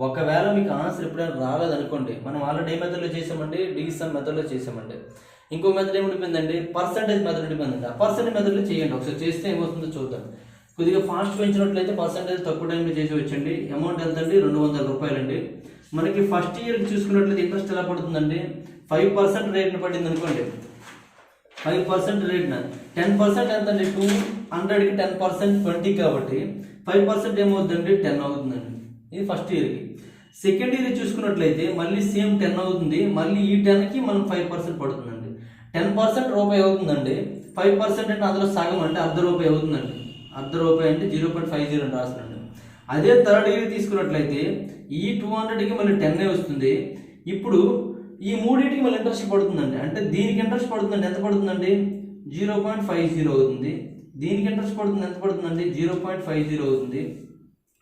ఒకవేళ మీకు ఆన్సర్ ఎప్పుడైనా రాలేదనుకోండి, మనం ఆల్రెడీ ఏ మెథడ్లో చేసామండి డీసమ్ మెథడ్లో చేసామండి. ఇంకో మెథడ్ ఏముండిపోయిందండి పర్సంటేజ్ మెథడ్ ఉండిపోయిందండి. ఆ పర్సంటేజ్ మెథడ్లో చేయండి. ఒకసారి చేస్తే ఏమవుతుందో చూద్దాం. కొద్దిగా ఫాస్ట్ పెంచినట్లయితే పర్సంటేజ్ తక్కువ టైంలో చేసి వచ్చండి. అమౌంట్ ఎంత అండి 200 రూపాయలండి. మనకి ఫస్ట్ ఇయర్కి చూసుకున్నట్లయితే ఇంట్రెస్ట్ ఎలా పడుతుందండి 5% రేట్ని పడింది అనుకోండి. 5% రేట్న 10% ఎంత అండి 200కి 10% 20 కాబట్టి 5% ఏమవుతుందండి 10 అవుతుందండి. ఇది ఫస్ట్ ఇయర్కి. సెకండ్ ఇయర్ చూసుకున్నట్లయితే మళ్ళీ సేమ్ 10 అవుతుంది. మళ్ళీ ఈ 10కి మనం 5% పడుతుందండి. 10% రూపాయి అవుతుందండి. 5% అంటే అందులో సగం అంటే ₹1 అవుతుందండి. ₹1 అంటే 0.50 అని రాస్తున్నాండి. అదే థర్డ్ ఇయర్ తీసుకున్నట్లయితే ఈ 200కి మళ్ళీ 10 వస్తుంది. ఇప్పుడు ఈ మూడింటికి మళ్ళీ ఇంట్రెస్ట్ పడుతుందండి. అంటే దీనికి ఇంట్రెస్ట్ పడుతుందండి ఎంత పడుతుందండి 0.50 అవుతుంది. దీనికి ఇంట్రెస్ట్ పడుతుంది ఎంత పడుతుందండి 0.50 అవుతుంది.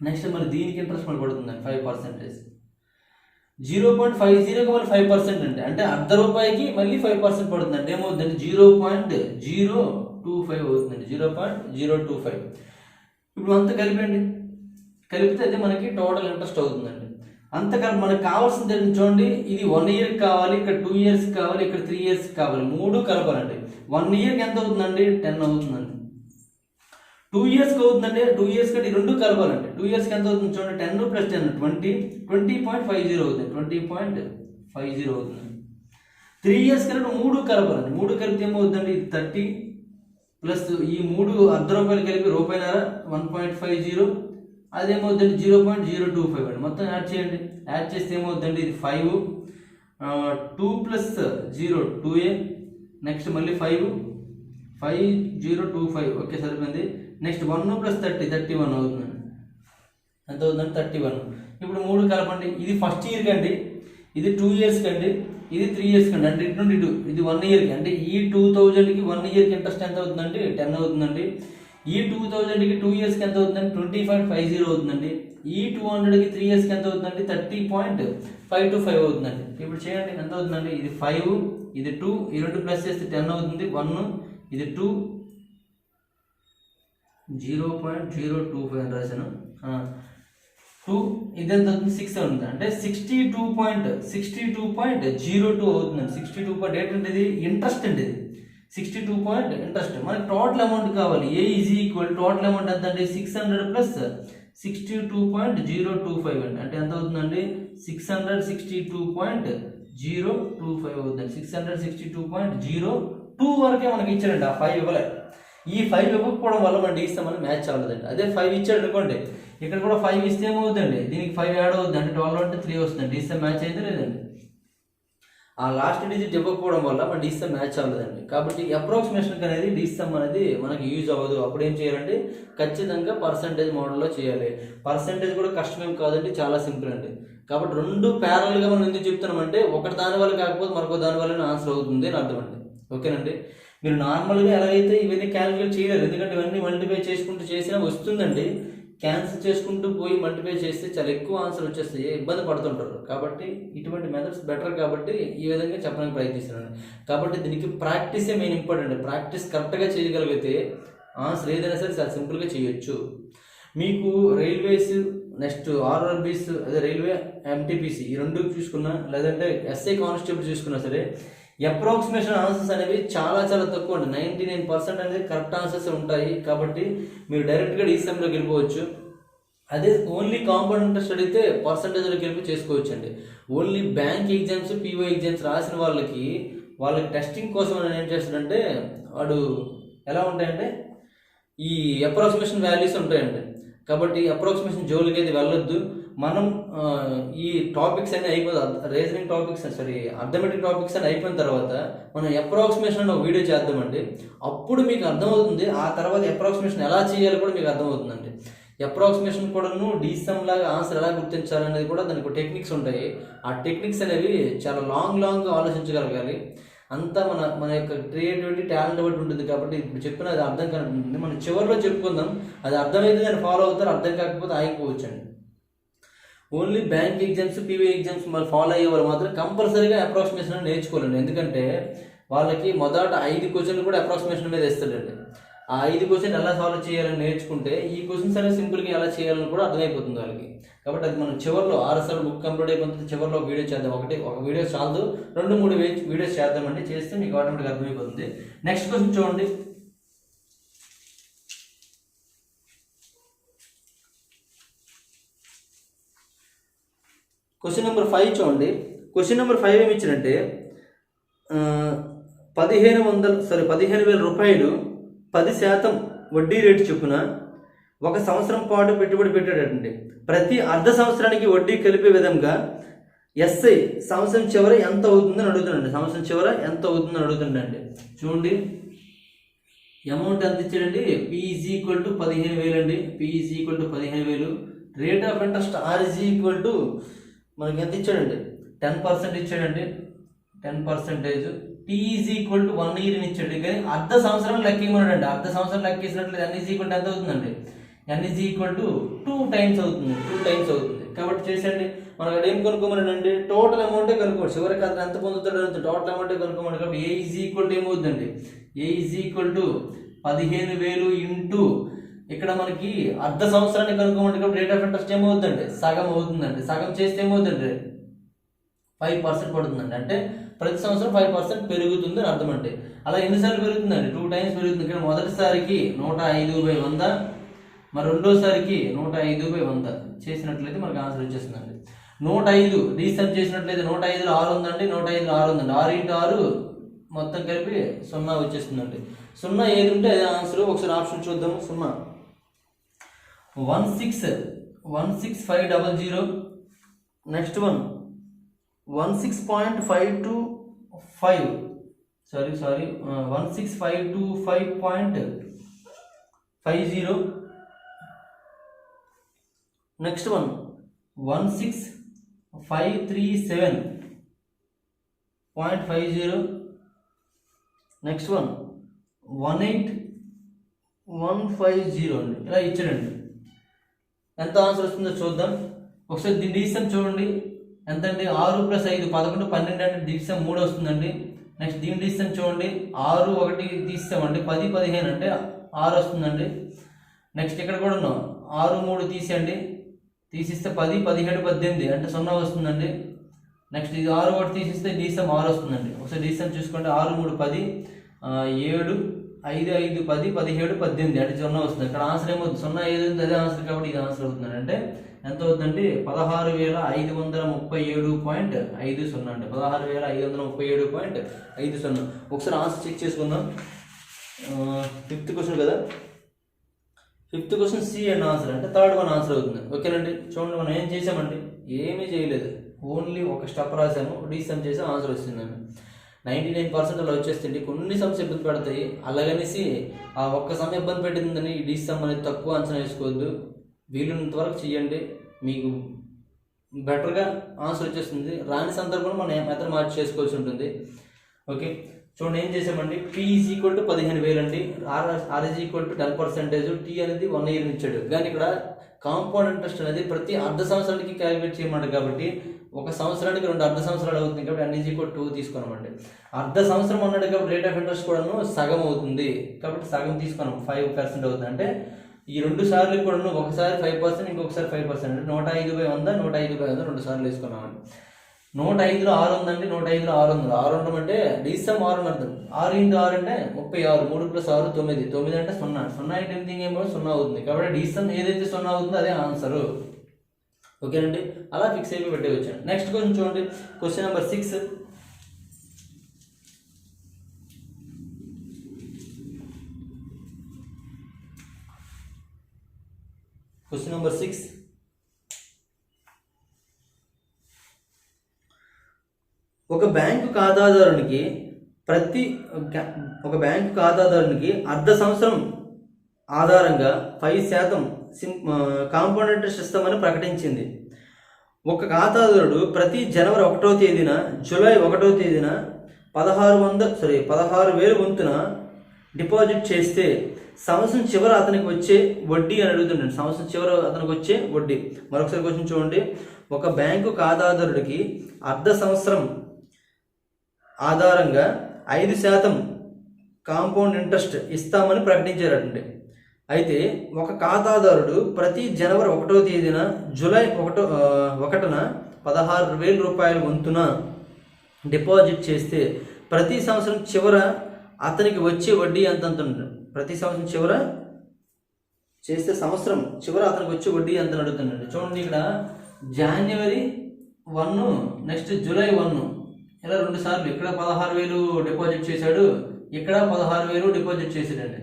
నెక్స్ట్ మళ్ళీ దీనికి ఇంట్రెస్ట్ మళ్ళీ పడుతుందండి 5%. 0.50కి మళ్ళీ 5% అండి. అంటే ₹1 మళ్ళీ 5% పడుతుందండి. ఏమవుతుందండి 0.025 అవుతుందండి. 0.025. ఇప్పుడు అంతా కలిపండి. కలిపితే అయితే మనకి టోటల్ ఇంట్రెస్ట్ అవుతుందండి. అంత కలిపి మనకు కావాల్సింది చూడండి. ఇది 1 ఇయర్కి కావాలి, ఇక్కడ 2 ఇయర్స్కి కావాలి, ఇక్కడ 3 ఇయర్స్కి కావాలి. 3 కలపాలండి. 1 ఇయర్కి ఎంత అవుతుందండి 10 అవుతుందండి. 2 ఇయర్స్కి అవుతుందండి. 2 ఇయర్స్ కంటే 2 కలపాలండి. 2 ఇయర్స్కి ఎంత అవుతుంది చూడండి 10 + 10 20.50 అవుతుంది. 20.50 అవుతుంది. 3 ఇయర్స్ కంటే 3 కలపాలండి. 3 కలిపితే ఏమవుతుందండి 30 ప్లస్ ఈ 3 ₹1 కలిపి ₹1.5 1.50 అదేమవుతుందండి 0.025 అండి. మొత్తం యాడ్ చేయండి. యాడ్ చేస్తే ఏమవుతుందండి ఇది 5 2 + 0 2a నెక్స్ట్ మళ్ళీ 5 5025 ఓకే సరిపోయింది. నెక్స్ట్ 1 + 30 31 అవుతుందండి. ఎంత అవుతుందండి 31. ఇప్పుడు 3 కలపండి. ఇది ఫస్ట్ ఇయర్కి అండి, ఇది 2 ఇయర్స్కి అండి, ఇది 3 ఇయర్స్కి అండి. అంటే ఇటు నుండి ఇటు ఇది 1 ఇయర్కి. అంటే ఈ 2000కి 1 ఇయర్కి ఇంట్రెస్ట్ ఎంత అవుతుందండి 10 అవుతుందండి. ఈ 2000కి 2 ఇయర్స్కి ఎంత అవుతుందండి 20.50 అవుతుందండి. ఈ 200కి 3 ఇయర్స్కి ఎంత అవుతుందండి 30.525 అవుతుందండి. ఇప్పుడు చేయండి ఎంత అవుతుందండి ఇది 5 ఇది 2 ఈ 2 ప్లస్ చేస్తే 10 అవుతుంది. 1 ఇది 2 0.025 అని రాశాను. 2 ఇది ఎంత అవుతుంది 6 అవుతుంది. అంటే 62.02 అవుతుందండి. 62.8 అంటే ఇది ఇంట్రెస్ట్ అండి. ఇది 62 ఇంట్రెస్ట్. మనకి టోటల్ అమౌంట్ కావాలి. A = టోటల్ అమౌంట్ ఎంత అండి 600 + 62.025 అండి. అంటే ఎంత అవుతుందండి 662.025 అవుతుంది. 662.02 వరకే మనకి ఇచ్చాడండి. ఆ 5 ఇవ్వలే. ఈ 5 ఇవ్వకపోవడం వల్ల మనం డీసమ్ అని మ్యాచ్ అవ్వలేదండి. అదే 5 ఇచ్చాడు అనుకోండి ఇక్కడ కూడా 5 ఇస్తే ఏమవుతుందండి, దీనికి 5 యాడ్ అవుతుంది అంటే 12 అంటే 3 వస్తుంది. డిస్టెన్స్ మ్యాచ్ అయితే లేదండి. ఆ లాస్ట్ డిజిట్ ఇవ్వకపోవడం వల్ల మన డిస్టెన్స్ మ్యాచ్ అవ్వలేదండి. కాబట్టి అప్రాక్సిమేషన్ అనేది డిస్టెన్స్ అనేది మనకి యూజ్ అవ్వదు. అప్పుడు ఏం చేయాలంటే ఖచ్చితంగా పర్సంటేజ్ మోడల్లో చేయాలి. పర్సంటేజ్ కూడా కష్టమేం కాదండి, చాలా సింపుల్ అండి. కాబట్టి రెండు ప్యారల్గా మనం ఎందుకు చెప్తున్నామంటే ఒకటి దాని వల్ల కాకపోతే మరొక దాని వల్ల ఆన్సర్ అవుతుంది అని అర్థం అండి. ఓకేనండి. మీరు నార్మల్గా ఎలా అయితే ఇవన్నీ క్యాలిక్యులేట్ చేయలేరు, ఎందుకంటే ఇవన్నీ మల్టిప్లై చేసుకుంటూ చేసినా వస్తుందండి. క్యాన్సిల్ చేసుకుంటూ పోయి మల్టిప్లై చేస్తే చాలా ఎక్కువ ఆన్సర్ వచ్చేస్తాయి, ఇబ్బంది పడుతుంటారు. కాబట్టి ఇటువంటి మెథడ్స్ బెటర్ కాబట్టి ఈ విధంగా చెప్పడానికి ప్రయత్నిస్తున్నాను. కాబట్టి దీనికి ప్రాక్టీసే మెయిన్ ఇంపార్టెంట్. ప్రాక్టీస్ కరెక్ట్గా చేయగలిగితే ఆన్సర్ ఏదైనా సరే చాలా సింపుల్గా చేయొచ్చు. మీకు రైల్వేస్, నెక్స్ట్ ఆర్ఆర్బీస్, అదే రైల్వే ఎంటీపీసీ ఈ రెండు చూసుకున్నా, లేదంటే ఎస్ఐ కానిస్టేబుల్ చూసుకున్నా సరే అప్రాక్సిమేషన్ ఆన్సర్స్ అనేవి చాలా చాలా తక్కువ అండి. 99% అనేది కరెక్ట్ ఆన్సర్స్ ఉంటాయి. కాబట్టి మీరు డైరెక్ట్గా డిసెంబర్లోకి వెళ్ళిపోవచ్చు. అదే ఓన్లీ కాంపౌండ్ ఇంట్రెస్ట్ అడిగితే పర్సంటేజ్లోకి వెళ్ళి చేసుకోవచ్చు అండి. Only bank exams, PO exams రాసిన వాళ్ళకి టెస్టింగ్ కోసం ఏం చేస్తాడంటే వాడు ఎలా ఉంటాయంటే ఈ అప్రాక్సిమేషన్ వాల్యూస్ ఉంటాయండి. కాబట్టి అప్రాక్సిమేషన్ జోలికి అయితే వెళ్ళొద్దు. మనం ఈ టాపిక్స్ అన్నీ అయిపోతుంది, రీజనింగ్ టాపిక్స్ అర్థమెటిక్ టాపిక్స్ అని అయిపోయిన తర్వాత మనం అప్రాక్సిమేషన్ ఒక వీడియో చేద్దామండి. అప్పుడు మీకు అర్థమవుతుంది. ఆ తర్వాత అప్రాక్సిమేషన్ ఎలా చేయాలో కూడా మీకు అర్థమవుతుందండి. అప్రాక్సిమేషన్ కూడాను డిసమ్ లాగా ఆన్సర్ ఎలా గుర్తించాలనేది కూడా దానికి టెక్నిక్స్ ఉంటాయి. ఆ టెక్నిక్స్ అనేవి చాలా లాంగ్ ఆలోచించగలగాలి. అంతా మన యొక్క క్రియేటివిటీ, టాలెంట్ బట్టి ఉంటుంది. కాబట్టి ఇప్పుడు చెప్పిన అది అర్థం కానుంటుంది, మనం చివరిలో చెప్పుకుందాం. అది అర్థమైతే దాన్ని ఫాలో అవుతారు, అర్థం కాకపోతే ఆగిపోవచ్చు అండి. Only bank exams, PV exams మనం ఫాలో అయ్యే వాళ్ళు మాత్రం కంపల్సరీగా అప్రాక్సిమేషన్ నేర్చుకోవాలండి. ఎందుకంటే వాళ్ళకి మొదట 5 క్వశ్చన్లు కూడా అప్రాక్సిమేషన్ మీద ఇస్తాడండి. ఆ 5 క్వశ్చన్ ఎలా సాల్వ్ చేయాలని నేర్చుకుంటే ఈ క్వశ్చన్స్ అనేది సింపుల్గా ఎలా చేయాలని కూడా అర్థమైపోతుంది వాళ్ళకి. కాబట్టి అది మనం చివరిలో ఆర్ఎస్ఆర్ బుక్ కంప్లీట్ అయిపోతుంది, చివరిలో ఒక వీడియో చేద్దాం. ఒక వీడియో చాలదు, 2-3 వీడియోస్ చేద్దామండి. చేస్తే మీకు ఆటోమేటిక్గా అర్థమైపోతుంది. నెక్స్ట్ క్వశ్చన్ చూడండి. క్వశ్చన్ నెంబర్ 5 చూడండి. క్వశ్చన్ నెంబర్ 5 ఏమి ఇచ్చారంటే 15,000 రూపాయలు 10% వడ్డీ రేటు చొప్పున 1 సంవత్సరం పాటు పెట్టుబడి పెట్టాడండి. ప్రతి అర్ధ సంవత్సరానికి వడ్డీ కలిపే విధంగా ఎస్ఐ సంవత్సరం చివర ఎంత అవుతుందని అడుగుతుందండి. సంవత్సరం చివర ఎంత అవుతుందని అడుగుతుండండి. చూడండి, అమౌంట్ ఎంత ఇచ్చాడండి, P=15,000 అండి. P=15,000. Rate of interest R మనకి ఎంత ఇచ్చాడండి, 10% ఇచ్చాడండి. 10%. T=1 year అని ఇచ్చాడు. కానీ అర్ధ సంవత్సరం లెక్కిమన్నాడండి. అర్ధ సంవత్సరం లెక్కేసినట్లయితే N= ఎంత అవుతుందండి, N=2 times అవుతుంది. 2 times అవుతుంది. కాబట్టి చేసేయండి. మనకు అక్కడ ఏం కనుక్కోమన్నాడండి, టోటల్ అమౌంటే కనుక్కోండి. చివరికి అతను ఎంత పొందుతాడు, టోటల్ అమౌంటే కనుక్కోమని. కాబట్టి A ఏమవుతుందండి, A=15,000 ఇంటూ ఇక్కడ మనకి అర్ధ సంవత్సరాన్ని కనుక్కోమంటే కాబట్టి రేట్ ఆఫ్ ఇంట్రెస్ట్ ఏమవుతుందండి, సగం అవుతుందండి. సగం చేస్తే ఏమవుతుందండి, 5% పడుతుందండి. అంటే ప్రతి సంవత్సరం 5% పెరుగుతుంది అని అర్థం. అంటే అలా ఎన్నిసార్లు పెరుగుతుందండి, 2 times పెరుగుతుంది. ఇక్కడ మొదటిసారికి 105/100, మరి రెండోసారికి 105/100 చేసినట్లయితే మనకు ఆన్సర్ వచ్చేస్తుందండి. 105 రీసెర్చ్ చేసినట్లయితే 105లో 6 ఉందండి, 105లో 6 ఉందండి. 6 × 6 మొత్తం కలిపి 0 వచ్చేస్తుందండి. 0 ఏది ఉంటే అదే ఆన్సర్. ఒకసారి ఆప్షన్ చూద్దాము. 0 16500. Next one 16.525. 16,525.50. Next one 16,537.50. Next one 18,150 అండి. ఇలా ఇచ్చాడండి. ఎంత ఆన్సర్ వస్తుందో చూద్దాం. ఒకసారి దీని డివిజన్ చూడండి. ఎంత అండి, 6 + 5 11, 12 అంటే డివిజన్ 3 వస్తుందండి. నెక్స్ట్ దీని డివిజన్ చూడండి, 6 1 తీసామండి, 10 15 అంటే 6 వస్తుందండి. నెక్స్ట్ ఇక్కడ కూడా ఉన్నాం, 6 3 తీసేయండి, తీసిస్తే 10 17 18 అంటే 0 వస్తుందండి. నెక్స్ట్ ఇది 6 1 తీసిస్తే డివిజన్ 6 వస్తుందండి. ఒకసారి డివిజన్ చూసుకోండి, 6 3 10, 7 5 5 10 17 18 అంటే 0 వస్తుంది. ఇక్కడ ఆన్సర్ ఏమవుతుంది, 0 ఏది అదే ఆన్సర్. కాబట్టి ఇది ఆన్సర్ అవుతుంది. అంటే ఎంత అవుతుందండి, 16,537.50 అండి. 16,537.50. ఒకసారి ఆన్సర్ చెక్ చేసుకుందాం. 5th క్వశ్చన్ కదా. Fifth question C and answer అంటే థర్డ్ వన్ ఆన్సర్ అవుతుంది. ఓకేనండి. చూడండి మనం ఏం చేసామండి, ఏమీ చేయలేదు, ఓన్లీ ఒక స్టెప్ రాసాము, డీసమ్ చేసాము, ఆన్సర్ వస్తుందండి. 99% అలా వచ్చేస్తుంది. కొన్ని సమ్స్ ఇబ్బంది పడతాయి, అలాగనేసి ఆ ఒక్క సమ్ ఇబ్బంది పెట్టిందని ఈ డీసమ్ అనేది తక్కువ అంచనా వేసుకోవద్దు. వీలున్నంత వరకు చేయండి, మీకు బెటర్గా ఆన్సర్ వచ్చేస్తుంది. రాని సందర్భంలో మనం మెథడ్ మార్చి చేసుకోవాల్సి ఉంటుంది. ఓకే, చూడండి ఏం చేసామండి, P ఈజ్ ఈక్వల్ టు 15,000 అండి, R is equal to 10%, T అనేది 1 year ఇచ్చాడు. కానీ ఇక్కడ కాంపౌండ్ ఇంట్రెస్ట్ అనేది ప్రతి అర్ధ సంవత్సరానికి క్యాలిక్యులేట్ చేయమంట, కాబట్టి ఒక సంవత్సరానికి 2 అర్ధ సంవత్సరాలు అవుతుంది, కాబట్టి N ఈజ్ ఈక్వల్ 2 తీసుకున్నామండి. అర్ధ సంవత్సరం అన్నాడు కాబట్టి రేట్ ఆఫ్ ఇంట్రెస్ట్ కూడాను సగం అవుతుంది, కాబట్టి సగం తీసుకున్నాం, 5% అవుతుంది. అంటే ఈ 2 సార్లు కూడాను ఒకసారి 5%, ఇంకొకసారి 5%, అంటే 105/100, 105/100 2 సార్లు వేసుకున్నామండి. 105లో 6 ఉందండి, 105లో 600, 600 అంటే డీసమ్ 6 అర్థం, 6 × 6 అంటే 36, 3 + 6 9, 9 అంటే 0, 0 అంటే ఎనిథింగ్ ఏమో 0 అవుతుంది, కాబట్టి డీసమ్ ఏదైతే 0 అవుతుందో అదే ఆన్సరు. ఓకేనండి, అలా ఫిక్స్ అయిపోయి పెట్టేయచ్చు. నెక్స్ట్ క్వశ్చన్ చూడండి, క్వశ్చన్ నెంబర్ 6. క్వశ్చన్ నెంబర్ 6, ఒక బ్యాంకు ఖాతాదారునికి అర్ధ సంవత్సరం ఆధారంగా 5% కాంపౌండ్ ఇంట్రెస్ట్ ఇస్తామని ప్రకటించింది. ఒక ఖాతాదారుడు ప్రతి జనవరి 1వ తేదీన, జూలై 1వ తేదీన 16,000 వంతున డిపాజిట్ చేస్తే సంవత్సరం చివర అతనికి వచ్చే వడ్డీ అని అడుగుతుండండి. సంవత్సరం చివర అతనికి వచ్చే వడ్డీ. మరొకసారి క్వశ్చన్ చూడండి, ఒక బ్యాంకు ఖాతాదారుడికి అర్ధ సంవత్సరం ఆధారంగా 5% కాంపౌండ్ ఇంట్రెస్ట్ ఇస్తామని ప్రకటించారండి. అయితే ఒక ఖాతాదారుడు ప్రతి జనవరి 1వ తేదీన, జూలై 1న 16,000 రూపాయల వంతున డిపాజిట్ చేస్తే ప్రతి సంవత్సరం చివర అతనికి వచ్చే వడ్డీ ఎంత ఉంటుంది? ప్రతి సంవత్సరం చివర చేస్తే సంవత్సరం చివర అతనికి వచ్చే వడ్డీ ఎంత అడుగుతుందండి. చూడండి, ఇక్కడ జనవరి 1, నెక్స్ట్ జూలై 1, ఇలా 2 సార్లు, ఇక్కడ 16,000 డిపాజిట్ చేశాడు, ఇక్కడ 16,000 డిపాజిట్ చేశాడండి.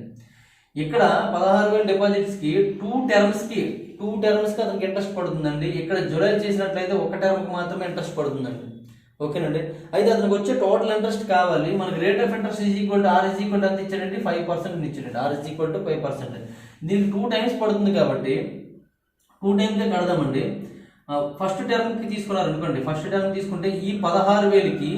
ఇక్కడ 16,000 డిపాజిట్స్కి 2 టర్మ్స్కి అతనికి ఇంట్రెస్ట్ పడుతుందండి. ఇక్కడ జూలై చేసినట్లయితే ఒక టర్మ్కి మాత్రమే ఇంట్రెస్ట్ పడుతుందండి. ఓకేనండి. అయితే అతనికి వచ్చే టోటల్ ఇంట్రెస్ట్ కావాలి. మనకి rate of interest is equal to R is equal to ఎంత ఇచ్చాడండి, 5% ఇచ్చాడండి. R is equal to 5%. దీనికి 2 times పడుతుంది కాబట్టి 2 times కడదామండి. ఫస్ట్ టర్మ్కి తీసుకున్నారు అనుకోండి, ఫస్ట్ టర్మ్ తీసుకుంటే ఈ 16,000కి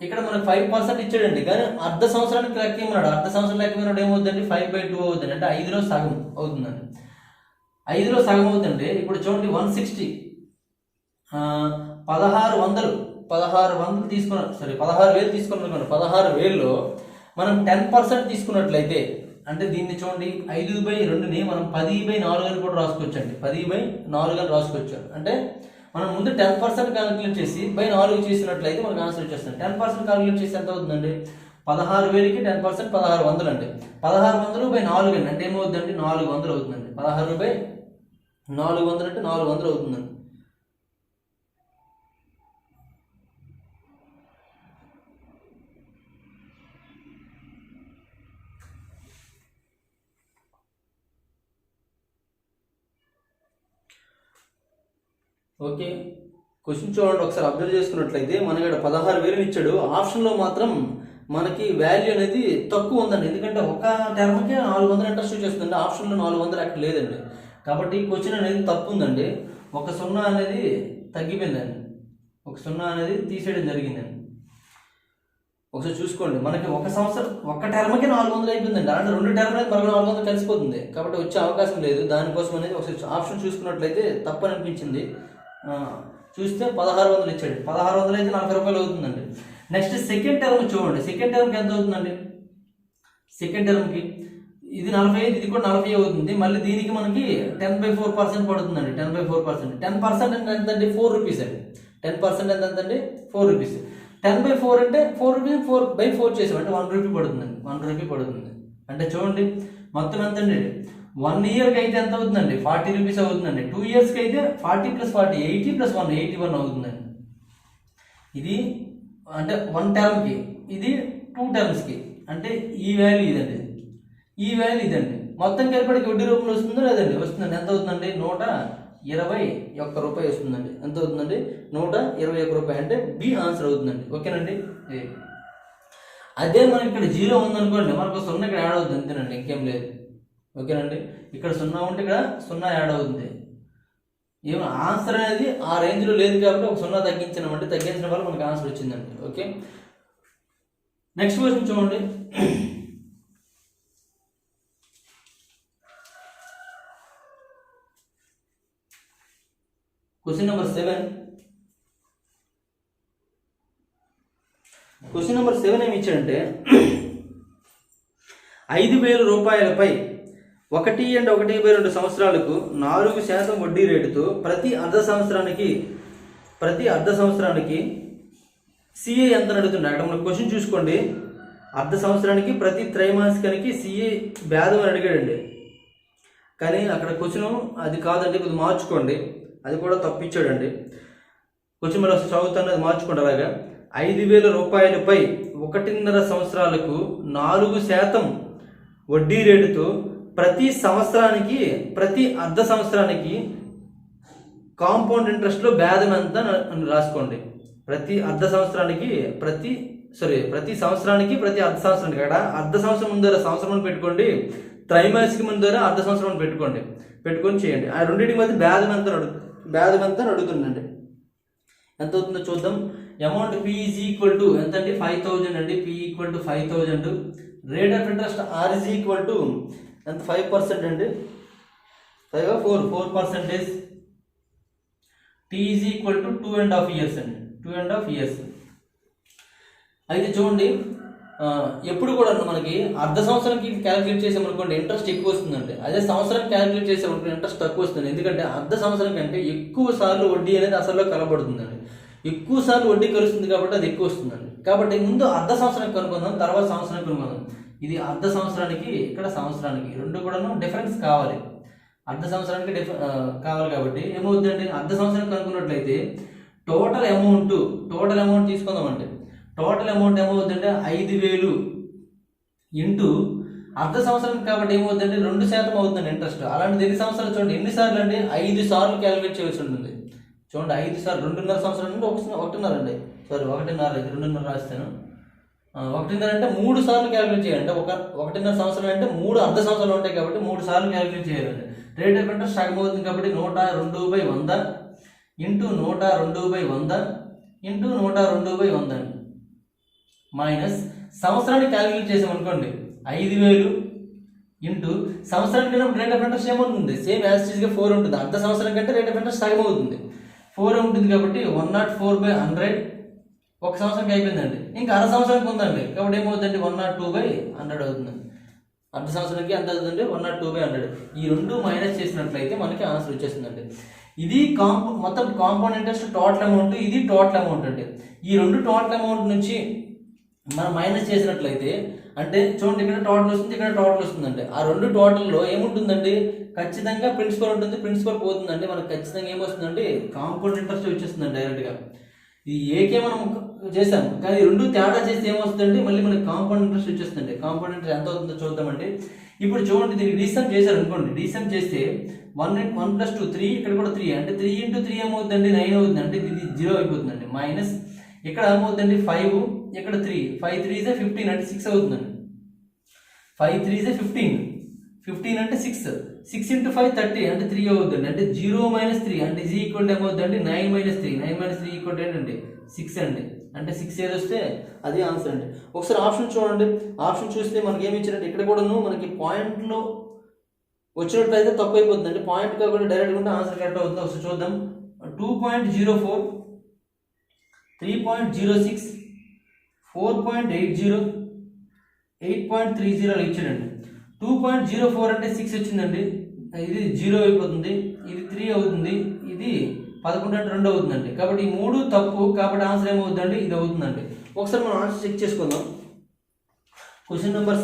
ఇక్కడ మనకు 5% ఇచ్చాడండి, కానీ అర్ధ సంవత్సరానికి లెక్క ఏమన్నాడు, అర్ధ సంవత్సరం లెక్క ఏమన్నాడు ఏమవుతుందండి, 5/2 అవుతుంది, అంటే 5లో సగం అవుతుందండి. 5లో సగం అవుతుంది. ఇప్పుడు చూడండి 160, 1600 తీసుకున్నాం, 16,000 తీసుకున్నాం అనుకోండి. 16,000లో మనం 10% తీసుకున్నట్లయితే, అంటే దీన్ని చూడండి 5/2ని మనం 10/4 అని కూడా రాసుకోవచ్చు అండి. 10/4 అని రాసుకోవచ్చు. అంటే మనం ముందు 10% క్యాలిక్యులేట్ చేసి 4 చేసినట్లయితే మనకు ఆన్సర్ వచ్చేస్తుంది. 10% క్యాలిక్యులేట్ చేసి ఎంత అవుతుందండి, 16,000కి 10% 1600 అండి. 1600/4 అండి, అంటే ఏమవుతుందండి, 400 అవుతుందండి. 16/400 అంటే 400 అవుతుందండి. ఓకే, క్వశ్చన్ చూడండి ఒకసారి అబ్జర్వ్ చేసుకున్నట్లయితే, మనకి ఇక్కడ 16,000 ఇచ్చాడు, ఆప్షన్లో మాత్రం మనకి వాల్యూ అనేది తక్కువ ఉందండి. ఎందుకంటే ఒక టర్మ్కి 400 ఇంట్రెస్ట్ వచ్చేస్తుందండి, ఆప్షన్లో 400 అక్కడ లేదండి. కాబట్టి ఈ క్వశ్చన్ అనేది తప్పు ఉందండి. ఒక 0 అనేది తగ్గిపోయిందండి, ఒక 0 అనేది తీసేయడం జరిగిందండి. ఒకసారి చూసుకోండి, మనకి ఒక సంవత్సరం ఒక టర్మ్కి 400 అయిపోయిందండి, అంటే 2 టర్మ్ అనేది మరొక 400 కలిసిపోతుంది, కాబట్టి వచ్చే అవకాశం లేదు. దానికోసం అనేది ఒకసారి ఆప్షన్ చూసుకున్నట్లయితే తప్పు అనిపించింది. చూస్తే 1600 ఇచ్చాడు, 1600 అయితే 40 రూపాయలు అవుతుందండి. నెక్స్ట్ సెకండ్ టర్మ్ చూడండి, సెకండ్ టర్మ్కి ఎంత అవుతుందండి, సెకండ్ టర్మ్కి ఇది 45, ఇది కూడా 40 అవుతుంది. మళ్ళీ దీనికి మనకి 10/4% పడుతుందండి. 10/4%, 10% అంటే ఎంతండి, 4 రూపీస్ అండి. 10% ఎంత ఎంతండి, 4 రూపీస్. 10/4 అంటే 4 రూపీస్, 4/4 చేసామంటే 1 రూపీ పడుతుందండి, 1 రూపీ పడుతుంది. అంటే చూడండి మొత్తం ఎంత అండి, 1 ఇయర్కి అయితే ఎంత అవుతుందండి, 40 రూపీస్ అవుతుందండి. 2 ఇయర్స్కి అయితే 40 + 40 80 + 1 81 అవుతుందండి. ఇది అంటే 1 టర్మ్కి, ఇది 2 టర్మ్స్కి, అంటే ఈ వాల్యూ ఇదండి, ఈ వాల్యూ ఇదండి. మొత్తం కలిపడికి వడ్డీ రూపంలో వస్తుందో లేదండి? వస్తుందండి. ఎంత అవుతుందండి? 121 రూపాయి వస్తుందండి. ఎంత అవుతుందండి? 121 రూపాయి. అంటే బి ఆన్సర్ అవుతుందండి. ఓకేనండి. అదే మనకి ఇక్కడ 0 ఉందనుకోండి, మనకు 0 ఇక్కడ యాడ్ అవుతుంది అంతేనండి, ఇంకేం లేదు. ఓకేనండి. ఇక్కడ 0 ఉంటే ఇక్కడ 0 యాడ్ అవుతుంది. ఏమో ఆన్సర్ అనేది ఆ రేంజ్లో లేదు కాబట్టి ఒక 0 తగ్గించినామంటే, తగ్గించడం వల్ల మనకు ఆన్సర్ వచ్చిందండి. ఓకే, నెక్స్ట్ క్వశ్చన్ చూడండి. Question number 7. క్వశ్చన్ నెంబర్ 7 ఏమి ఇచ్చాడంటే 5,000 రూపాయలపై 1.12 సంవత్సరాలకు 4% వడ్డీ రేటుతో ప్రతి అర్ధ సంవత్సరానికి సిఏ ఎంత అడుగుతుంది. అక్కడ మన క్వశ్చన్ చూసుకోండి. అర్ధ సంవత్సరానికి ప్రతి త్రైమాసికానికి సిఏ భేదం అని అడిగాడండి. కానీ అక్కడ క్వశ్చన్ అది కాదండి, కొద్దిగా మార్చుకోండి. అది కూడా తప్పిచ్చాడండి. క్వశ్చన్ మరి చదువుతాను, అది మార్చుకోండి. అలాగా 5,000 రూపాయలపై 1.5 సంవత్సరాలకు 4% వడ్డీ రేటుతో ప్రతి అర్ధ సంవత్సరానికి కాంపౌండ్ ఇంట్రెస్ట్లో భేదం ఎంత అని రాసుకోండి. ప్రతి సంవత్సరానికి ప్రతి అర్ధ సంవత్సరానికి, అక్కడ అర్ధ సంవత్సరం ముందర సంవత్సరం అని పెట్టుకోండి, త్రైమాసిక ముందర అర్ధ సంవత్సరం అని పెట్టుకొని చేయండి. ఆ రెండింటి మధ్య భేదం ఎంత అని అడుగుతుందండి. ఎంత అవుతుందో చూద్దాం. Amount P is equal to ఎంత అండి? 5,000 అండి. P equal to 5,000. Rate of interest R is equal to ఎంత? 5% అండి. 4%. T is equal to 2.5 years అండి. 2.5 years. అయితే చూడండి, ఎప్పుడు కూడా మనకి అర్ధ సంవత్సరానికి క్యాలిక్యులేట్ చేసామనుకోండి ఇంట్రెస్ట్ ఎక్కువ వస్తుందండి. అదే సంవత్సరం క్యాలిక్యులేట్ చేసామనుకోండి ఇంట్రెస్ట్ తక్కువ వస్తుంది. ఎందుకంటే అర్ధ సంవత్సరం కంటే ఎక్కువ సార్లు వడ్డీ అనేది అసలు కలపడుతుందండి. ఎక్కువ సార్లు వడ్డీ కలుస్తుంది కాబట్టి అది ఎక్కువ వస్తుందండి. కాబట్టి ముందు అర్ధ సంవత్సరానికి కనుక్కుందాం, తర్వాత సంవత్సరానికి కనుక్కుందాం. ఇది అర్ధ సంవత్సరానికి, ఇక్కడ సంవత్సరానికి రెండు కూడాను డిఫరెన్స్ కావాలి. అర్ధ సంవత్సరానికి కావాలి కాబట్టి ఏమవుతుందండి? అర్ధ సంవత్సరానికి కనుక్కున్నట్లయితే టోటల్ అమౌంట్ తీసుకుందామంటే టోటల్ అమౌంట్ ఏమవుతుందంటే 5,000 ఇంటూ అర్ధ సంవత్సరం కాబట్టి ఏమవుతుందంటే 2% అవుతుందండి ఇంట్రెస్ట్. అలాంటిది ఎన్ని సంవత్సరాలు చూడండి, ఎన్నిసార్లు అండి? 5 సార్లు క్యాలిక్యులేట్ చేయాల్సి ఉంటుంది. చూడండి, 5 సార్లు 2.5 సంవత్సరాలు అంటే 1.5 అండి. సారీ 1.5, 2.5 రాస్తాను. 1.5 అంటే 3 సార్లు క్యాలిక్యులేట్ చేయాలంటే 1.5 సంవత్సరం అంటే 3 అర్ధ సంవత్సరాలు ఉంటాయి కాబట్టి 3 సార్లు క్యాలిక్యులేట్ చేయాలండి. రేట్ ఆఫ్ ఇంట్రెస్ట్ సగం అవుతుంది కాబట్టి 102/100 ఇంటూ 102/100 ఇంటూ 102/100 అండి. మైనస్ సంవత్సరానికి క్యాలిక్యులేట్ చేసామనుకోండి 5,000 ఇంటూ సంవత్సరానికి రేట్ ఆఫ్ ఇంట్రెస్ట్ ఏమవుతుంది? సేమ్ యాజిటీస్గా 4 ఉంటుంది. అర్ధ సంవత్సరం కంటే రేట్ ఆఫ్ ఇంట్రెస్ట్ సగం అవుతుంది. 4 ఉంటుంది కాబట్టి 104/100 ఒక సంవత్సరానికి అయిపోయిందండి. ఇంకా అర్ధ సంవత్సరానికి ఉందండి కాబట్టి ఏమవుతుందండి? 102/100 అవుతుందండి. అర్ధ సంవత్సరానికి ఎంత అవుతుందండి? 102/100. ఈ రెండు మైనస్ చేసినట్లయితే మనకి ఆన్సర్ వచ్చేస్తుందండి. ఇది మొత్తం కాంపౌండ్ ఇంట్రెస్ట్ టోటల్ అమౌంట్, ఇది టోటల్ అమౌంట్ అండి. ఈ రెండు టోటల్ అమౌంట్ నుంచి మనం మైనస్ చేసినట్లయితే అంటే చూడండి, ఇక్కడ టోటల్ వస్తుంది, ఇక్కడ టోటల్ వస్తుందండి. ఆ రెండు టోటల్లో ఏముంటుందండి? ఖచ్చితంగా ప్రిన్సిపల్ ఉంటుంది. ప్రిన్సిపల్ పోతుందండి, మనకు ఖచ్చితంగా ఏమొస్తుందండి? కాంపౌండ్ ఇంట్రెస్ట్ వచ్చేస్తుందండి డైరెక్ట్గా. ఇది ఏకే మనం చేసాము, కానీ రెండు తేడా చేస్తే ఏమొస్తుందండి? మళ్ళీ మనకి కాంపౌండ్ ఇంట్రెస్ట్ వచ్చేస్తుంది. కాంపౌండ్ ఇంట్రెస్ట్ ఎంత అవుతుందో చూద్దామండి. ఇప్పుడు చూడండి, దీనికి డీసమ్ చేశారు అనుకోండి. డీసమ్ చేస్తే 1 + 2 3, ఇక్కడ కూడా 3 అంటే 3 × 3 ఏమవుతుందండి? 9 అవుతుంది. అంటే ఇది 0 అయిపోతుందండి. మైనస్ ఇక్కడ ఏమవుతుందండి? 5, ఇక్కడ 3, 5 3 = 15 అంటే 6 అవుతుందండి. 5 3 = 15 అంటే 6 × 5 30 అంటే 3 అవుతుందండి. అంటే 0 - 3 అంటే ఈజ్ ఈక్వల్ ఏమవుతుందండి? 9 - 3 9 - 3 ఈక్వల్ ఏంటండి? 6 అండి. అంటే 6 ఏది వస్తే అది ఆన్సర్ అండి. ఒకసారి ఆప్షన్ చూడండి. ఆప్షన్ చూస్తే మనకి ఏమి ఇచ్చినట్టు ఇక్కడ కూడాను మనకి పాయింట్లో వచ్చినట్లయితే తప్పు అయిపోతుందండి. పాయింట్ కాకుండా డైరెక్ట్గా ఉంటే ఆన్సర్ కరెక్ట్ అవుతుంది. ఒకసారి చూద్దాం. 2.04, 3.06, 4.80, 8.30 ఇచ్చాడండి. 2.04 అంటే 6 వచ్చిందండి. ఇది 0 అయిపోతుంది. ఇది 3 అవుతుంది. ఇది 11 అంటే 2 అవుతుందండి. కాబట్టి ఈ 3 తప్పు. కాబట్టి ఆన్సర్ ఏమవుతుందండి? ఇది అవుతుందండి. ఒకసారి మనం ఆన్సర్ చెక్ చేసుకుందాం. క్వశ్చన్ నెంబర్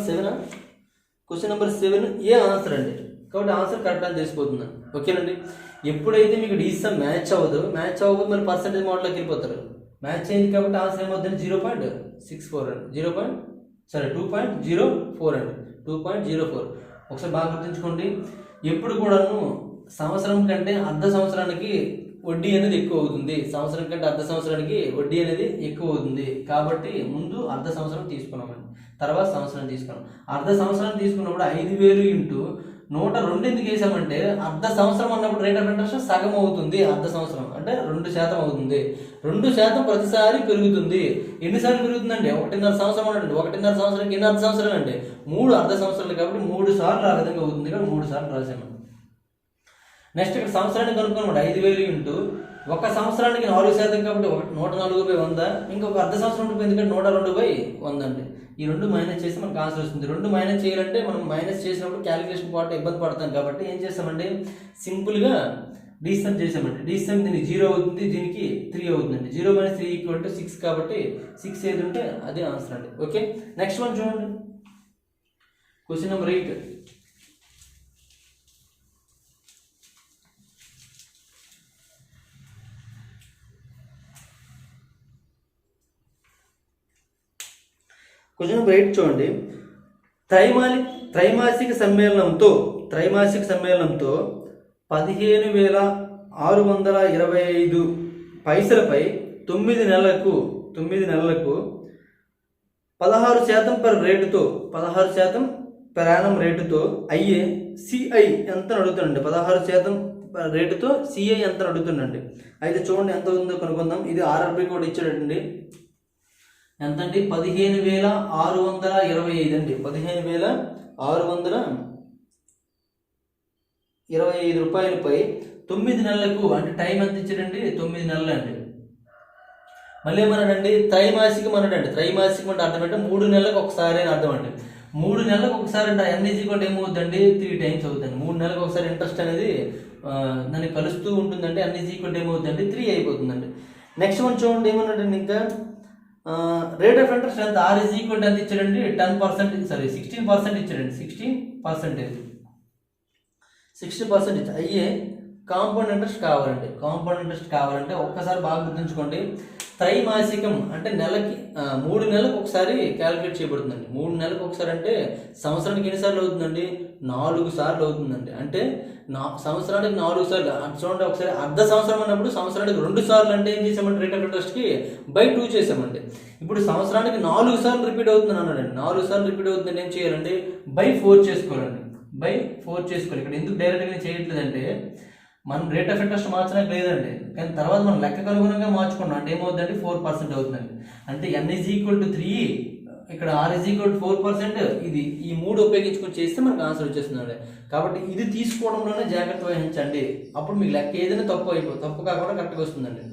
7 ఏ ఆన్సర్ అండి. కాబట్టి ఆన్సర్ కరెక్ట్ అని తెలిసిపోతుంది. ఓకేనండి. ఎప్పుడైతే మీకు డీసమ్ మ్యాచ్ అవ్వకపోతే మరి పర్సెంటేజ్ మోడల్లోకి వెళ్ళిపోతారు. మ్యాచ్ అయింది కాబట్టి ఆన్సర్ ఏమవుతుంది? 0.64 అండి. 2.04 అండి. 2.04 ఒకసారి బాగా గుర్తుంచుకోండి, ఎప్పుడు కూడాను సంవత్సరం కంటే అర్ధ సంవత్సరానికి వడ్డీ అనేది ఎక్కువ అవుతుంది. సంవత్సరం కంటే అర్ధ సంవత్సరానికి వడ్డీ అనేది ఎక్కువ అవుతుంది. కాబట్టి ముందు అర్ధ సంవత్సరం తీసుకున్నామండి, తర్వాత సంవత్సరం తీసుకున్నాం. అర్ధ సంవత్సరం తీసుకున్నప్పుడు 5,000 ఇంటూ 102 ఎందుకు వేసామంటే అర్ధ సంవత్సరం అన్నప్పుడు రేట్ ఆఫ్ ఇంట్రెస్ట్ సగం అవుతుంది. అర్ధ సంవత్సరం అంటే 2% అవుతుంది. 2% ప్రతిసారి పెరుగుతుంది. ఎన్నిసార్లు పెరుగుతుందండి? 1.5 సంవత్సరం అండి. 1.5 సంవత్సరానికి ఎన్ని అర్ధ సంవత్సరాలు అంటే 3 అర్ధ సంవత్సరాలు, కాబట్టి 3 సార్లు ఆ విధంగా అవుతుంది. కాబట్టి 3 సార్లు రాసాము. నెక్స్ట్ ఇక్కడ సంవత్సరానికి కనుక్కోనమాట 5,000 ఇంటూ ఒక సంవత్సరానికి 4% కాబట్టి 104/100, ఇంకొక అర్ధ సంవత్సరం ఉంటుంది ఎందుకంటే 102/100 అండి. ఈ రెండు మైనస్ చేసి మనకు ఆన్సర్ వస్తుంది. రెండు మైనస్ చేయాలంటే మనం మైనస్ చేసినప్పుడు క్యాలిక్యులేషన్ పార్ట్ ఇబ్బంది పడతాం కాబట్టి ఏం చేస్తామంటే సింపుల్గా డిసమ్ చేసామండి. డిసమ్ దీనికి 0 అవుతుంది, దీనికి 3 అవుతుందండి. 0 - 3 = 6 కాబట్టి 6 ఏది ఉంటే అదే ఆన్సర్ అండి. ఓకే, నెక్స్ట్ వన్ చూడండి. Question number 8. క్వశ్చన్ నెంబర్ 8 చూడండి. త్రైమాసిక సమ్మేళనంతో 15,625 పైసలపై 9 నెలలకు 16% per annum రేటుతో అయ్యే సిఐ ఎంత అడుగుతుందండి? 16% రేటుతో సిఐ ఎంత అడుగుతుందండి? అయితే చూడండి ఎంత అవుతుందో కనుక్కుందాం. ఇది ఆర్ఆర్బి కూడా ఇచ్చాడండి. ఎంత అండి? 15,625 అండి. 15,625 రూపాయలపై 9 నెలలకు అంటే టైం ఎంత ఇచ్చాడండి? 9 నెలలు అండి. మళ్ళీ ఏమన్నాడండి? త్రైమాసికం అన్నాడండి. త్రైమాసికం అంటే అర్థం అంటే 3 నెలలకు ఒకసారి అని అర్థం అండి. 3 నెలలకు ఒకసారి అంటే ఎన్ఈజీ కూడా ఏమవుతుందండి? 3 టైమ్స్ అవుతుంది. 3 నెలలకు ఒకసారి ఇంట్రెస్ట్ అనేది దాన్ని కలుస్తూ ఉంటుందండి. ఎన్ఈజీ కూడా ఏమవుతుందండి? 3 అయిపోతుందండి. నెక్స్ట్ వన్ చూడండి ఏమన్నాడండి ఇంకా రేట్ ఆఫ్ ఇంట్రెస్ట్ ఎంత? ఆర్ ఈజ్ ఈక్వల్ ఎంత ఇచ్చాడండి? 16% ఇచ్చాడండి. 16% ఇచ్చాడు. అయ్యే కాంపౌండ్ ఇంట్రెస్ట్ కావాలండి. కాంపౌండ్ ఇంట్రెస్ట్ కావాలంటే ఒక్కసారి బాగా గుర్తుంచుకోండి. త్రైమాసికం అంటే నెలకి 3 నెలలకు ఒకసారి క్యాలిక్యులేట్ చేయబడుతుందండి. 3 నెలలకు ఒకసారి అంటే సంవత్సరానికి ఎన్నిసార్లు అవుతుందండి? 4 సార్లు అవుతుందండి. అంటే సంవత్సరానికి 4 సార్లు. చూడండి ఒకసారి అర్ధ సంవత్సరం అన్నప్పుడు సంవత్సరానికి 2 సార్లు అంటే ఏం చేసామంటే రేట్ ఆఫ్ ఇంట్రెస్ట్కి /2 చేసామండి. ఇప్పుడు సంవత్సరానికి 4 సార్లు రిపీట్ అవుతుంది అన్నాడండి. 4 సార్లు రిపీట్ అవుతుందని ఏం చేయాలండి? /4 చేసుకోవాలండి. /4 చేసుకోవాలి. ఇక్కడ ఎందుకు డైరెక్ట్గా చేయట్లేదంటే మనం రేట్ ఆఫ్ ఇంట్రెస్ట్ మార్చడానికి లేదండి, కానీ తర్వాత మనం లెక్కకు అనుగుణంగా మార్చుకున్నాం అంటే ఏమవుతుందంటే 4% అవుతుందండి. అంటే n = 3, ఇక్కడ r = 4%. ఇది ఈ 3 ఉపయోగించుకొని చేస్తే మనకు ఆన్సర్ వచ్చేస్తుందండి. కాబట్టి ఇది తీసుకోవడంలోనే జాగ్రత్త వహించండి. అప్పుడు మీకు లెక్క ఏదైనా తప్పు కాకుండా కరెక్ట్గా వస్తుందండి.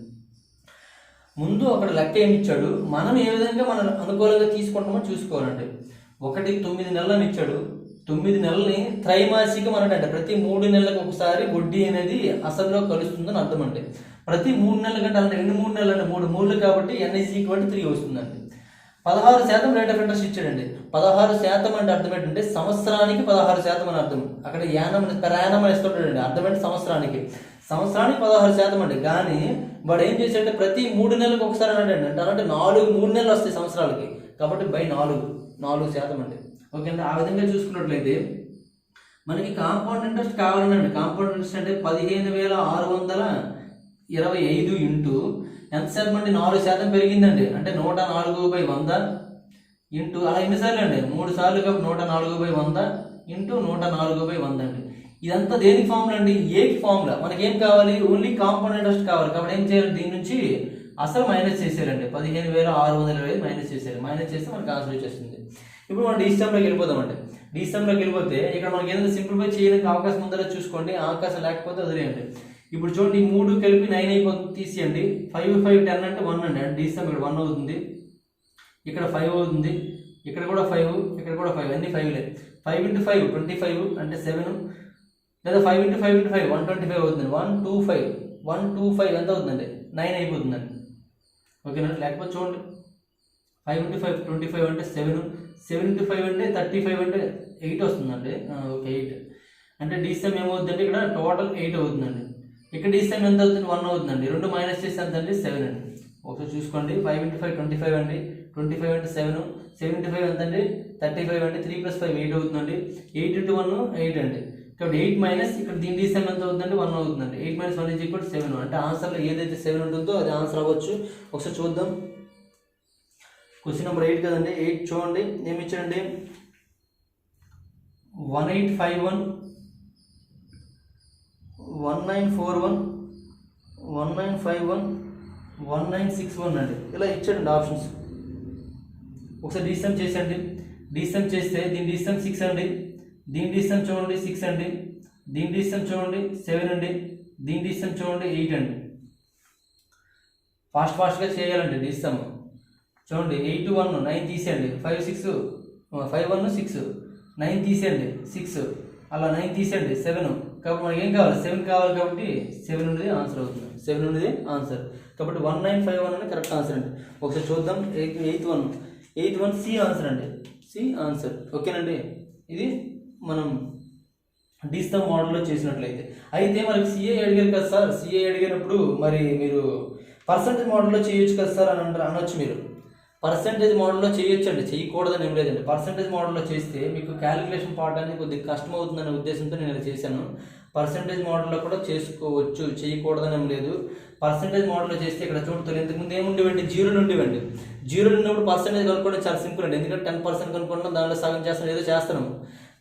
ముందు అక్కడ లెక్క ఏమి ఇచ్చాడు, మనం ఏ విధంగా మనం అనుకూలంగా తీసుకుంటామో చూసుకోవాలండి. 9 నెలలను ఇచ్చాడు. 9 నెలల్ని త్రైమాసికం అన్నట్టు ప్రతి 3 నెలలకు ఒకసారి వడ్డీ అనేది అసలులో కలుస్తుందని అర్థం అండి. ప్రతి 3 నెలల కంటే అంటే 3 నెలలు అంటే 3 మూడులు కాబట్టి n = 3 వస్తుందండి. 16% రేట్ ఆఫ్ ఇంట్రెస్ట్ ఇచ్చాడండి. 16% అంటే అర్థం ఏంటంటే సంవత్సరానికి 16% అని అర్థం. అక్కడ యానం ఇస్తుంటాడండి. అర్థం ఏంటి? సంవత్సరానికి 16% అండి. కానీ వాడు ఏం చేశాడంటే ప్రతి 3 నెలలకు ఒకసారి అన్నాడండి. అంటే 3 నెలలు వస్తాయి సంవత్సరాలకి, కాబట్టి /4% అండి. ఓకేనా? ఆ విధంగా చూసుకున్నట్లయితే మనకి కాంపౌండ్ ఇంట్రెస్ట్ కావాలండి. కాంపౌండ్ ఇంట్రెస్ట్ అంటే 15,625 ఇంటూ ఎంతసేపు అండి? 4% పెరిగిందండి. అంటే 104/100 ఇంటూ అలా ఎన్నిసార్లు అండి? 3 సార్లు కాబట్టి 104/100 ఇంటూ 104/100 అండి. ఇదంతా దేనికి ఫార్ములా అండి? ఏకి ఫార్ములా. మనకేం కావాలి? ఓన్లీ కాంపౌండ్ ఇంట్రెస్ట్ కావాలి. కాబట్టి ఏం చేయాలి? దీని నుంచి అసలు మైనస్ చేశారండి. 15,625 మైనస్ చేశారు. మైనస్ చేస్తే మనకు ఆన్సర్ వచ్చేస్తుంది. ఇప్పుడు మనం డిస్టెంప్లోకి వెళ్ళిపోదామండి. డిస్టెంప్లోకి వెళ్ళిపోతే ఇక్కడ మనకి ఏదైనా సింప్లిఫై చేయడానికి అవకాశం ఉందో చూసుకోండి. అవకాశం లేకపోతే వదిలేయండి. ఇప్పుడు చూడండి ఈ 3 కలిపి 9 అయిపోతుంది, తీసేయండి. 5 5 10 అంటే 1 అండి. అంటే డిస్టెంప్ ఇక్కడ 1 అవుతుంది, ఇక్కడ 5 అవుతుంది, ఇక్కడ కూడా 5, ఇక్కడ కూడా 5, అన్ని 5లే. 5 × 5 25 అంటే 7, లేదా 5 × 5 × 5 125 అవుతుంది. 125 ఎంత అవుతుందండి? 9 అయిపోతుందండి. ఓకేనా? లేకపోతే చూడండి 5 × 5 25 అంటే 7, 7 × 5 అంటే 35 అంటే 8 వస్తుందండి. ఓకే 8 అంటే డిసెమ్ ఏమవుతుందండి? ఇక్కడ టోటల్ 8 అవుతుందండి. ఇక్కడ డిసెమ్ ఎంత అవుతుంది? 1 అవుతుందండి. 2 మైనస్ చేస్తే ఎంత అండి? 7 అండి. ఒకసారి చూసుకోండి. 5 × 5 25 అండి, 25 అంటే 7, 75 ఎంత అండి 35 అంటే 3 + 5 8 అవుతుందండి. 8 × 1 8 అండి. కాబట్టి 8 మైనస్ ఇక్కడ దీని తీసాం ఎంత అవుతుందండి 1 అవుతుందండి. 8 - 1 = 7. అంటే ఆన్సర్లో ఏదైతే 7 ఉంటుందో అది ఆన్సర్ అవ్వచ్చు. ఒకసారి చూద్దాం. క్వశ్చన్ నెంబర్ 8 కదండి. 8 చూడండి ఏమి ఇచ్చాడండి. 1851 1941 1951 1961 అండి. ఇలా ఇచ్చాడండి ఆప్షన్స్. ఒకసారి డిసమ్ చేసండి. డిసమ్ చేస్తే దీని డిసమ్ 6 అండి. దీని డిసమ్ చూడండి 6 అండి. దీని డిసమ్ చూడండి 7 అండి. దీని డిసమ్ చూడండి 8 అండి. ఫాస్ట్గా చేయాలండి డిసమ్. చూడండి 8 1 9 తీసేయండి. 5 6 5 1 6 9 తీసేయండి 6 అలా 9 తీసేయండి 7. కాబట్టి మనకి ఏం కావాలి 7 కావాలి కాబట్టి 7 ఉండేది ఆన్సర్ అవుతుంది. 7 ఉండేది ఆన్సర్. కాబట్టి 1951 అనేది కరెక్ట్ ఆన్సర్ అండి. ఒకసారి చూద్దాం. 8 1 సి ఆన్సర్ అండి. C answer. ఓకేనండి. ఇది మనం డిస్టమ్ మోడల్లో చేసినట్లయితే. అయితే మనకి సిఏ అడిగారు కదా సార్, సిఏ అడిగినప్పుడు మరి మీరు పర్సంటేజ్ మోడల్లో చేయొచ్చు కదా సార్ అని అనొచ్చు. మీరు పర్సంటేజ్ మోడల్లో చేయొచ్చండి, చేయకూడదని ఏం లేదండి. పర్సంటేజ్ మోడల్లో చేస్తే మీకు క్యాలిక్యులేషన్ పార్ట్ అనేది కొద్దిగా కష్టం అవుతుందనే ఉద్దేశంతో నేను ఇలా చేశాను. పర్సంటేజ్ మోడల్లో కూడా చేసుకోవచ్చు, చేయకూడదని ఏం లేదు. పర్సంటేజ్ మోడల్లో చేస్తే ఇక్కడ చూడతారు ఇంతకుముందు ఏముండేవండి, జీరోలు ఉండేవండి. జీరోలు ఉన్నప్పుడు పర్సంటేజ్ కనుక్కోవడం చాలా సింపుల్ అండి. ఎందుకంటే 10% కనుక్కుంటాం, దాంట్లో సగం చేస్తాం, ఏదో చేస్తున్నాము.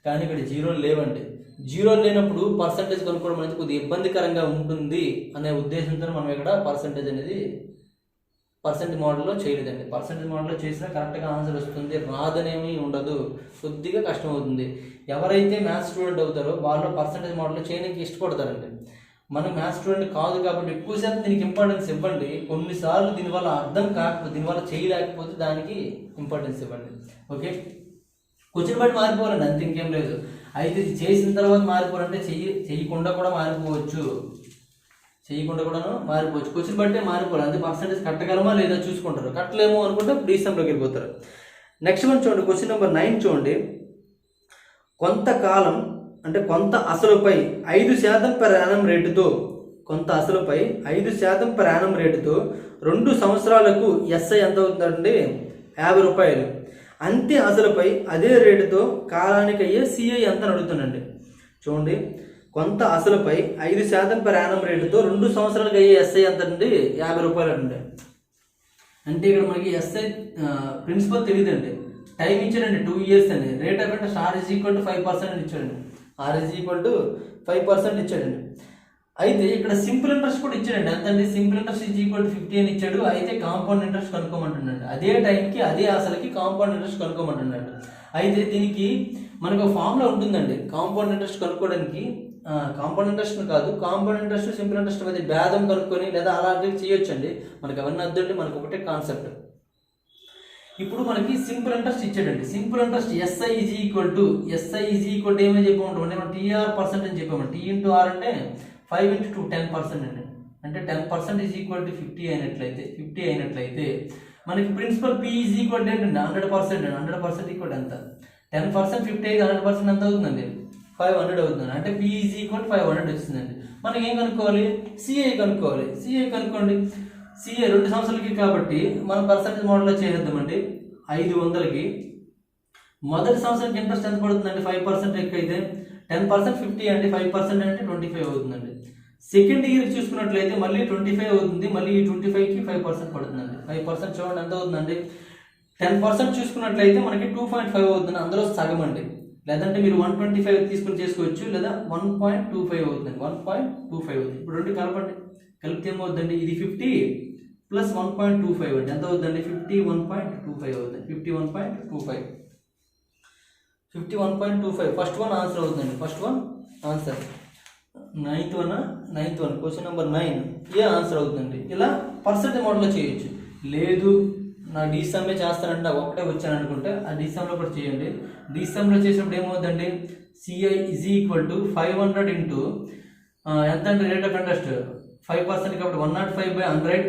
కానీ ఇక్కడ జీరోలు లేవండి. జీరోలు లేనప్పుడు పర్సంటేజ్ కనుక్కోవడం అనేది కొద్దిగా ఇబ్బందికరంగా ఉంటుంది అనే ఉద్దేశంతో మనం ఇక్కడ పర్సంటేజ్ అనేది పర్సెంట్ మోడల్లో చేయలేదండి. పర్సెంటేజ్ మోడల్లో చేసినా కరెక్ట్గా ఆన్సర్ వస్తుంది, రాదనేమి ఉండదు, కొద్దిగా కష్టం అవుతుంది. ఎవరైతే మ్యాథ్స్ స్టూడెంట్ అవుతారో వాళ్ళు పర్సెంటేజ్ మోడల్లో చేయడానికి ఇష్టపడతారండి. మనం మ్యాథ్స్ స్టూడెంట్ కాదు కాబట్టి ఎక్కువసేపు దీనికి ఇంపార్టెన్స్ ఇవ్వండి. కొన్నిసార్లు దీనివల్ల అర్థం కాకపోతే, దీనివల్ల చేయలేకపోతే దానికి ఇంపార్టెన్స్ ఇవ్వండి. ఓకే, క్వశ్చన్ బట్టి మారిపోవాలండి, అంత ఇంకేం లేదు. అయితే ఇది చేసిన తర్వాత మారిపోవాలంటే చేయకుండా కూడా మారిపోవచ్చు, చేయకుండా కూడాను మారిపోవచ్చు. క్వశ్చన్ బట్టే మారిపోవాలి. అంతే పర్సెంటేజ్ కట్టగలమా లేదా చూసుకుంటారు. కట్టలేమో అనుకుంటే డిసెంబర్లోకి వెళ్ళిపోతారు. నెక్స్ట్ వన్ చూడండి. క్వశ్చన్ నెంబర్ 9 చూడండి. కొంతకాలం అంటే కొంత అసలుపై 5% per annum రేటుతో, కొంత అసలుపై 5% per annum రేటుతో 2 సంవత్సరాలకు ఎస్ఐ ఎంత అవుతుందండి 50 రూపాయలు. అంతే అసలుపై అదే రేటుతో కాలానికి అయ్యే సిఐ ఎంత అని అడుగుతానండి. చూడండి, కొంత అసలుపై 5% per annum రేటుతో 2 సంవత్సరాలకు అయ్యే ఎస్ఐ ఎంత అండి 50 రూపాయలు అండి. అంటే ఇక్కడ మనకి ఎస్ఐ ప్రిన్సిపల్ తెలియదండి. టైం ఇచ్చాడండి 2 years అండి. రేట్ ఆఫ్ ఇంట్రెస్ట్ R=5% అని ఇచ్చాడండి. R=5% ఇచ్చాడండి. అయితే ఇక్కడ సింపుల్ ఇంట్రెస్ట్ కూడా ఇచ్చాడండి. ఎంతండి, సింపుల్ ఇంట్రెస్ట్ =50 అని ఇచ్చాడు. అయితే కాంపౌండ్ ఇంట్రెస్ట్ కనుక్కోమంటున్నాడు. అదే టైంకి అదే అసలుకి కాంపౌండ్ ఇంట్రెస్ట్ కనుక్కోమంటున్నాడు. అయితే దీనికి మనకు ఒక ఫార్ములా ఉంటుందండి. కాంపౌండ్ ఇంట్రెస్ట్ కనుక్కోవడానికి కాంపౌండ్ ఇంట్రెస్ట్ కాదు, కాంపౌండ్ ఇంట్రెస్ట్ సింపుల్ ఇంట్రెస్ట్ మధ్య భేదం కనుక్కొని లేదా అలాంటివి చేయొచ్చండి. మనకి అవన్నీ వద్దండి, మనకు ఒకటే కాన్సెప్ట్. ఇప్పుడు మనకి సింపుల్ ఇంట్రెస్ట్ ఇచ్చాడండి. సింపుల్ ఇంట్రెస్ట్ SI ఏమని చెప్పామంటే మనం TR% అని చెప్పాము. T/R అంటే 5 × 2 10% అండి. అంటే 10% = 50 అయినట్లయితే మనకి ప్రిన్సిపల్ P ఏంటండి 100%. 100% ఈక్వల్ ఎంత, 10% 50 అయితే 100% ఎంత అవుతుందండి 500 అవుతుంది. అంటే P = 500 వస్తుందండి. మనకి ఏం కనుక్కోవాలి, సిఐ కనుక్కోవాలి. సిఐ కనుక్కోండి. సిఐ 2 సంవత్సరాలకి కాబట్టి మనం పర్సెంటేజ్ మోడల్లో చేద్దామండి. 500కి మొదటి సంవత్సరానికి ఇంట్రెస్ట్ ఎంత పడుతుందండి 5% ఎక్కువైతే 10% 50 అండి, 5% అంటే 25 అవుతుందండి. సెకండ్ ఇయర్ చూసుకున్నట్లయితే మళ్ళీ 25 అవుతుంది. మళ్ళీ ఈ 25కి 5% పడుతుందండి. 5% చూడండి ఎంత అవుతుందండి. 10% చూసుకున్నట్లయితే మనకి 2.5 అవుతుంది, అందులో సగం అండి. లేదంటే మీరు 125 తీసుకుని చేసుకోవచ్చు, లేదా 1.25 అవుతుంది. 1.25 అవుతుంది. ఇప్పుడు రెండు కలపండి, కలిపితే ఏమవుతుందండి, ఇది 50 + 1.25 అండి. ఎంత అవుతుందండి 51.25 అవుతుంది. 51.25 ఫస్ట్ వన్ ఆన్సర్ అవుతుందండి. First one answer. Ninth one question number 9 ఏ ఆన్సర్ అవుతుందండి. ఇలా పర్సెంటేజ్ మోడల్లో చేయొచ్చు. లేదు నా డీసమ్మే చేస్తానంటే నాకు ఒకటే వచ్చాను అనుకుంటే ఆ డీసమ్లో కూడా చేయండి. డీసమ్లో చేసినప్పుడు ఏమవుతుందండి, సిఐ = 500 ఇంటూ ఎంత అంటే రేట్ ఆఫ్ ఇంట్రెస్ట్ 5% కాబట్టి 105/100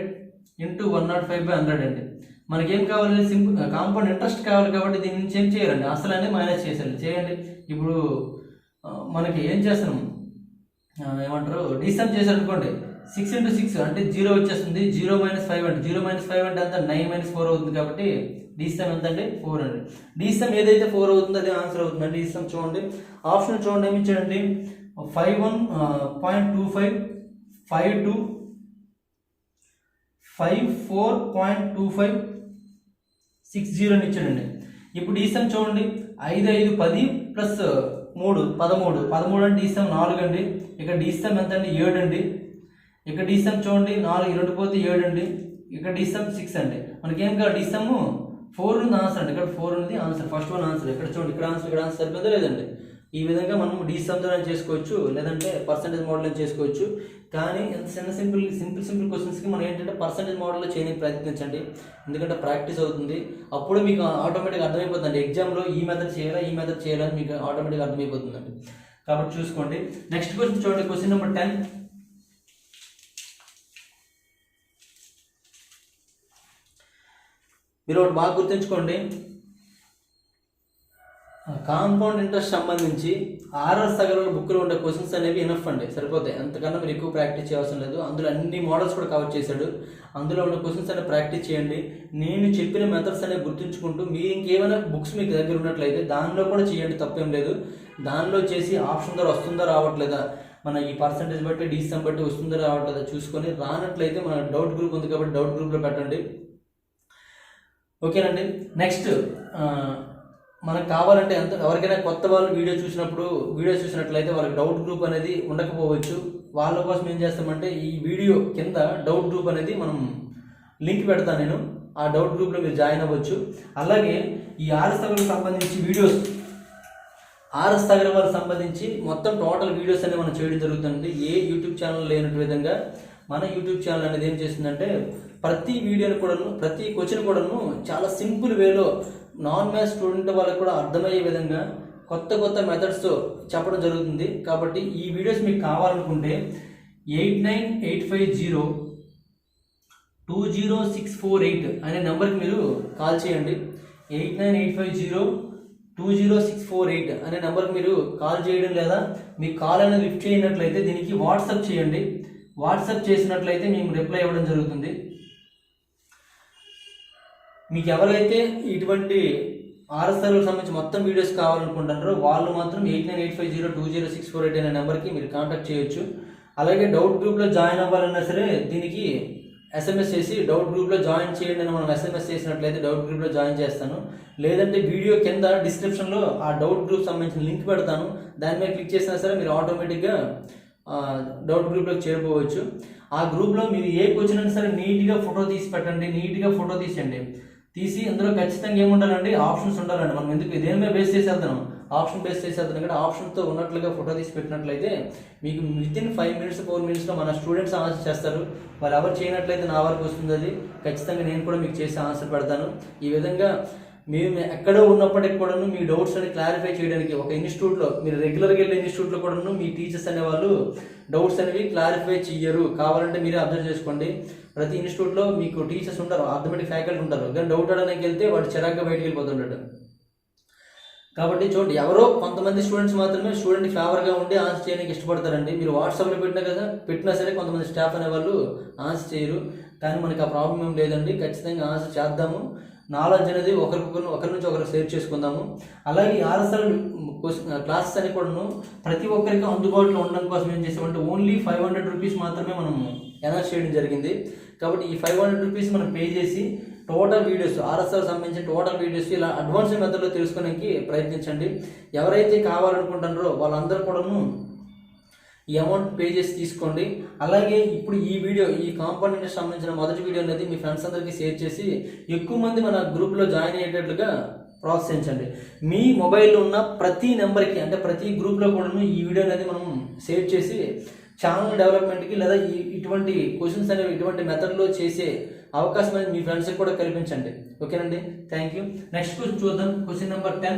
ఇంటూ 105/100 అండి. మనకేం కావాలంటే సింపుల్ కాంపౌండ్ ఇంట్రెస్ట్ కావాలి కాబట్టి దీని నుంచి ఏం చేయాలండి, అసలు అనేది మైనస్ చేయండి. ఇప్పుడు మనకి ఏం చేస్తున్నాం, ఏమంటారు, డీసమ్ చేశారు అనుకోండి. 6 × 6 అంటే 0 వచ్చేస్తుంది. 0 - 5 అంటే 0 - 5 అంటే అంత 9 - 4 అవుతుంది. కాబట్టి DSM ఎంత అంటే 4 అండి. DSM ఏదైతే 4 అవుతుందో అదే ఆన్సర్ అవుతుందండి. DSM చూడండి, ఆప్షన్ చూడండి ఏమి ఇచ్చాడండి, 51.25, 52, 54.25, 60 అని ఇచ్చాడండి. ఇప్పుడు DSM చూడండి 5, 5, 10 ప్లస్ 3 13, 13 అంటే DSM 4 అండి. ఇక్కడ DSM ఎంత అండి 7 అండి. ఇక్కడ DSM చూడండి 4 2 పోతే 7 అండి. ఇక్కడ DSM 6 అండి. మనకేం కాదు, DSM 4 ఉంది ఆన్సర్ అండి. ఇక్కడ 4 ఉంది ఆన్సర్, ఫస్ట్ వన్ ఆన్సర్. ఇక్కడ చూడండి, ఇక్కడ ఆన్సర్ సరిపోతుందా లేదండి. ఈ విధంగా మనం DSM ద్వారా చేసుకోవచ్చు, లేదంటే పర్సంటేజ్ మోడల్ చేసుకోవచ్చు. కానీ ఎంత సింపుల్ క్వశ్చన్స్కి మనం ఏంటంటే పర్సంటేజ్ మోడల్లో చేయడానికి ప్రయత్నించండి, ఎందుకంటే ప్రాక్టీస్ అవుతుంది. అప్పుడు మీకు ఆటోమేటిక్గా అర్థమైపోతుందండి, ఎగ్జామ్లో ఈ మెథడ్ చేయాలని మీకు ఆటోమేటిక్గా అర్థమైపోతుందండి. కాబట్టి చూసుకోండి. నెక్స్ట్ క్వశ్చన్ చూడండి, క్వశ్చన్ నెంబర్ 10. మీరు ఒకటి బాగా గుర్తుంచుకోండి, కాంపౌండ్ ఇంట్రెస్ట్ సంబంధించి Rs-Aggarwal బుక్లో ఉండే క్వశ్చన్స్ అనేవి ఎనఫ్ అండి, సరిపోతాయి. అంతకన్నా మీరు ఎక్కువ ప్రాక్టీస్ చేయాల్సిన లేదు. అందులో అన్ని మోడల్స్ కూడా కవర్ చేశాడు. అందులో ఉన్న క్వశ్చన్స్ అనేవి ప్రాక్టీస్ చేయండి. నేను చెప్పిన మెథడ్స్ అనేవి గుర్తుంచుకుంటూ మీరు ఇంకేమైనా బుక్స్ మీకు దగ్గర ఉన్నట్లయితే దానిలో కూడా చేయండి, తప్పేం లేదు. దానిలో చేసి ఆప్షన్ ద్వారా వస్తుందా రావట్లేదా, మన ఈ పర్సంటేజ్ బట్టి DSM బట్టి వస్తుందా రావట్లేదా చూసుకొని, రానట్లయితే మన డౌట్ గ్రూప్ ఉంది కాబట్టి డౌట్ గ్రూప్లో పెట్టండి. ఓకేనండి. నెక్స్ట్ మనకు కావాలంటే ఎవరికైనా కొత్త వాళ్ళు వీడియో చూసినట్లయితే వాళ్ళకి డౌట్ గ్రూప్ అనేది ఉండకపోవచ్చు. వాళ్ళ కోసం ఏం చేస్తామంటే ఈ వీడియో కింద డౌట్ గ్రూప్ అనేది మనం లింక్ పెడతాను నేను, ఆ డౌట్ గ్రూప్లో మీరు జాయిన్ అవ్వచ్చు. అలాగే ఈ Rs-Aggarwal సంబంధించి వీడియోస్, Rs-Aggarwal సంబంధించి మొత్తం టోటల్ వీడియోస్ అనేవి మనం చేయడం జరుగుతుంది. ఏ యూట్యూబ్ ఛానల్ లేనట్టు విధంగా మన యూట్యూబ్ ఛానల్ అనేది ఏం చేస్తుందంటే ప్రతి వీడియోని కూడాను, ప్రతి క్వశ్చన్ కూడాను చాలా సింపుల్ వేలో నాన్ మ్యాథ్స్ స్టూడెంట్ వాళ్ళకి కూడా అర్థమయ్యే విధంగా కొత్త మెథడ్స్తో చెప్పడం జరుగుతుంది. కాబట్టి ఈ వీడియోస్ మీకు కావాలనుకుంటే 8985020648 అనే నెంబర్కి మీరు కాల్ చేయండి. 8985020648 అనే నెంబర్కి మీరు కాల్ చేయడం, లేదా మీకు కాల్ అనేది లిఫ్ట్ చేయనట్లయితే దీనికి వాట్సాప్ చేయండి. వాట్సాప్ చేసినట్లయితే మేము రిప్లై ఇవ్వడం జరుగుతుంది. మీకు ఎవరైతే ఇటువంటి Rs-Aggarwal సంబంధించి మొత్తం వీడియోస్ కావాలనుకుంటున్నారో వాళ్ళు మాత్రం 8985020648 అనే నెంబర్కి మీరు కాంటాక్ట్ చేయొచ్చు. అలాగే డౌట్ గ్రూప్లో జాయిన్ అవ్వాలన్నా సరే దీనికి SMS చేసి డౌట్ గ్రూప్లో జాయిన్ చేయండి అని మనం SMS చేసినట్లయితే డౌట్ గ్రూప్లో జాయిన్ చేస్తాను. లేదంటే వీడియో కింద డిస్క్రిప్షన్లో ఆ డౌట్ గ్రూప్ సంబంధించిన లింక్ పెడతాను, దాని మీద క్లిక్ చేసినా సరే మీరు ఆటోమేటిక్గా డౌట్ గ్రూప్లోకి చేరిపోవచ్చు. ఆ గ్రూప్లో మీరు ఏ క్వశ్చన్ అయినా సరే నీట్గా ఫోటో తీసి పెట్టండి, నీట్గా ఫోటో తీసి అందులో ఖచ్చితంగా ఏముండాలండి, ఆప్షన్స్ ఉండాలండి. మనం ఎందుకు దేని మీద బేస్ చేసేద్దాం, ఆప్షన్ బేస్ చేసేద్దాం కదా. ఆప్షన్తో ఉన్నట్లుగా ఫోటో తీసి పెట్టినట్లయితే మీకు వితిన్ 5 minutes 4 minutesలో మన స్టూడెంట్స్ ఆన్సర్ చేస్తారు. వాళ్ళు ఎవరు చేయనట్లయితే నా వరకు వస్తుంది అది, ఖచ్చితంగా నేను కూడా మీకు చేసి ఆన్సర్ పెడతాను. ఈ విధంగా మీరు ఎక్కడో ఉన్నప్పటికీ కూడాను మీ డౌట్స్ అని క్లారిఫై చేయడానికి ఒక ఇన్స్టిట్యూట్లో, మీరు రెగ్యులర్గా వెళ్ళే ఇన్స్టిట్యూట్లో కూడాను మీ టీచర్స్ అనేవాళ్ళు డౌట్స్ అనేవి క్లారిఫై చెయ్యరు. కావాలంటే మీరే అబ్జర్వ్ చేసుకోండి. ప్రతి ఇన్స్టిట్యూట్లో మీకు టీచర్స్ ఉంటారు, ఆర్థమెటిక్ ఫ్యాకల్టీ ఉంటారు, కానీ డౌట్ అడడానికి వెళ్తే వాడు చిరాగ్గా బయటకు వెళ్ళిపోతుంటాడు. కాబట్టి చూడండి, ఎవరో కొంతమంది స్టూడెంట్స్ మాత్రమే స్టూడెంట్ ఫేవర్గా ఉండి ఆన్సర్ చేయడానికి ఇష్టపడతారండి. మీరు వాట్సాప్లో పెట్టినా సరే కొంతమంది స్టాఫ్ అనేవాళ్ళు ఆన్సర్ చేయరు. కానీ మనకి ఆ ప్రాబ్లం ఏం లేదండి, ఖచ్చితంగా ఆన్సర్ చేద్దాము. నాలెడ్జ్ అనేది ఒకరి నుంచి ఒకరు షేర్ చేసుకుందాము. అలాగే Rs-Aggarwal క్లాసెస్ అని కూడాను ప్రతి ఒక్కరికి అందుబాటులో ఉండడం కోసం ఏం చేసామంటే ఓన్లీ 500 రూపీస్ మాత్రమే మనము అనౌన్స్ చేయడం జరిగింది. కాబట్టి ఈ 500 రూపీస్ మనం పే చేసి టోటల్ వీడియోస్, Rs-Aggarwal సంబంధించిన టోటల్ వీడియోస్ ఇలా అడ్వాన్స్ మెథడ్లో తెలుసుకోవడానికి ప్రయత్నించండి. ఎవరైతే కావాలనుకుంటున్నారో వాళ్ళందరూ కూడాను ఈ అమౌంట్ పే చేసి తీసుకోండి. అలాగే ఇప్పుడు ఈ వీడియో, ఈ కాంపౌండ్ ఇంట్రెస్ట్ సంబంధించిన మొదటి వీడియో అనేది మీ ఫ్రెండ్స్ అందరికీ షేర్ చేసి ఎక్కువ మంది మన గ్రూప్లో జాయిన్ అయ్యేటట్లుగా ప్రోత్సహించండి. మీ మొబైల్లో ఉన్న ప్రతి నెంబర్కి, అంటే ప్రతి గ్రూప్లో కూడాను ఈ వీడియో అనేది మనం షేర్ చేసి ఛానల్ డెవలప్మెంట్కి లేదా ఇటువంటి క్వశ్చన్స్ అనేవి ఇటువంటి మెథడ్లో చేసే అవకాశం అనేది మీ ఫ్రెండ్స్కి కూడా కల్పించండి. ఓకేనండి, థ్యాంక్ యూ. నెక్స్ట్ క్వశ్చన్ చూద్దాం. Question number 10.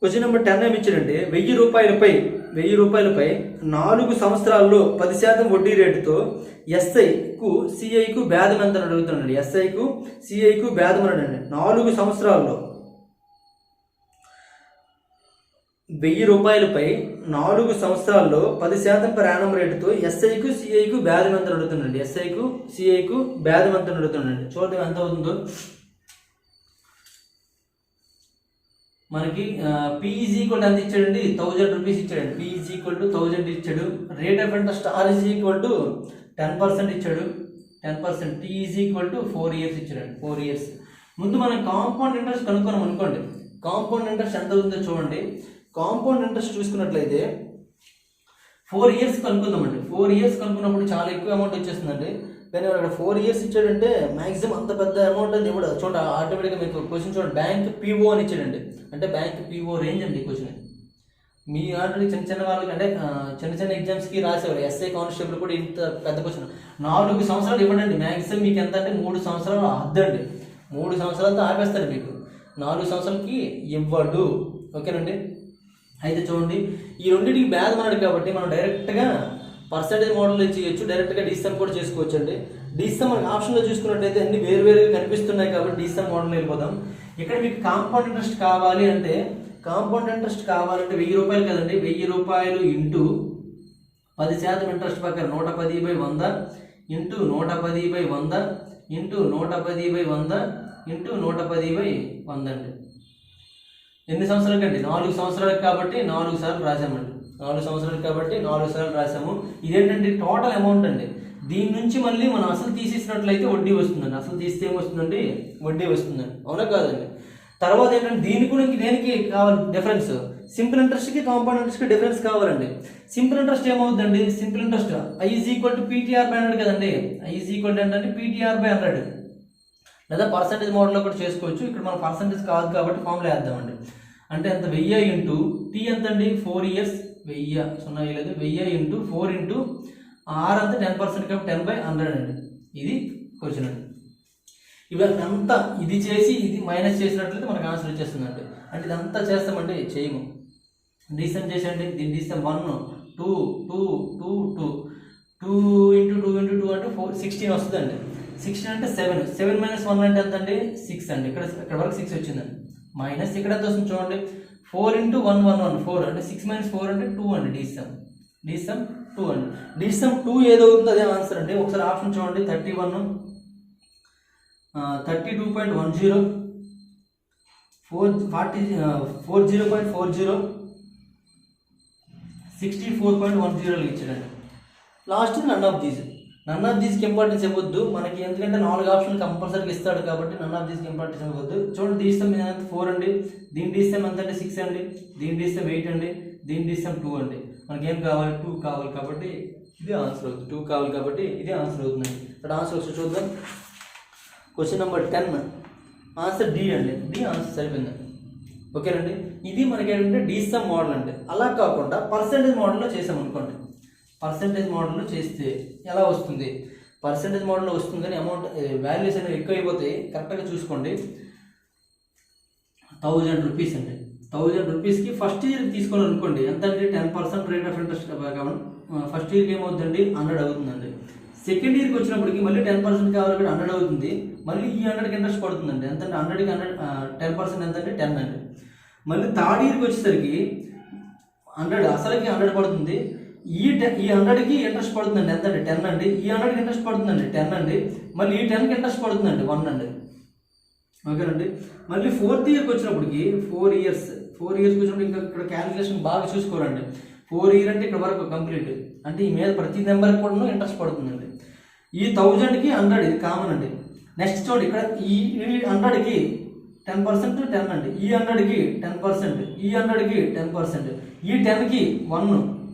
క్వశ్చన్ నెంబర్ 10 ఏమి ఇచ్చారంటే 1000 రూపాయలపై 4 సంవత్సరాల్లో 10% వడ్డీ రేటుతో SIకు CIకు భేదం ఎంత అని అడుగుతున్నాడు. SIకు CIకు భేదం అనండి. 4 సంవత్సరాల్లో 1000 రూపాయలపై 4 సంవత్సరాల్లో 10% per annum రేటుతో ఎస్ఐకు సిఐకు బ్యాధం ఎంత అడుగుతుందండి. ఎస్ఐకు సిఐకు బ్యాధం ఎంత అడుగుతుందండి. చూడండి ఎంత అవుతుందో. మనకి P ఈజ్ ఈక్వల్ ఎంత ఇచ్చాడండి, 1000 రూపీస్ ఇచ్చాడండి. P ఈజ్ ఈక్వల్ టు 1000 ఇచ్చాడు. Rate of interest R is equal to 10% ఇచ్చాడు. 10%. T is equal to 4 years ఇచ్చాడండి. 4 years. ముందు మనం కాంపౌండ్ ఇంట్రెస్ట్ కనుక్కున్నాం అనుకోండి. కాంపౌండ్ ఇంట్రెస్ట్ ఎంత ఉందో చూడండి. కాంపౌండ్ ఇంట్రెస్ట్ చూసుకున్నట్లయితే 4 years కనుక్కుందామండి. 4 years కనుక్కున్నప్పుడు చాలా ఎక్కువ అమౌంట్ వచ్చేస్తుందండి. కానీ అక్కడ 4 years ఇచ్చాడంటే మ్యాక్సిమం అంత పెద్ద అమౌంట్ అది ఇవ్వడు. చూడండి ఆటోమేటిక్గా మీకు క్వశ్చన్ చూడండి, బ్యాంక్ PO అని ఇచ్చాడండి. అంటే బ్యాంక్ PO రేంజ్ అండి ఈ క్వశ్చన్. మీ ఆల్రెడీ చిన్న చిన్న వాళ్ళకి అంటే చిన్న చిన్న ఎగ్జామ్స్కి రాసేవారు. ఎస్ఐ కానిస్టేబుల్ కూడా ఇంత పెద్ద క్వశ్చన్. 4 సంవత్సరాలు ఇవ్వడండి. మ్యాక్సిమం మీకు ఎంత అంటే 3 సంవత్సరాలు అద్దండి. 3 సంవత్సరాలతో ఆపేస్తారు మీకు. 4 సంవత్సరాలకి ఇవ్వడు. ఓకేనండి. అయితే చూడండి, ఈ రెండింటికి బ్యాధం అన్నాడు కాబట్టి మనం డైరెక్ట్గా పర్సంటేజ్ మోడల్లో చేయొచ్చు, డైరెక్ట్గా డిసమ్ కూడా చేసుకోవచ్చు అండి. డిసమ్ మనకి ఆప్షన్లో చూసుకున్నట్లయితే అన్ని వేరువేరుగా కనిపిస్తున్నాయి కాబట్టి డిసమ్ మోడల్ వెళ్ళిపోదాం. ఇక్కడ మీకు కాంపౌండ్ ఇంట్రెస్ట్ కావాలి అంటే, కాంపౌండ్ ఇంట్రెస్ట్ కావాలంటే 1000 రూపాయలు కదండి. 1000 రూపాయలు ఇంటూ 10% ఇంట్రెస్ట్ ప్రకారం 110/100 ఇంటూ 110/100 ఇంటూ 110/100 ఇంటూ 110/100 అండి. ఎన్ని సంవత్సరాలకండి? 4 సంవత్సరాలకు కాబట్టి 4 సార్లు రాసామండి. 4 సంవత్సరాలకు కాబట్టి 4 సార్లు రాసాము. ఇదేంటంటే టోటల్ అమౌంట్ అండి. దీని నుంచి మళ్ళీ మనం అసలు తీసేసినట్లయితే వడ్డీ వస్తుందండి. అసలు తీస్తే ఏమొస్తుందండి? వడ్డీ వస్తుందండి. అవునా కాదండి? తర్వాత ఏంటంటే దీనికి కూడా దేనికి కావాలి డిఫరెన్స్? సింపుల్ ఇంట్రెస్ట్కి కాంపౌండ్ ఇంట్రెస్ట్కి డిఫరెన్స్ కావాలండి. సింపుల్ ఇంట్రెస్ట్ ఏమవుతుందండి? Simple interest I is equal to PTR/100 కదండి. I ఈజ్ ఈక్వల్ టు ఏంటంటే PTR/100. లేదా పర్సంటేజ్ మోడల్లో కూడా చేసుకోవచ్చు. ఇక్కడ మన పర్సంటేజ్ కాదు కాబట్టి ఫార్ములా వేద్దామండి. అంటే ఎంత 1000 ఇంటూ T ఎంత అండి? 4 years. 1000 సున్నా లేదు. 1000 ఇంటూ 4 ఇంటూ R అంతా 10% కాబట్టి 10/100 అండి. ఇది క్వశ్చన్ అండి. ఇవన్నీ అంతా ఇది చేసి ఇది మైనస్ చేసినట్లయితే మనకు ఆన్సర్ వచ్చేస్తుందండి. అంటే ఇదంతా చేస్తామండి, చేయము. డిసమ్ చేసేయండి. దీన్ని డిసమ్ 1 2 2 2 2 2 ఇంటూ 2 ఇంటూ 2 అంటే 16 వస్తుందండి. 16 అంటే 7 7 - 1 అంటే ఎంత అండి? 6 అండి. ఇక్కడ వరకు 6 వచ్చిందండి. మైనస్ ఇక్కడ ఎంత వస్తుంది చూడండి. 4 ఇంటూ 1 1 1 4 అంటే 6 - 4 అంటే 2 అండి. డిసమ్ 2 అండి. డిసమ్ 2 ఏదవుతుందో అదే ఆన్సర్ అండి. ఒకసారి ఆప్షన్ చూడండి. 31 32.10 40.40 64.10 ఇచ్చాడండి. లాస్ట్ నన్ ఆఫ్ దీస్కి ఇంపార్టెన్స్ ఇవ్వద్దు మనకి, ఎందుకంటే 4 ఆప్షన్లు కంపల్సరీగా ఇస్తాడు కాబట్టి నన్ ఆఫ్ దీస్కి ఇంపార్టెన్స్ ఇవ్వద్దు. చూడండి డిసమ్ ఎంత 4 అండి. దీని డిసమ్ ఎంత అంటే 6 అండి. దీని డిసమ్ 8 అండి. దీని డిసమ్ 2 అండి. మనకి ఏం కావాలి? 2 కావాలి కాబట్టి ఇది ఆన్సర్ అవుతుంది. 2 కావాలి కాబట్టి ఇది ఆన్సర్ అవుతుందండి. ఇక్కడ ఆన్సర్ వచ్చి చూద్దాం. క్వశ్చన్ నెంబర్ 10 ఆన్సర్ D అండి. D ఆన్సర్ సరిపోయిందండి. ఓకేనండి. ఇది మనకి ఏంటంటే డిసమ్ మోడల్ అండి. అలా కాకుండా పర్సంటేజ్ మోడల్లో చేసామనుకోండి. పర్సంటేజ్ మోడల్లో చేస్తే ఎలా వస్తుంది? పర్సంటేజ్ మోడల్లో వస్తుంది కానీ అమౌంట్ వాల్యూస్ అనేవి ఎక్కువ అయిపోతాయి. కరెక్ట్గా చూసుకోండి. 1000 రూపీస్ అండి. 1000 రూపీస్కి ఫస్ట్ ఇయర్ తీసుకోవాలనుకోండి. ఎంత అంటే 10% రేట్ ఆఫ్ ఇంట్రెస్ట్ కాబట్టి ఫస్ట్ ఇయర్కి ఏమవుతుందండి? 100 అవుతుందండి. సెకండ్ ఇయర్కి వచ్చినప్పటికి మళ్ళీ 10% కావాలి, 100 అవుతుంది. మళ్ళీ ఈ 100కి ఇంట్రెస్ట్ పడుతుందండి. ఎంత అంటే 100కి 10% ఎంత అంటే 10 అండి. మళ్ళీ థర్డ్ ఇయర్కి వచ్చేసరికి 100 అసలుకి 100 పడుతుంది. ఈ 100కి ఇంట్రెస్ట్ పడుతుందండి. ఎంత అంటే 10 అండి. ఈ 100కి ఇంట్రెస్ట్ పడుతుందండి 10 అండి. మళ్ళీ ఈ 10కి ఇంట్రెస్ట్ పడుతుందండి 1 అండి. ఓకేనండి. మళ్ళీ ఫోర్త్ ఇయర్కి వచ్చినప్పటికి 4 ఇయర్స్ వచ్చినప్పుడు ఇంకా ఇక్కడ క్యాలిక్యులేషన్ బాగా చూసుకోవాలండి. 4 ఇయర్ అంటే ఇక్కడ వరకు కంప్లీట్. అంటే ఈ మీద ప్రతి నెంబర్కి కూడా ఇంట్రెస్ట్ పడుతుందండి. ఈ 1000కి 100 ఇది కామన్ అండి. నెక్స్ట్ చూడండి, ఇక్కడ ఈ 100కి 10% 10 అండి. ఈ 100కి 10%, ఈ 100కి 10%, ఈ 10కి 1,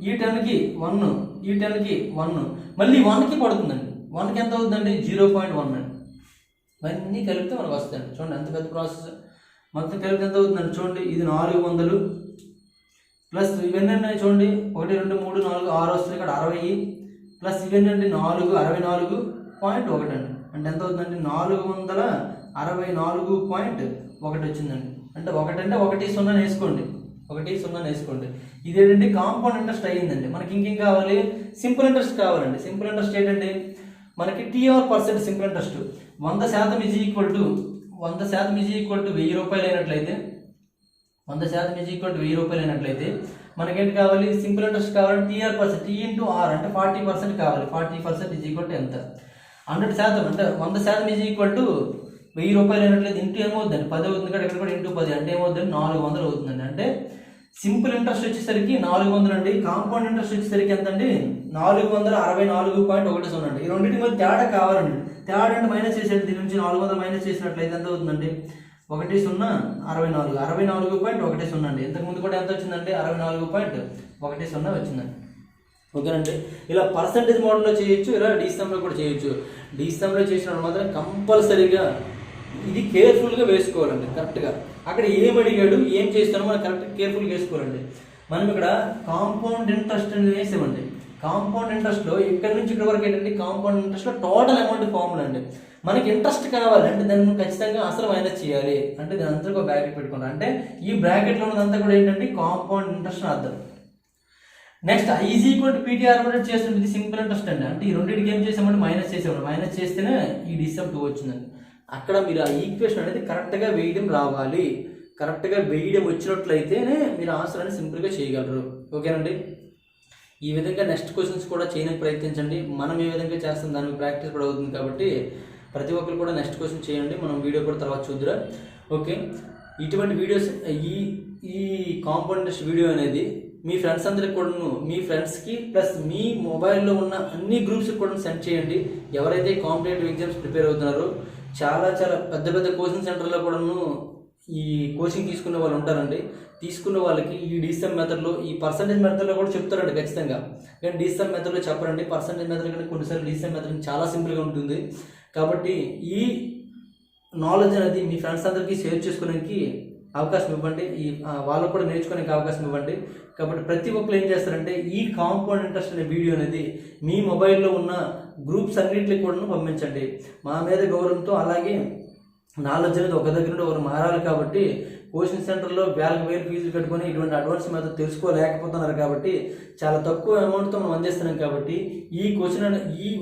ఈ 10కి 1, ఈ 10కి 1, మళ్ళీ 1కి పడుతుందండి. 1కి ఎంత అవుతుందండి? 0.1 అండి. ఇవన్నీ కలిపితే మనకు వస్తాయండి. చూడండి ఎంత పెద్ద ప్రాసెస్. మొత్తం కలిపితే ఎంత అవుతుందండి? చూడండి ఇది 400 ప్లస్ ఇవన్నీ ఉన్నాయి చూడండి. 1 2 3 4 6 వస్తుంది. ఇక్కడ 60 ప్లస్ ఇవన్నీ అండి 64.1 అండి. అంటే ఎంత అవుతుందండి? 464.1 వచ్చిందండి. అంటే 1 అంటే 1 0 వేసుకోండి. 1 0 వేసుకోండి. ఇదేంటంటే కాంపౌండ్ ఇంట్రెస్ట్ అయ్యిందండి. మనకి ఇంకేం కావాలి? సింపుల్ ఇంట్రెస్ట్ కావాలండి. సింపుల్ ఇంట్రెస్ట్ ఏంటండి? మనకి TR% simple interest 100% is equal to 1000 రూపాయలు అయినట్లయితే 100% ఈజ్ ఈక్వల్ టు 1000 రూపాయలు అయినట్లయితే మనకేంటి కావాలి, సింపుల్ ఇంట్రెస్ట్ కావాలంటే TR%, T ఇంటూ ఆర్ అంటే 40% కావాలి. 40% ఈజ్ ఈక్వల్ టు ఎంత, 100% అంటే 100% ఈజ్ ఈక్వల్ టు 1000 రూపాయలు అయినట్లయితే ఇంటూ ఏమవుతుందండి 10 అవుతుంది కదా, ఇక్కడ కూడా ఇంటూ 10 అంటే ఏమవుతుంది 400 అవుతుందండి. అంటే సింపుల్ ఇంట్రెస్ట్ వచ్చేసరికి 400 అండి, కాంపౌండ్ ఇంట్రెస్ట్ వచ్చేసరికి ఎంత అండి 464.10 అండి. ఈ రెండింటి మధ్య తేడా కావాలండి. తేడా అంటే మైనస్ చేసేది, దీని నుంచి 400 మైనస్ చేసినట్లయితే ఎంత అవుతుందండి 1064 64.10 అండి. ఇంతకుముందు కూడా ఎంత వచ్చిందండి 64.10 వచ్చిందండి. ఓకేనండి. ఇలా పర్సంటేజ్ మోడల్లో చేయొచ్చు, ఇలా డీసమ్లో కూడా చేయొచ్చు. డీసమ్లో చేసినప్పుడు మాత్రం కంపల్సరీగా ఇది కేర్ఫుల్గా వేసుకోవాలండి. కరెక్ట్గా అక్కడ ఏం అడిగాడు ఏం చేస్తానో మనం కరెక్ట్ కేర్ఫుల్గా వేసుకోవాలండి. మనం ఇక్కడ కాంపౌండ్ ఇంట్రెస్ట్ అనేది వేసామండి. కాంపౌండ్ ఇంట్రెస్ట్లో ఇక్కడ నుంచి ఇక్కడ వరకు ఏంటంటే కాంపౌండ్ ఇంట్రెస్ట్లో టోటల్ అమౌంట్ ఫార్ములా అండి. మనకి ఇంట్రెస్ట్ కావాలి అంటే దాన్ని ఖచ్చితంగా అసలు మైనస్ చేయాలి. అంటే దాని అంతా ఒక బ్రాకెట్ పెట్టుకున్నాం అంటే ఈ బ్రాకెట్లో ఉన్నదంతా కూడా ఏంటంటే కాంపౌండ్ ఇంట్రెస్ట్ అని అర్థం. Next is equal to PTR కూడా చేస్తుంది. ఇది సింపుల్ ఇంట్రెస్ట్ అండి. అంటే ఈ రెండింటికి ఏం చేసామంటే మైనస్ చేసామండి. మైనస్ చేస్తేనే ఈ డిసమ్ 2 వచ్చిందండి. అక్కడ మీరు ఆ ఈక్వేషన్ అనేది కరెక్ట్గా వేయడం రావాలి. కరెక్ట్గా వేయడం వచ్చినట్లయితేనే మీరు ఆన్సర్ అనేది సింపుల్గా చేయగలరు. ఓకేనండి. ఈ విధంగా నెక్స్ట్ క్వశ్చన్స్ కూడా చేయడానికి ప్రయత్నించండి. మనం ఏ విధంగా చేస్తాం దానికి ప్రాక్టీస్ కూడా అవుతుంది కాబట్టి ప్రతి ఒక్కరు కూడా నెక్స్ట్ క్వశ్చన్ చేయండి. మనం వీడియో కూడా తర్వాత చూద్దాం. ఓకే, ఇటువంటి వీడియోస్ ఈ కాంపౌండ్ ఇంట్రెస్ట్ వీడియో అనేది మీ ఫ్రెండ్స్ అందరికి కూడాను, మీ ఫ్రెండ్స్కి ప్లస్ మీ మొబైల్లో ఉన్న అన్ని గ్రూప్స్కి కూడా సెండ్ చేయండి. ఎవరైతే కాంపిటేటివ్ ఎగ్జామ్స్ ప్రిపేర్ అవుతున్నారో చాలా పెద్ద పెద్ద కోచింగ్ సెంటర్లో కూడాను ఈ కోచింగ్ తీసుకునే వాళ్ళు ఉంటారండి. తీసుకున్న వాళ్ళకి ఈ డీసమ్ మెథడ్లో, ఈ పర్సంటేజ్ మెథడ్లో కూడా చెప్తారండి ఖచ్చితంగా. కానీ డీసమ్ మెథడ్లో చెప్పరండి. పర్సంటేజ్ మెథడ్ కానీ కొన్నిసార్లు డీసమ్ మెథడ్ చాలా సింపుల్గా ఉంటుంది. కాబట్టి ఈ నాలెడ్జ్ అనేది మీ ఫ్రెండ్స్ అందరికీ షేర్ చేసుకోవడానికి అవకాశం ఇవ్వండి. వాళ్ళకు కూడా నేర్చుకోవడానికి అవకాశం ఇవ్వండి. కాబట్టి ప్రతి ఒక్కరు ఏం చేస్తారంటే ఈ కాంపౌండ్ ఇంట్రెస్ట్ అనే వీడియో అనేది మీ మొబైల్లో ఉన్న గ్రూప్స్ అన్నింటికి కూడా పంపించండి. మా మీద గౌరవంతో అలాగే నాలెడ్జ్ అనేది ఒక దగ్గర నుండి ఒకరు మారాలి. కాబట్టి కోచింగ్ సెంటర్లో వేలకు ఫీజులు కట్టుకొని ఇటువంటి అడ్వాన్స్ మెథడ్ తెలుసుకోలేకపోతున్నారు. కాబట్టి చాలా తక్కువ అమౌంట్తో మనం అందిస్తున్నాం. కాబట్టి ఈ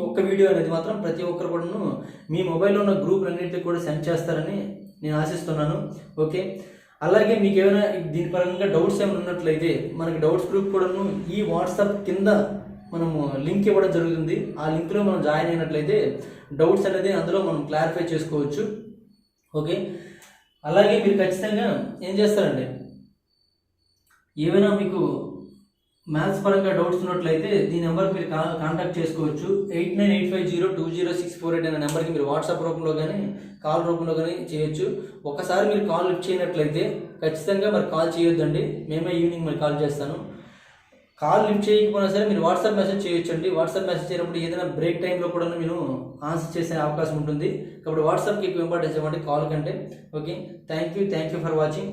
ఒక్క వీడియో అనేది మాత్రం ప్రతి ఒక్కరు కూడాను మీ మొబైల్లో ఉన్న గ్రూప్ అన్నింటికి కూడా సెండ్ చేస్తారని నేను ఆశిస్తున్నాను. ఓకే, అలాగే మీకు ఏమైనా దీని పరంగా డౌట్స్ ఏమైనా ఉన్నట్లయితే మనకి డౌట్స్ గ్రూప్ కూడాను ఈ వాట్సాప్ కింద మనము లింక్ ఇవ్వడం జరుగుతుంది. ఆ లింక్లో మనం జాయిన్ అయినట్లయితే డౌట్స్ అనేది అందులో మనం క్లారిఫై చేసుకోవచ్చు. ఓకే, అలాగే మీరు ఖచ్చితంగా ఏం చేస్తారండి, ఏమైనా మీకు మ్యాథ్స్ పరంగా డౌట్స్ ఉన్నట్లయితే దీని నెంబర్కి మీరు కాంటాక్ట్ చేసుకోవచ్చు. 8985020648 అనే నెంబర్కి మీరు వాట్సాప్ రూపంలో కానీ కాల్ రూపంలో కానీ చేయొచ్చు. ఒకసారి మీరు కాల్ లిఫ్ట్ చేయనట్లయితే ఖచ్చితంగా మరి కాల్ చేయొద్దండి. మేమే ఈవినింగ్ మరి కాల్ చేస్తాను. కాల్ లిఫ్ట్ చేయకపోయినా సరే మీరు వాట్సాప్ మెసేజ్ చేయొచ్చు అండి. వాట్సాప్ మెసేజ్ చేయనప్పుడు ఏదైనా బ్రేక్ టైంలో కూడా నేను ఆన్సర్ చేసే అవకాశం ఉంటుంది. కాబట్టి వాట్సాప్కి ఎక్కువ ఇంపార్టెన్స్ ఇవ్వండి కాల్ కంటే. Okay, thank you for watching.